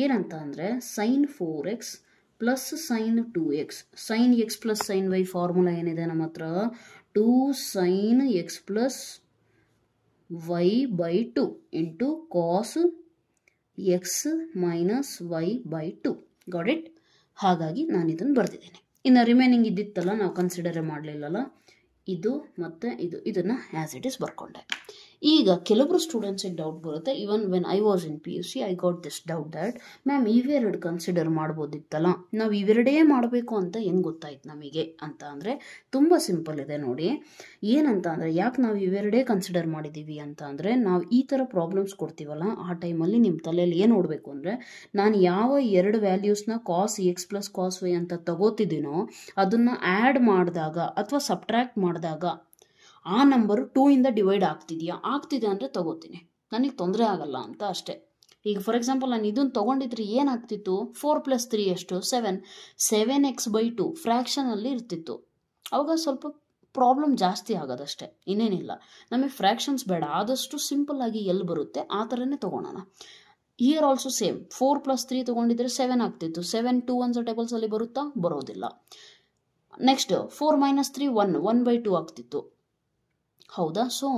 ಏನಂತ ಅಂದರೆ sin 4x plus sin 2x. sin x plus sin y formula ಏನಿದೆ ನಮ್ಮ ಹತ್ರ? 2 sin x plus y by 2 into cos x minus y by 2. Got it? ಹಾಗಾಗಿ ನಾನು ಇದನ್ನು ಬರೆದಿದ್ದೇನೆ. ಇನ್ನು ರಿಮೈನಿಂಗ್ ಇದ್ದಿತ್ತಲ್ಲ, ನಾವು ಕನ್ಸಿಡರೇ ಮಾಡಲಿಲ್ಲಲ್ಲ, ಇದು ಮತ್ತು ಇದನ್ನು ಆ್ಯಸ್ ಇಟ್ ಈಸ್ ಬರ್ಕೊಂಡೆ. ಈಗ ಕೆಲವರು ಸ್ಟೂಡೆಂಟ್ಸಿಗೆ ಡೌಟ್ ಬರುತ್ತೆ. Even when I was in PUC I got this doubt that ma'am ಇವೆರಡು ಕನ್ಸಿಡರ್ ಮಾಡ್ಬೋದಿತ್ತಲ್ಲ, ನಾವು ಇವೆರಡೇ ಮಾಡಬೇಕು ಅಂತ ಹೆಂಗೆ ಗೊತ್ತಾಯ್ತು ನಮಗೆ ಅಂತ ಅಂದರೆ ತುಂಬ ಸಿಂಪಲ್ ಇದೆ ನೋಡಿ. ಏನಂತ ಅಂದರೆ ಯಾಕೆ ನಾವು ಇವೆರಡೇ ಕನ್ಸಿಡರ್ ಮಾಡಿದ್ದೀವಿ ಅಂತ ಅಂದರೆ, ನಾವು ಈ ಥರ ಪ್ರಾಬ್ಲಮ್ಸ್ ಕೊಡ್ತೀವಲ್ಲ ಆ ಟೈಮಲ್ಲಿ ನಿಮ್ಮ ತಲೆಯಲ್ಲಿ ಏನು ನೋಡಬೇಕು ಅಂದರೆ, ನಾನು ಯಾವ ಎರಡು ವ್ಯಾಲ್ಯೂಸ್ನ cos x plus cos y ಅಂತ ತಗೋತಿದ್ದೀನೋ ಅದನ್ನು ಆ್ಯಡ್ ಮಾಡಿದಾಗ ಅಥವಾ ಸಬ್ಟ್ರ್ಯಾಕ್ಟ್ ಮಾಡಿದಾಗ ಆ ನಂಬರು 2 ಇಂದ ಡಿವೈಡ್ ಆಗ್ತಿದೆ ಅಂದರೆ ತಗೋತೀನಿ, ನನಗೆ ತೊಂದರೆ ಆಗಲ್ಲ ಅಂತ ಅಷ್ಟೇ. ಈಗ ಫಾರ್ ಎಕ್ಸಾಂಪಲ್ ನಾನು ಇದನ್ನು ತೊಗೊಂಡಿದ್ರೆ ಏನಾಗ್ತಿತ್ತು? 4 + 3 ಎಷ್ಟು? 7x by 2 ಫ್ರ್ಯಾಕ್ಷನಲ್ಲಿ ಇರ್ತಿತ್ತು. ಅವಾಗ ಸ್ವಲ್ಪ ಪ್ರಾಬ್ಲಮ್ ಜಾಸ್ತಿ ಆಗೋದಷ್ಟೇ, ಇನ್ನೇನಿಲ್ಲ. ನಮಗೆ ಫ್ರ್ಯಾಕ್ಷನ್ಸ್ ಬೇಡ, ಆದಷ್ಟು ಸಿಂಪಲ್ ಆಗಿ ಎಲ್ಲಿ ಬರುತ್ತೆ ಆ ಥರನೇ ತೊಗೊಳೋಣ. Here also same. 4 + 3 ತೊಗೊಂಡಿದ್ರೆ 7 ಆಗ್ತಿತ್ತು. 7 2 1 ಟೇಬಲ್ಸಲ್ಲಿ ಬರುತ್ತಾ? ಬರೋದಿಲ್ಲ. ನೆಕ್ಸ್ಟ್ 4 - 3 1 by 2 ಆಗ್ತಿತ್ತು. ಹೌದಾ? ಸೊ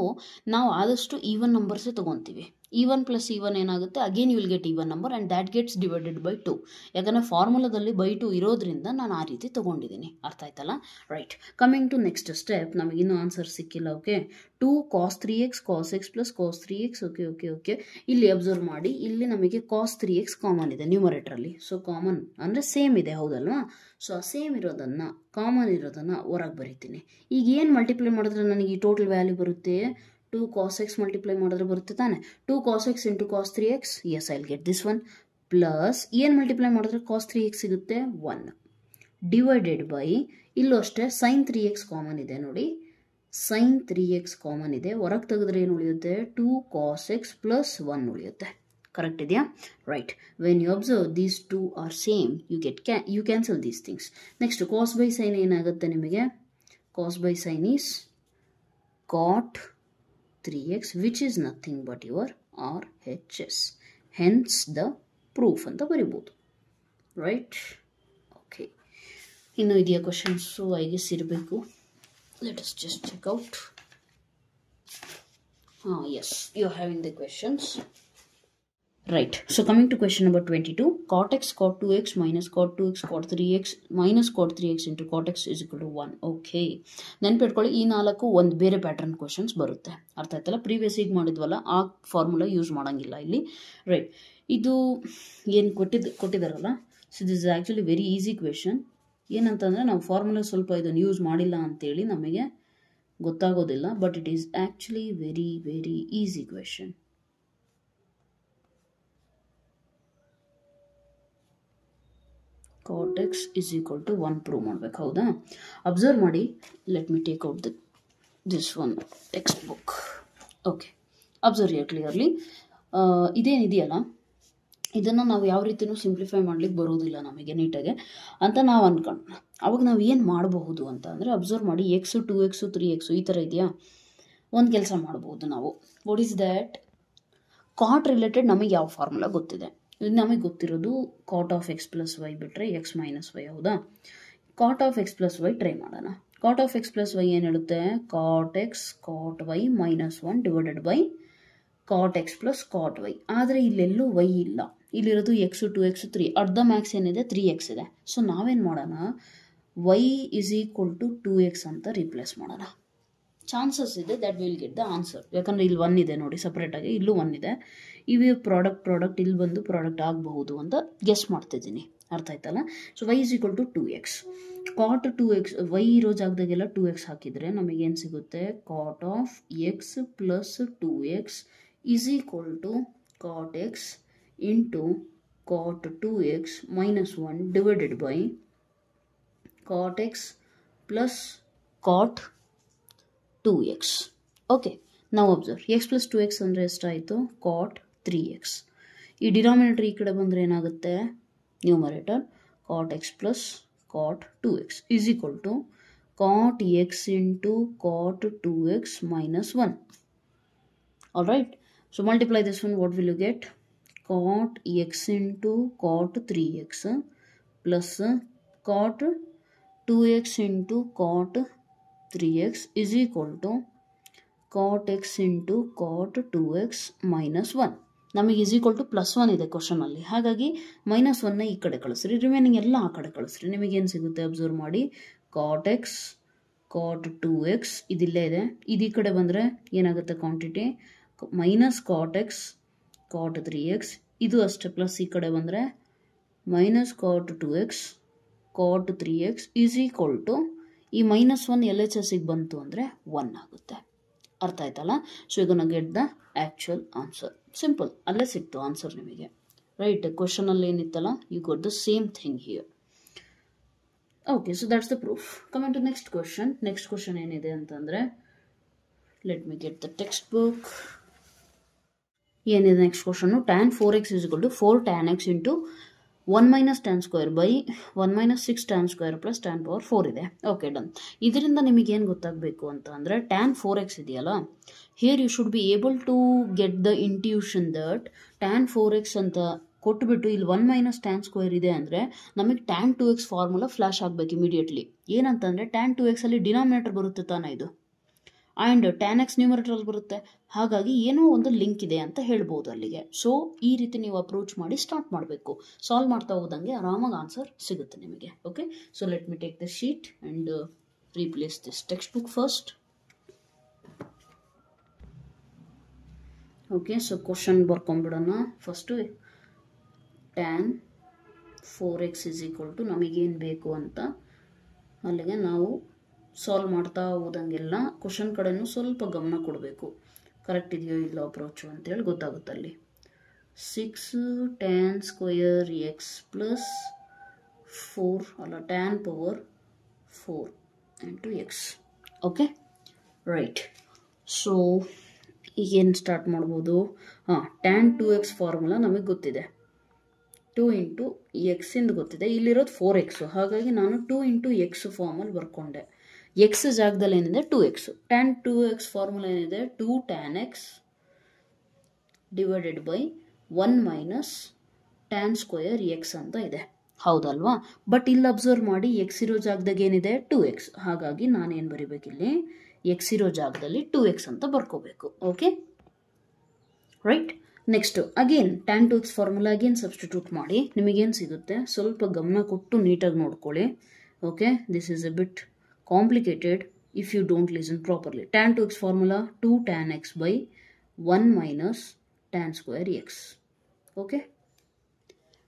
ನಾವು ಆದಷ್ಟು ಈವನ್ ನಂಬರ್ಸೇ ತೊಗೊತೀವಿ. ಈವನ್ ಪ್ಲಸ್ ಈವನ್ ಏನಾಗುತ್ತೆ? Again you will get even number and that gets divided by 2. ಯಾಕಂದರೆ ಫಾರ್ಮುಲಾದಲ್ಲಿ by 2 ಇರೋದ್ರಿಂದ ನಾನು ಆ ರೀತಿ ತೊಗೊಂಡಿದ್ದೀನಿ. ಅರ್ಥ ಆಯ್ತಲ್ಲ? Right. Coming to next step, ನಮಗಿನ್ನೂ ಆನ್ಸರ್ ಸಿಕ್ಕಿಲ್ಲ. Okay, 2 cos 3x cos x plus cos 3x. Okay ಇಲ್ಲಿ ಅಬ್ಸರ್ವ್ ಮಾಡಿ, ಇಲ್ಲಿ ನಮಗೆ cos 3x ಕಾಮನ್ ಇದೆ ನ್ಯೂಮರೇಟ್ರಲ್ಲಿ. ಸೊ ಕಾಮನ್ ಅಂದರೆ ಸೇಮ್ ಇದೆ, ಹೌದಲ್ವಾ? ಸೊ ಆ ಸೇಮ್ ಇರೋದನ್ನು, ಕಾಮನ್ ಇರೋದನ್ನು ಹೊರಗೆ ಬರಿತೀನಿ. ಈಗ ಏನು ಮಲ್ಟಿಪ್ಲೈ ಮಾಡಿದ್ರೆ ನನಗೆ ಈ ಟೋಟಲ್ ವ್ಯಾಲ್ಯೂ ಬರುತ್ತೆ? 2 cos x ಮಲ್ಟಿಪ್ಲೈ ಮಾಡಿದ್ರೆ ಬರುತ್ತೆ ತಾನೆ? 2 cos x into cos 3x. Yes, I will get this one. Plus ಏನು ಮಲ್ಟಿಪ್ಲೈ ಮಾಡಿದ್ರೆ cos 3x ಸಿಗುತ್ತೆ? 1 ಡಿವೈಡೆಡ್ ಬೈ ಇಲ್ಲೂ ಅಷ್ಟೇ sin 3x ಕಾಮನ್ ಇದೆ ನೋಡಿ. sin 3x ಕಾಮನ್ ಇದೆ, ಹೊರಗೆ ತೆಗೆದ್ರೆ ಏನು ಉಳಿಯುತ್ತೆ? 2 cos x ಪ್ಲಸ್ 1 ಉಳಿಯುತ್ತೆ. ಕರೆಕ್ಟ್ ಇದೆಯಾ? Right. When you observe these 2 are same, you cancel these things. Next cos by sine ಏನಾಗುತ್ತೆ ನಿಮಗೆ? cos by sine is cot 3x which is nothing but your RHS. Hence the proof ಅಂತ ಬರಿಬೋದು. Right. Okay, ಇನ್ನೂ ಇದೆಯಾ questions? I guess ಇರಬೇಕು. Let us just check out. Yes, you are having the questions. Right. So coming to question number 22, cot x cot 2x minus cot 2x cot 3x minus cot 3x into cot x is equal to 1. Okay. ನೆನ್ಪಿಟ್ಕೊಳ್ಳಿ, ಈ 4 ಒಂದು ಬೇರೆ pattern questions ಬರುತ್ತೆ. ಅರ್ಥ ಆಯ್ತಲ್ಲ? Previous ಈಗ ಮಾಡಿದ್ವಲ್ಲ ಆ formula use ಮಾಡೋಂಗಿಲ್ಲ ಇಲ್ಲಿ. ರೈಟ್. ಇದು ಏನು ಕೊಟ್ಟಿದ್ದಾರಲ್ಲ, so this is actually very easy question. ಏನಂತಂದರೆ ನಾವು ಫಾರ್ಮುಲಾ ಸ್ವಲ್ಪ ಇದನ್ನು ಯೂಸ್ ಮಾಡಿಲ್ಲ ಅಂತೇಳಿ ನಮಗೆ ಗೊತ್ತಾಗೋದಿಲ್ಲ, but it is actually very very easy question. cot x is equal to 1 prove ಮಾಡಬೇಕು. ಹೌದಾ? ಅಬ್ಸರ್ವ್ ಮಾಡಿ. Let me take out this one textbook. Okay, observe here clearly. ಇದೇನಿದೆಯಲ್ಲ, ಇದನ್ನು ನಾವು ಯಾವ ರೀತಿಯೂ ಸಿಂಪ್ಲಿಫೈ ಮಾಡ್ಲಿಕ್ಕೆ ಬರೋದಿಲ್ಲ ನಮಗೆ ನೀಟಾಗೆ ಅಂತ ನಾವು ಅಂದ್ಕೊಂಡು, ಅವಾಗ ನಾವು ಏನು ಮಾಡಬಹುದು ಅಂತ ಅಂದರೆ, ಅಬ್ಸರ್ವ್ ಮಾಡಿ, x 2x 3x ಈ ಥರ ಇದೆಯಾ? ಒಂದು ಕೆಲಸ ಮಾಡ್ಬೋದು ನಾವು. What is that? Cot related ನಮಗೆ ಯಾವ ಫಾರ್ಮುಲಾ ಗೊತ್ತಿದೆ? ಇದು ನಮಗೆ ಗೊತ್ತಿರೋದು cot of x plus y ಬಿಟ್ಟರೆ ಎಕ್ಸ್ ಮೈನಸ್ ವೈ, ಹೌದಾ? Cot of x plus y try ಮಾಡೋಣ. Cot of x plus y ಏನು ಹೇಳುತ್ತೆ? Cot x cot y -1 divided by cot x plus cot y. ಆದರೆ ಇಲ್ಲೆಲ್ಲೂ ವೈ ಇಲ್ಲ, ಇಲ್ಲಿರೋದು x 2x 3, ಅರ್ಧ ಮ್ಯಾಕ್ಸ್ ಏನಿದೆ 3x ಇದೆ. ಸೊ ನಾವೇನು ಮಾಡೋಣ, y is equal to 2x ಅಂತ ರಿಪ್ಲೇಸ್ ಮಾಡೋಣ. ಚಾನ್ಸಸ್ ಇದೆ that will get the answer. ಯಾಕಂದರೆ ಇಲ್ಲಿ 1 ಇದೆ ನೋಡಿ ಸಪ್ರೇಟಾಗಿ, ಇಲ್ಲೂ 1 ಇದೆ. ಇವು ಪ್ರಾಡಕ್ಟ್ ಇಲ್ಲಿ ಬಂದು ಪ್ರಾಡಕ್ಟ್ ಆಗಬಹುದು ಅಂತ ಗೆಸ್ ಮಾಡ್ತಿದ್ದೀನಿ, ಅರ್ಥ ಆಯ್ತಲ್ಲ? So y is equal to 2x. Cot 2x, y ಇರೋ ಜಾಗದಾಗೆಲ್ಲ 2x ಹಾಕಿದರೆ ನಮಗೇನು ಸಿಗುತ್ತೆ? Cot of x plus 2x is equal to cot x into cot 2x -1 divided by cot x plus cot 2x. Okay, now observe, x plus 2x ಅಂದರೆ ಎಷ್ಟಾಯಿತು? cot 3x. ಈ denominator ಈ ಕಡೆ ಬಂದರೆ ಏನಾಗುತ್ತೆ? Numerator cot x plus cot 2x is equal to cot x into cot 2x -1. Alright, so multiply this one, what will you get? Cot x into cot 3x plus cot 2x into cot 3x is equal to cot x into cot 2x -1. ನಮಗೆ is equal to +1 ಇದೆ ಕ್ವಶನಲ್ಲಿ, ಹಾಗಾಗಿ -1ನ ಈ ಕಡೆ ಕಳಿಸ್ರಿ, remaining ಎಲ್ಲ ಆ ಕಡೆ ಕಳಿಸ್ರಿ. ನಿಮಗೇನು ಸಿಗುತ್ತೆ ಅಬ್ಸರ್ವ್ ಮಾಡಿ? cot x cot 2x ಇದಿಲ್ಲೇ ಇದೆ, ಇದು ಈ ಕಡೆ ಬಂದರೆ ಏನಾಗುತ್ತೆ quantity? Minus cot x cot 3x, ಇದು ಅಷ್ಟೇ ಪ್ಲಸ್ ಈ ಕಡೆ ಬಂದರೆ minus cot 2x cot 3x is equal to ಈ -1 LHSಗೆ ಬಂತು ಅಂದರೆ 1 ಆಗುತ್ತೆ. ಅರ್ಥ ಆಯ್ತಲ್ಲ? ಸೊ ಈಗ ನಾವು get the actual answer. Simple, ಅಲ್ಲೇ ಸಿಕ್ತು ಆನ್ಸರ್ ನಿಮಗೆ, ರೈಟ್? ಕ್ವಶನಲ್ಲಿ ಏನಿತ್ತಲ್ಲ, you got the same thing here. Okay, so that's the proof. Coming to next question. Next question ಏನಿದೆ ಅಂತಂದರೆ, let me get the textbook. ಏನಿದೆ next question? tan 4x is equal to 4 tan x into 1 minus tan square by 1 minus 6 tan square plus tan power 4 ಇದೆ. Okay, done. ಇದರಿಂದ ನಿಮಗೇನು ಗೊತ್ತಾಗಬೇಕು ಅಂತ ಅಂದರೆ, tan 4x ಇದೆಯಲ್ಲ, here you should be able to get the intuition that tan 4x ಅಂತ ಕೊಟ್ಬಿಟ್ಟು ಇಲ್ಲಿ 1 minus tan square ಇದೆ ಅಂದರೆ ನಮಗೆ tan 2x ಫಾರ್ಮುಲಾ ಫ್ಲಾಶ್ ಆಗಬೇಕು ಇಮಿಡಿಯೇಟ್ಲಿ. ಏನಂತಂದರೆ tan 2x ಅಲ್ಲಿ ಡಿನಾಮಿನೇಟರ್ ಬರುತ್ತೆ ತಾನೇ ಇದು, ಆ್ಯಂಡ್ tan x ನ್ಯೂಮರೇಟರಲ್ಲಿ ಬರುತ್ತೆ, ಹಾಗಾಗಿ ಏನೋ ಒಂದು ಲಿಂಕ್ ಇದೆ ಅಂತ ಹೇಳ್ಬೋದು ಅಲ್ಲಿಗೆ. ಸೊ ಈ ರೀತಿ ನೀವು ಅಪ್ರೋಚ್ ಮಾಡಿ ಸ್ಟಾರ್ಟ್ ಮಾಡಬೇಕು. ಸಾಲ್ವ್ ಮಾಡ್ತಾ ಹೋದಂಗೆ ಆರಾಮಾಗಿ ಆನ್ಸರ್ ಸಿಗುತ್ತೆ ನಿಮಗೆ. Okay, so let me take the sheet and replace this textbook first. Okay, so question ಬರ್ಕೊಂಬಿಡೋಣ first. tan 4x is equal to ನಮಗೇನು ಬೇಕು ಅಂತ ಅಲ್ಲಿಗೆ ನಾವು ಸಾಲ್ವ್ ಮಾಡ್ತಾ ಹೋದಂಗೆಲ್ಲ ಕ್ವಶನ್ ಕಡೆನೂ ಸ್ವಲ್ಪ ಗಮನ ಕೊಡಬೇಕು, ಕರೆಕ್ಟ್ ಇದೆಯೋ ಇಲ್ಲ ಅಪ್ರೋಚು ಅಂತೇಳಿ ಗೊತ್ತಾಗುತ್ತೆ ಅಲ್ಲಿ. 6 tan square x plus 4 ಅಲ್ಲ tan power 4 into x. Okay, right. So ಈಗೇನು ಸ್ಟಾರ್ಟ್ ಮಾಡ್ಬೋದು? tan 2x ಫಾರ್ಮುಲಾ ನಮಗೆ ಗೊತ್ತಿದೆ, 2 ಇಂಟು ಎಕ್ಸಿಂದ ಗೊತ್ತಿದೆ, ಇಲ್ಲಿರೋದು 4x, ಹಾಗಾಗಿ ನಾನು 2 ಇಂಟು ಎಕ್ಸ್ ಫಾರ್ಮಲ್ಲಿ ಬರ್ಕೊಂಡೆ. ಎಕ್ಸ್ ಜಾಗದಲ್ಲಿ ಏನಿದೆ 2x. tan 2x ಫಾರ್ಮುಲಾ ಏನಿದೆ? 2 tan x divided by 1 minus tan square X ಅಂತ ಇದೆ, ಹೌದಲ್ವಾ? ಬಟ್ ಇಲ್ಲಿ ಅಬ್ಸರ್ವ್ ಮಾಡಿ, ಎಕ್ಸ್ ಇರೋ ಜಾಗದಾಗ ಏನಿದೆ? 2x, ಹಾಗಾಗಿ ನಾನೇನು ಬರಿಬೇಕಿಲ್ಲಿ? ಎಕ್ಸ್ ಇರೋ ಜಾಗದಲ್ಲಿ 2x ಅಂತ ಬರ್ಕೋಬೇಕು. Okay, right. Next again tan 2x formula again substitute ಮಾಡಿ, ನಿಮಗೇನು ಸಿಗುತ್ತೆ? ಸ್ವಲ್ಪ ಗಮನ ಕೊಟ್ಟು ನೀಟಾಗಿ ನೋಡ್ಕೊಳ್ಳಿ. Okay, this is a bit complicated if you don't listen properly. tan 2x formula 2 tan x by 1 minus tan square x. Okay,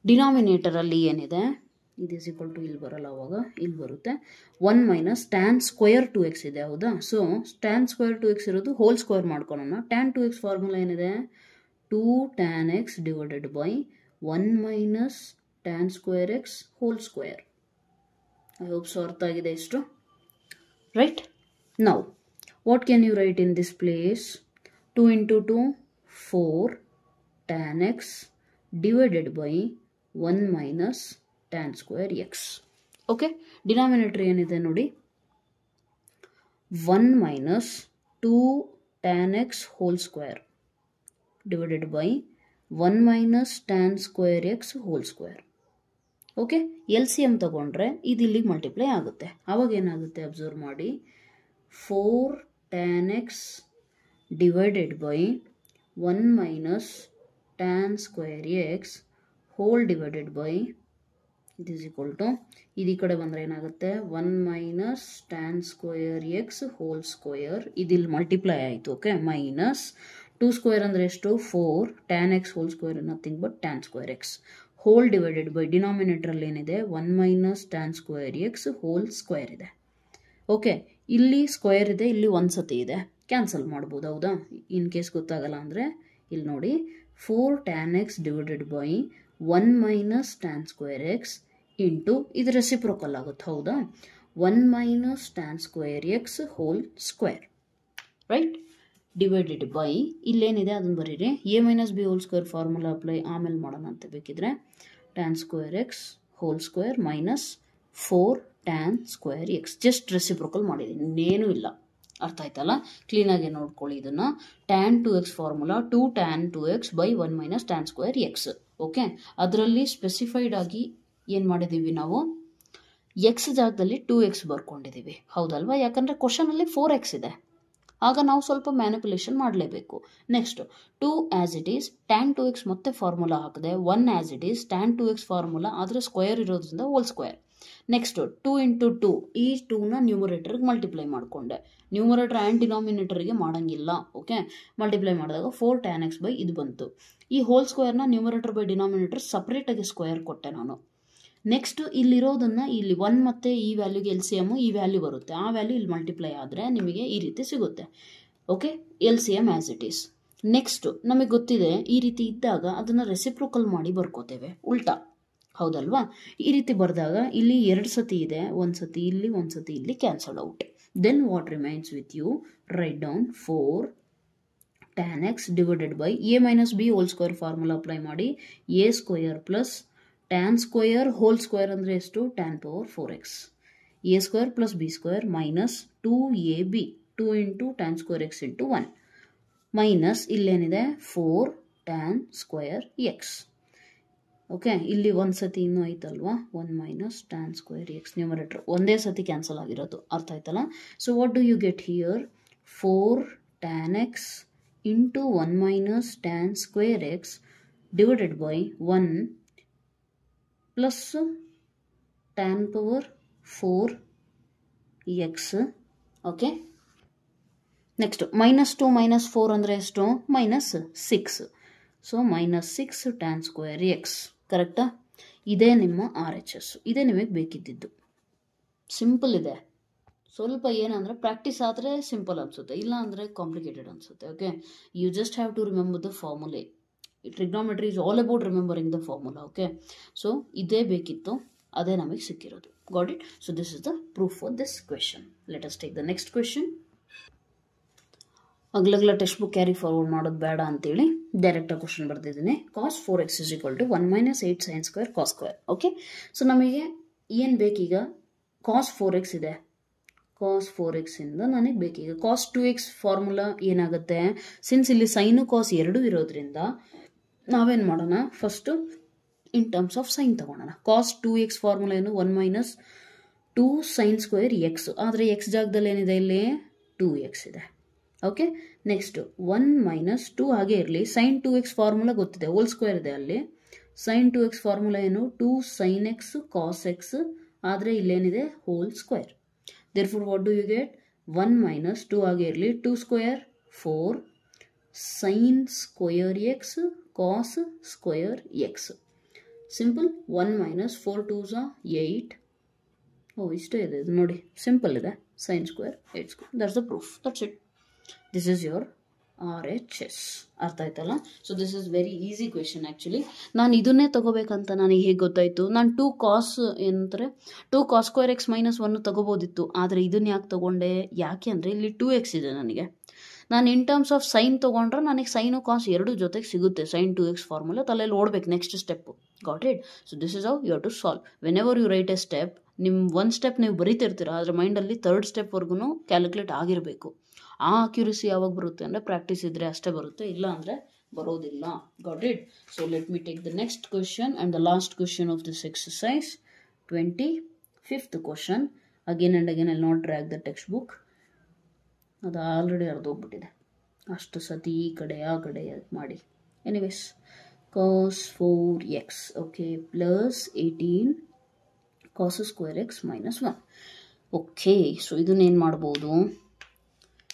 denominator ಅಲ್ಲಿ ಏನಿದೆ? ಇದು ಇಸ್ ಈಕ್ವಲ್ ಟು ಇಲ್ಲಿ ಬರಲ್ಲ, ಅವಾಗ ಇಲ್ಲಿ ಬರುತ್ತೆ 1 minus tan square 2x ಇದೆ, ಹೌದಾ? ಸೊ tan square 2x ಇರೋದು ಹೋಲ್ ಸ್ಕ್ವೇರ್ ಮಾಡ್ಕೊಳ್ಳೋಣ. tan 2x ಫಾರ್ಮುಲಾ ಏನಿದೆ? 2 tan x divided by 1 minus tan square x whole square. I hope so ಅರ್ಥ ಆಗಿದೆ ಇಷ್ಟು. Right? Now, what can you write in this place? 2 into 2, 4 tan x divided by 1 minus tan square x. Okay? Denominator ಏನಿದೆ ನೋಡಿ? 1 minus 2 tan x whole square divided by 1 minus tan square x whole square. Okay, L C M ತಗೊಂಡ್ರೆ ಇದು ಇಲ್ಲಿಗೆ multiply ಆಗುತ್ತೆ. ಆವಾಗ ಏನಾಗುತ್ತೆ observe ಮಾಡಿ, 4 tan x divided by 1 minus tan square x whole divided by it is equal to, ಇದು ಈ ಕಡೆ ಬಂದರೆ ಏನಾಗುತ್ತೆ 1 minus tan square x whole square, ಇದಿಲ್ಲಿ ಮಲ್ಟಿಪ್ಲೈ ಆಯಿತು. ಓಕೆ, ಮೈನಸ್ 2 ಸ್ಕ್ವೇರ್ ಅಂದರೆ ಎಷ್ಟು 4 tan x whole square nothing but tan square x whole divided by ಡಿನಾಮಿನೇಟ್ರಲ್ಲಿ ಏನಿದೆ 1 minus tan square x whole square ಇದೆ. ಓಕೆ, ಇಲ್ಲಿ ಸ್ಕ್ವೇರ್ ಇದೆ, ಇಲ್ಲಿ ಒಂದು ಸತಿ ಇದೆ, ಕ್ಯಾನ್ಸಲ್ ಮಾಡ್ಬೋದು. ಹೌದಾ, ಇನ್ ಕೇಸ್ ಗೊತ್ತಾಗಲ್ಲ ಅಂದರೆ ಇಲ್ಲಿ ನೋಡಿ 4 tan x divided by 1 minus tan square x into ಇದು ರೆಸಿಪ್ರೋಕಲ್ ಆಗುತ್ತೆ. ಹೌದಾ, 1 minus tan square x whole square, right, divided by ಇಲ್ಲೇನಿದೆ ಅದನ್ನು ಬರೀರಿ. A minus b whole square formula apply ಆಮೇಲೆ ಮಾಡೋಣ ಅಂತ ಬೇಕಿದ್ರೆ. Tan square x whole square minus 4 tan square x, just reciprocal ಮಾಡಿದ್ದೀನಿ, ಇನ್ನೇನೂ ಇಲ್ಲ. ಅರ್ಥ ಆಯ್ತಲ್ಲ? ಕ್ಲೀನಾಗಿ ನೋಡ್ಕೊಳ್ಳಿ ಇದನ್ನು. tan 2x formula 2 tan 2x by 1 minus tan square x. Okay, ಅದರಲ್ಲಿ ಸ್ಪೆಸಿಫೈಡ್ ಆಗಿ ಏನು ಮಾಡಿದ್ದೀವಿ ನಾವು, ಎಕ್ಸ್ ಜಾಗದಲ್ಲಿ 2x ಬರ್ಕೊಂಡಿದ್ದೀವಿ. ಹೌದಲ್ವಾ? ಯಾಕಂದರೆ ಕ್ವಶನಲ್ಲಿ 4x ಇದೆ, ಆಗ ನಾವು ಸ್ವಲ್ಪ ಮ್ಯಾನಿಪುಲೇಷನ್ ಮಾಡಲೇಬೇಕು. Next 2 as it is tan 2x ಮತ್ತೆ ಫಾರ್ಮುಲಾ ಹಾಕಿದೆ. 1 as it is tan 2x formula ಆದರೆ ಸ್ಕ್ವೇರ್ ಇರೋದ್ರಿಂದ ಹೋಲ್ ಸ್ಕ್ವೇರ್. ನೆಕ್ಸ್ಟ್ 2 ಇಂಟು 2, ಈ 2ನ ನ್ಯೂಮರೇಟರ್ಗೆ ಮಲ್ಟಿಪ್ಲೈ ಮಾಡಿಕೊಂಡೆ. ನ್ಯೂಮರೇಟರ್ ಆ್ಯಂಡ್ ಡಿನಾಮಿನೇಟರ್ಗೆ ಮಾಡೋಂಗಿಲ್ಲ. ಓಕೆ, ಮಲ್ಟಿಪ್ಲೈ ಮಾಡಿದಾಗ 4 tan x ಬೈ ಇದು ಬಂತು. ಈ ಹೋಲ್ ಸ್ಕ್ವೇರ್ನ ನ್ಯೂಮರೇಟರ್ ಬೈ ಡಿನಾಮಿನೇಟರ್ ಸಪ್ರೇಟಾಗಿ ಸ್ಕ್ವೇರ್ ಕೊಟ್ಟೆ ನಾನು. ನೆಕ್ಸ್ಟ್ ಇಲ್ಲಿರೋದನ್ನು ಇಲ್ಲಿ 1 ಮತ್ತು ಈ ವ್ಯಾಲ್ಯೂಗೆ ಎಲ್ ಸಿ ಎಮ್ ಈ ವ್ಯಾಲ್ಯೂ ಬರುತ್ತೆ, ಆ ವ್ಯಾಲ್ಯೂ ಇಲ್ಲಿ ಮಲ್ಟಿಪ್ಲೈ ಆದರೆ ನಿಮಗೆ ಈ ರೀತಿ ಸಿಗುತ್ತೆ. Okay, L C M as it is. Next ನಮಗೆ ಗೊತ್ತಿದೆ ಈ ರೀತಿ ಇದ್ದಾಗ ಅದನ್ನು ರೆಸಿಪ್ರೋಕಲ್ ಮಾಡಿ ಬರ್ಕೋತೇವೆ, ಉಲ್ಟಾ. ಹೌದಲ್ವಾ? ಈ ರೀತಿ ಬರೆದಾಗ ಇಲ್ಲಿ 2 ಸತಿ ಇದೆ, ಒಂದು ಸತಿ ಇಲ್ಲಿ, ಒಂದು ಸತಿ ಇಲ್ಲಿ, cancel out. Then what remains with you, write down 4 tan x divided by a minus b whole square formula apply ಮಾಡಿ, a square plus tan square whole square ಅಂದರೆ ಎಷ್ಟು tan power 4x, a square plus b square minus 2ab 2 into tan square x into 1 minus ಇಲ್ಲೇನಿದೆ 4 tan square x. Okay, ಇಲ್ಲಿ ಒಂದು ಸತಿ ಇನ್ನೂ ಐತಲ್ವಾ, 1 minus tan square x numerator ಒಂದೇ ಸತಿ ಕ್ಯಾನ್ಸಲ್ ಆಗಿರೋದು. ಅರ್ಥ ಆಯ್ತಲ್ಲ? So what do you get here, 4 tan x into 1 minus tan square x divided by 1 plus tan power 4x. Okay, next -2 - 4 ಅಂದರೆ ಎಷ್ಟು, -6. So -6 tan square x. ಕರೆಕ್ಟಾ? ಇದೇ ನಿಮ್ಮ RHS, ಇದೇ ನಿಮಗೆ ಬೇಕಿದ್ದಿದ್ದು. ಸಿಂಪಲ್ ಇದೆ. ಸ್ವಲ್ಪ ಏನಂದರೆ ಪ್ರಾಕ್ಟೀಸ್ ಆದರೆ ಸಿಂಪಲ್ ಅನಿಸುತ್ತೆ, ಇಲ್ಲ ಅಂದರೆ ಕಾಂಪ್ಲಿಕೇಟೆಡ್ ಅನಿಸುತ್ತೆ. Okay, you just have to remember the formulae. Trigonometry is all about remembering the formula. Okay, so ಇದೇ ಬೇಕಿತ್ತು, ಅದೇ ನಮಗೆ ಸಿಕ್ಕಿರೋದು. Got it? So this is the proof for this question. Let us take the next question. ಅಗ್ಲಗ್ಲ textbook carry forward ಮಾಡೋದು ಬೇಡ ಅಂತೇಳಿ ಡೈರೆಕ್ಟಾಗಿ ಕ್ವಶನ್ ಬರ್ತಿದ್ದೀನಿ. cos 4x is equal to 1 minus 8 sin square cos square. Okay, so ನಮಗೆ ಏನು ಬೇಕೀಗ, cos 4x ಇದೆ, cos 4x ಇಂದ ನನಗೆ ಬೇಕೀಗ cos 2x ಫಾರ್ಮುಲಾ ಏನಾಗುತ್ತೆ, ಸಿನ್ಸ್ ಇಲ್ಲಿ ಸೈನು ಕಾಸ್ ಎರಡೂ ಇರೋದ್ರಿಂದ ನಾವೇನು ಮಾಡೋಣ, first in terms of sine ತಗೊಳ್ಳೋಣ. cos 2x ಫಾರ್ಮುಲಾ ಏನು, 1 minus 2 sin square x, ಆದರೆ ಎಕ್ಸ್ ಜಾಗದಲ್ಲಿ ಏನಿದೆ, ಇಲ್ಲಿ 2x ಇದೆ. ಓಕೆ, ನೆಕ್ಸ್ಟ್ 1 minus 2 ಹಾಗೆ ಇರಲಿ. sin 2x ಫಾರ್ಮುಲಾ ಗೊತ್ತಿದೆ, ಹೋಲ್ ಸ್ಕ್ವೇರ್ ಇದೆ ಅಲ್ಲಿ. sin 2x ಫಾರ್ಮುಲಾ ಏನು, 2 sin x cos x, ಆದರೆ ಇಲ್ಲೇನಿದೆ whole square. Therefore what do you get, 1 minus 2 ಹಾಗೆ ಇರಲಿ, 2 square 4 sin square x cos square x. Simple. 1 minus 4 2s 8. ಓ, ಇಷ್ಟೇ ಇದೆ ಇದು ನೋಡಿ, ಸಿಂಪಲ್ ಇದೆ. sin square 8 square, that's the proof, that's it. This is your RHS. ಅರ್ಥ ಆಯ್ತಲ್ಲ? So this is very easy question. Actually ನಾನು ಇದನ್ನೇ ತಗೋಬೇಕಂತ ನನಗೆ ಹೇಗೆ ಗೊತ್ತಾಯಿತು, ನಾನು 2 cos ಏನಂತಾರೆ 2 cos ಸ್ಕ್ವೇರ್ x -1 ತಗೋಬೋದಿತ್ತು, ಆದರೆ ಇದನ್ನು ಯಾಕೆ ತಗೊಂಡೆ, ಯಾಕೆ ಅಂದರೆ ಇಲ್ಲಿ 2x ಇದೆ ನನಗೆ. ನಾನು ಇನ್ ಟರ್ಮ್ಸ್ ಆಫ್ ಸೈನ್ ತೊಗೊಂಡ್ರೆ ನನಗೆ ಸೈನು ಕಾಸ್ ಎರಡು ಜೊತೆಗೆ ಸಿಗುತ್ತೆ. sin 2x ಫಾರ್ಮುಲಾ ತಲೆಯಲ್ಲಿ ಓಡಬೇಕು next step. Got it? So this is how you have to solve. Whenever you write a step, ನಿಮ್ಮ ಒಂದು ಸ್ಟೆಪ್ ನೀವು ಬರೀತಿರ್ತೀರ, ಆದರೆ ಮೈಂಡಲ್ಲಿ 3rd ಸ್ಟೆಪ್ವರೆಗೂ ಕ್ಯಾಲ್ಕುಲೇಟ್ ಆಗಿರಬೇಕು. ಆ ಅಕ್ಯುರಸಿ ಯಾವಾಗ ಬರುತ್ತೆ ಅಂದರೆ ಪ್ರಾಕ್ಟೀಸ್ ಇದ್ದರೆ ಅಷ್ಟೇ ಬರುತ್ತೆ, ಇಲ್ಲ ಅಂದರೆ ಬರೋದಿಲ್ಲ. Got it? So let me take the next question and the last question of this exercise. 25th question. Again and again I'll not drag the textbook. ಅದು ಆಲ್ರೆಡಿ ಅರ್ಧೋಗ್ಬಿಟ್ಟಿದೆ, ಅಷ್ಟು ಸತಿ ಈ ಕಡೆ ಆ ಕಡೆ ಮಾಡಿ. Anyways, cos 4x okay plus 18 cos square x minus 1. Okay, so ಇದನ್ನೇನು ಮಾಡ್ಬೋದು?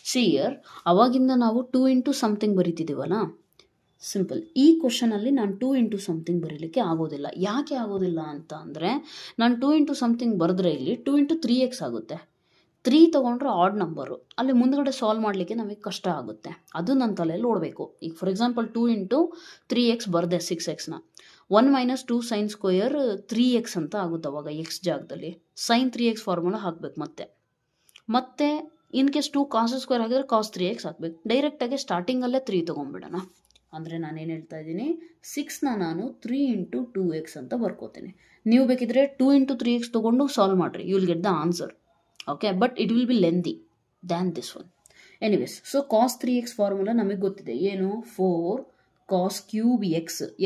ಸಿ ಇಯರ್, ಅವಾಗಿಂದ ನಾವು 2 ಇಂಟು ಸಮಥಿಂಗ್ ಬರೀತಿದ್ದೀವಲ್ಲ, ಸಿಂಪಲ್. ಈ ಕ್ವಶನಲ್ಲಿ ನಾನು 2 ಇಂಟು ಸಮಥಿಂಗ್ ಬರೀಲಿಕ್ಕೆ ಆಗೋದಿಲ್ಲ. ಯಾಕೆ ಆಗೋದಿಲ್ಲ ಅಂತ ಅಂದರೆ, ನಾನು 2 ಇಂಟು ಸಮಥಿಂಗ್ ಬರೆದ್ರೆ ಇಲ್ಲಿ 2 ಇಂಟು 3x ಆಗುತ್ತೆ. 3 ತೊಗೊಂಡ್ರೆ ಆಡ್ ನಂಬರು, ಅಲ್ಲಿ ಮುಂದ್ಗಡೆ ಸಾಲ್ವ್ ಮಾಡಲಿಕ್ಕೆ ನಮಗೆ ಕಷ್ಟ ಆಗುತ್ತೆ. ಅದು ನನ್ನ ತಲೆಯಲ್ಲಿ ಓಡಬೇಕು. ಈಗ ಫಾರ್ ಎಕ್ಸಾಂಪಲ್ 2 ಇಂಟು 3x ಬರದೆ 6xನ 1 ಮೈನಸ್ 2 ಸೈನ್ ಸ್ಕ್ವೇರ್ 3x ಅಂತ ಆಗುತ್ತೆ. ಅವಾಗ ಎಕ್ಸ್ ಜಾಗದಲ್ಲಿ ಸೈನ್ 3x ಫಾರ್ಮುಲಾ ಹಾಕಬೇಕು. ಮತ್ತೆ ಇನ್ ಕೇಸ್ 2 ಕಾಸ್ ಸ್ಕ್ವೇರ್ ಹಾಕಿದ್ರೆ ಕಾಸ್ 3x ಹಾಕ್ಬೇಕು. ಡೈರೆಕ್ಟಾಗಿ ಸ್ಟಾರ್ಟಿಂಗಲ್ಲೇ 3 ತೊಗೊಂಡ್ಬಿಡೋಣ. ಅಂದರೆ ನಾನೇನು ಹೇಳ್ತಾ ಇದ್ದೀನಿ, 6ನ ನಾನು 3 ಇಂಟು 2x ಅಂತ ಬರ್ಕೋತೀನಿ. ನೀವು ಬೇಕಿದ್ರೆ 2 ಇಂಟು 3x ತೊಗೊಂಡು ಸಾಲ್ವ್ ಮಾಡಿರಿ, you will get the answer. Okay, but it will be lengthy than this one. Anyways, so cos 3x formula ನಮಗೆ ಗೊತ್ತಿದೆ. ಏನು? 4 ಕಾಸ್ ಕ್ಯೂಬ್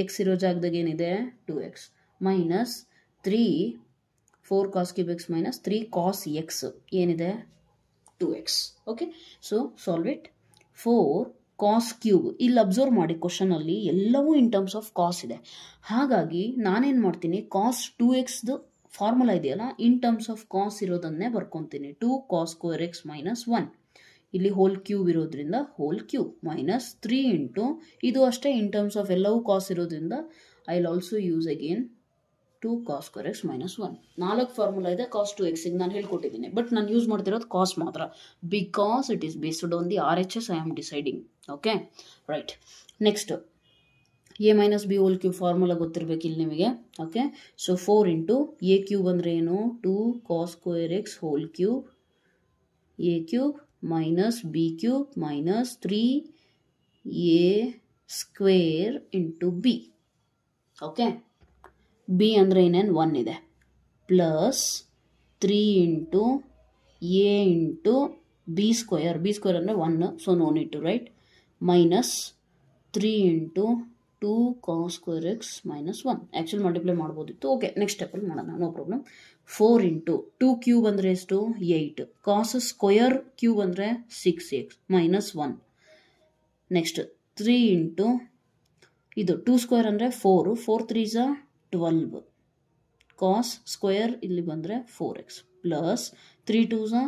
ಎಕ್ಸ್ ಇರೋ ಜಾಗದಾಗ ಏನಿದೆ 2x minus 3 4 cos cube x minus 3 cos x ಏನಿದೆ 2x. Okay, so solve it. 4 cos cube, ಇಲ್ಲಿ observe ಮಾಡಿ ಕ್ವಶನಲ್ಲಿ ಎಲ್ಲವೂ ಇನ್ ಟರ್ಮ್ಸ್ ಆಫ್ ಕಾಸ್ ಇದೆ. ಹಾಗಾಗಿ ನಾನೇನು ಮಾಡ್ತೀನಿ, ಕಾಸ್ 2xದು ಫಾರ್ಮುಲಾ ಇದೆಯಲ್ಲ, ಇನ್ ಟರ್ಮ್ಸ್ ಆಫ್ ಕಾಸ್ ಇರೋದನ್ನೇ ಬರ್ಕೊತೀನಿ. 2 ಕಾಸ್ ಸ್ಕ್ವೇರ್ ಎಕ್ಸ್ ಮೈನಸ್ 1, ಇಲ್ಲಿ ಹೋಲ್ ಕ್ಯೂಬ್ ಇರೋದ್ರಿಂದ ಹೋಲ್ ಕ್ಯೂಬ್ ಮೈನಸ್ 3 ಇಂಟು ಇದು ಅಷ್ಟೇ ಇನ್ ಟರ್ಮ್ಸ್ ಆಫ್ ಎಲ್ಲವೂ ಕಾಸ್ ಇರೋದ್ರಿಂದ I will also use again 2 cos square x minus 1. 4 formula ಇದೆ ಕಾಸ್ 2x, ನಾನು ಹೇಳ್ಕೊಟ್ಟಿದ್ದೀನಿ. ಬಟ್ ನಾನು ಯೂಸ್ ಮಾಡ್ತಿರೋದು ಕಾಸ್ ಮಾತ್ರ, because it is based on the RHS I am deciding. Okay, right. Next a minus b whole cube formula ಗೊತ್ತಿರಬೇಕು ಇಲ್ಲಿ ನಿಮಗೆ. Okay, ಸೊ 4 into a cube ಅಂದರೆ ಏನು? 2 cos square x whole cube a cube minus b cube minus 3 a square into b. Okay, b ಅಂದರೆ ಏನೇನು 1 ಇದೆ, plus 3 into a into b square ಅಂದರೆ 1, so no need to write, minus 3 into 2 cos square x minus 1. Actually multiply ಮಾಡ್ಬೋದಿತ್ತು. Okay, next ಸ್ಟೆಪ್ಪಲ್ಲಿ ಮಾಡೋಣ, no problem. 4 into 2 cube ಅಂದರೆ ಎಷ್ಟು? 8. Cos square cube ಅಂದರೆ 6x ಮೈನಸ್ 1. ನೆಕ್ಸ್ಟ್ 3 ಇಂಟು ಇದು 2 square ಅಂದರೆ 4, 4 3 ಝ 12 cos square ಇಲ್ಲಿ ಬಂದರೆ 4x ಪ್ಲಸ್ 3 2 ಝ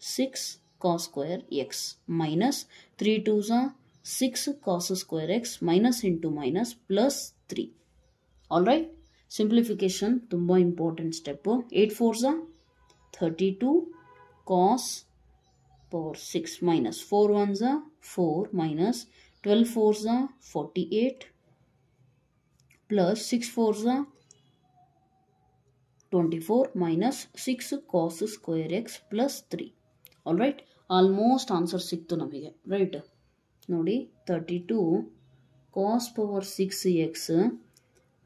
6 ಕಾಸ್ ಸ್ಕ್ವೇರ್ ಎಕ್ಸ್ ಮೈನಸ್ 3 2 ಝ 6 cos square x minus into minus plus 3. All right, simplification ತುಂಬ ಇಂಪಾರ್ಟೆಂಟ್ ಸ್ಟೆಪ್ಪು. 8 4 ಝ 32 ಕಾಸ್ ಪವರ್ 6 ಮೈನಸ್ 4 1 ಝ 4 ಮೈನಸ್ 12 4 ಝ 48 ಪ್ಲಸ್ 6 4 ಝ 24 minus 6 cos square x plus 3. All right, almost answer ಸಿಕ್ತು ನಮಗೆ. Right ನೋಡಿ, 32 cos power 6x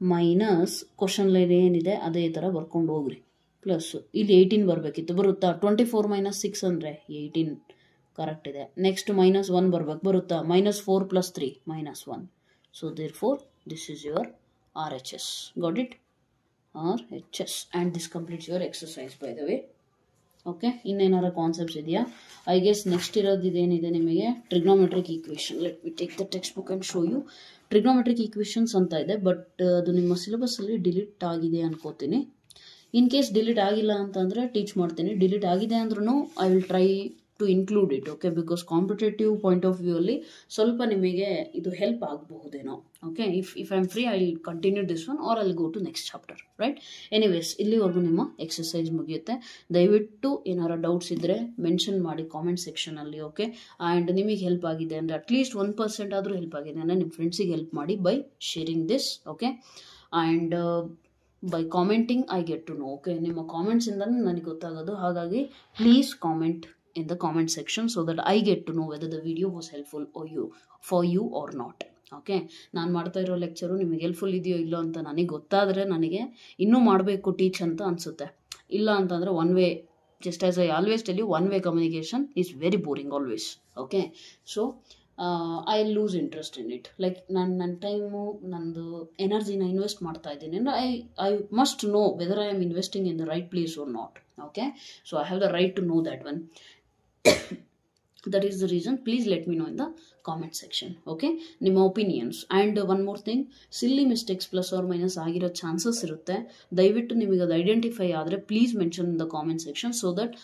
minus question line ಏನಿದೆ ಅದೇ ಥರ ಬರ್ಕೊಂಡು ಹೋಗ್ರಿ. ಪ್ಲಸ್ ಇಲ್ಲಿ 18 ಬರಬೇಕಿತ್ತು, ಬರುತ್ತಾ? 24 ಮೈನಸ್ 6 ಅಂದರೆ 18 ಕರೆಕ್ಟ್ ಇದೆ. ನೆಕ್ಸ್ಟ್ ಮೈನಸ್ 1 ಬರಬೇಕು, ಬರುತ್ತಾ? Minus 4 plus 3 minus 1. So therefore this is your RHS. Got it? RHS. And this completes your exercise by the way. Okay, ಇನ್ನೇನಾರ ಕಾನ್ಸೆಪ್ಟ್ಸ್ ಇದೆಯಾ? ಐ ಗೆಸ್ ನೆಕ್ಸ್ಟ್ ಇರೋದು ಇದೇನಿದೆ ನಿಮಗೆ, trigonometric equation. Let we take the textbook and show you. Trigonometric equations ಅಂತ ಇದೆ, but ಅದು ನಿಮ್ಮ ಸಿಲೆಬಸ್ಸಲ್ಲಿ delete ಆಗಿದೆ ಅನ್ಕೋತೀನಿ. ಇನ್ ಕೇಸ್ ಡಿಲೀಟ್ ಆಗಿಲ್ಲ ಅಂತಂದರೆ ಟೀಚ್ ಮಾಡ್ತೀನಿ. ಡಿಲೀಟ್ ಆಗಿದೆ ಅಂದ್ರೂ I will try to include it. Okay, because competitive point of view ಅಲ್ಲಿ ಸ್ವಲ್ಪ ನಿಮಗೆ ಇದು ಹೆಲ್ಪ್ ಆಗಬಹುದೇನೋ. Okay, if I am free I continue this one or I go to next chapter. Right, anyways ಇಲ್ಲಿವರೆಗೂ ನಿಮ್ಮ exercise ಮುಗಿಯುತ್ತೆ. ದಯವಿಟ್ಟು ಏನಾರ ಡೌಟ್ಸ್ ಇದ್ದರೆ ಮೆನ್ಷನ್ ಮಾಡಿ ಕಾಮೆಂಟ್ ಸೆಕ್ಷನಲ್ಲಿ. ಓಕೆ, ಆ್ಯಂಡ್ ನಿಮಗೆ ಹೆಲ್ಪ್ ಆಗಿದೆ ಅಂದರೆ ಅಟ್ಲೀಸ್ಟ್ 1% ಆದರೂ ಹೆಲ್ಪ್ ಆಗಿದೆ ಅಂದರೆ ನಿಮ್ಮ ಫ್ರೆಂಡ್ಸಿಗೆ ಹೆಲ್ಪ್ ಮಾಡಿ by sharing this. Okay, and by commenting I get to know. Okay, ನಿಮ್ಮ ಕಾಮೆಂಟ್ಸಿಂದಲೇ ನನಗೆ ಗೊತ್ತಾಗೋದು. ಹಾಗಾಗಿ please comment in the comment section so that I get to know whether the video was helpful for you or not. Okay, ನಾನು ಮಾಡ್ತಾ ಇರೋ lecture ನಿಮಗೆ helpful ಇದೆಯೋ ಇಲ್ಲೋ ಅಂತ ನನಗೆ ಗೊತ್ತಾದರೆ ನನಗೆ ಇನ್ನೂ ಮಾಡಬೇಕು ಟೀಚ್ ಅಂತ ಅನಿಸುತ್ತೆ. ಇಲ್ಲ ಅಂತಂದರೆ one way, just as I always tell you, one way communication is very boring always. Okay, so I lose interest in it. Like ನನ್ನ ಟೈಮು ನಂದು ಎನರ್ಜಿನ ಇನ್ವೆಸ್ಟ್ ಮಾಡ್ತಾ ಇದ್ದೀನಿ ಅಂದರೆ I must know whether I am investing in the right place or not. Okay, so I have the right to know that one. That is the reason. Please let me know in the comment section. Okay, ನಿಮ್ಮ opinions. And one more thing, silly mistakes plus or minus ಆಗಿರೋ chances ಇರುತ್ತೆ. ದಯವಿಟ್ಟು ನಿಮಗೆ ಅದು identify ಆದರೆ please mention in the comment section, so that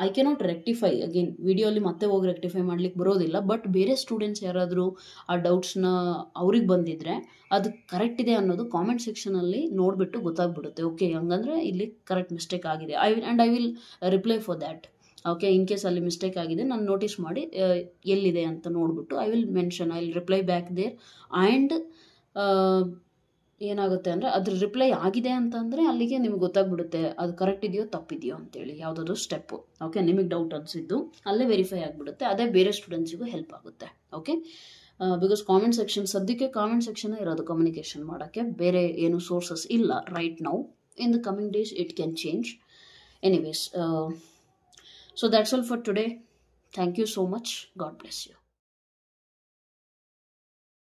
I cannot rectify again. ವಿಡಿಯೋಲಿ ಮತ್ತೆ ಹೋಗಿ ರೆಕ್ಟಿಫೈ ಮಾಡ್ಲಿಕ್ಕೆ ಬರೋದಿಲ್ಲ. ಬಟ್ ಬೇರೆ ಸ್ಟೂಡೆಂಟ್ಸ್ ಯಾರಾದರೂ ಆ ಡೌಟ್ಸ್ನ ಅವ್ರಿಗೆ ಬಂದಿದ್ರೆ ಅದು ಕರೆಕ್ಟ್ ಇದೆ ಅನ್ನೋದು ಕಾಮೆಂಟ್ ಸೆಕ್ಷನಲ್ಲಿ ನೋಡಿಬಿಟ್ಟು ಗೊತ್ತಾಗ್ಬಿಡುತ್ತೆ. ಓಕೆ, ಹಂಗಂದ್ರೆ ಇಲ್ಲಿ ಕರೆಕ್ಟ್ ಮಿಸ್ಟೇಕ್ ಆಗಿದೆ. I will reply for that. Okay, in case ಅಲ್ಲಿ ಮಿಸ್ಟೇಕ್ ಆಗಿದೆ ನಾನು ನೋಟಿಸ್ ಮಾಡಿ ಎಲ್ಲಿದೆ ಅಂತ ನೋಡಿಬಿಟ್ಟು I will reply back there. And ಏನಾಗುತ್ತೆ ಅಂದರೆ ಅದ್ರ ರಿಪ್ಲೈ ಆಗಿದೆ ಅಂತಂದರೆ ಅಲ್ಲಿಗೆ ನಿಮ್ಗೆ ಗೊತ್ತಾಗ್ಬಿಡುತ್ತೆ ಅದು ಕರೆಕ್ಟ್ ಇದೆಯೋ ತಪ್ಪಿದೆಯೋ ಅಂತೇಳಿ, ಯಾವುದಾದ್ರು ಸ್ಟೆಪ್ಪು. ಓಕೆ, ನಿಮಗೆ ಡೌಟ್ ಅನಿಸಿದ್ದು ಅಲ್ಲೇ ವೆರಿಫೈ ಆಗಿಬಿಡುತ್ತೆ. ಅದೇ ಬೇರೆ ಸ್ಟೂಡೆಂಟ್ಸಿಗೂ ಹೆಲ್ಪ್ ಆಗುತ್ತೆ. ಓಕೆ, ಬಿಕಾಸ್ ಕಾಮೆಂಟ್ ಸೆಕ್ಷನ್ ಸದ್ಯಕ್ಕೆ ಕಾಮೆಂಟ್ ಸೆಕ್ಷನ್ ಇರೋದು ಕಮ್ಯುನಿಕೇಷನ್ ಮಾಡೋಕ್ಕೆ, ಬೇರೆ ಏನು ಸೋರ್ಸಸ್ ಇಲ್ಲ right now. In the coming days it can change. Anyways, so that's all for today. Thank you so much. God bless you.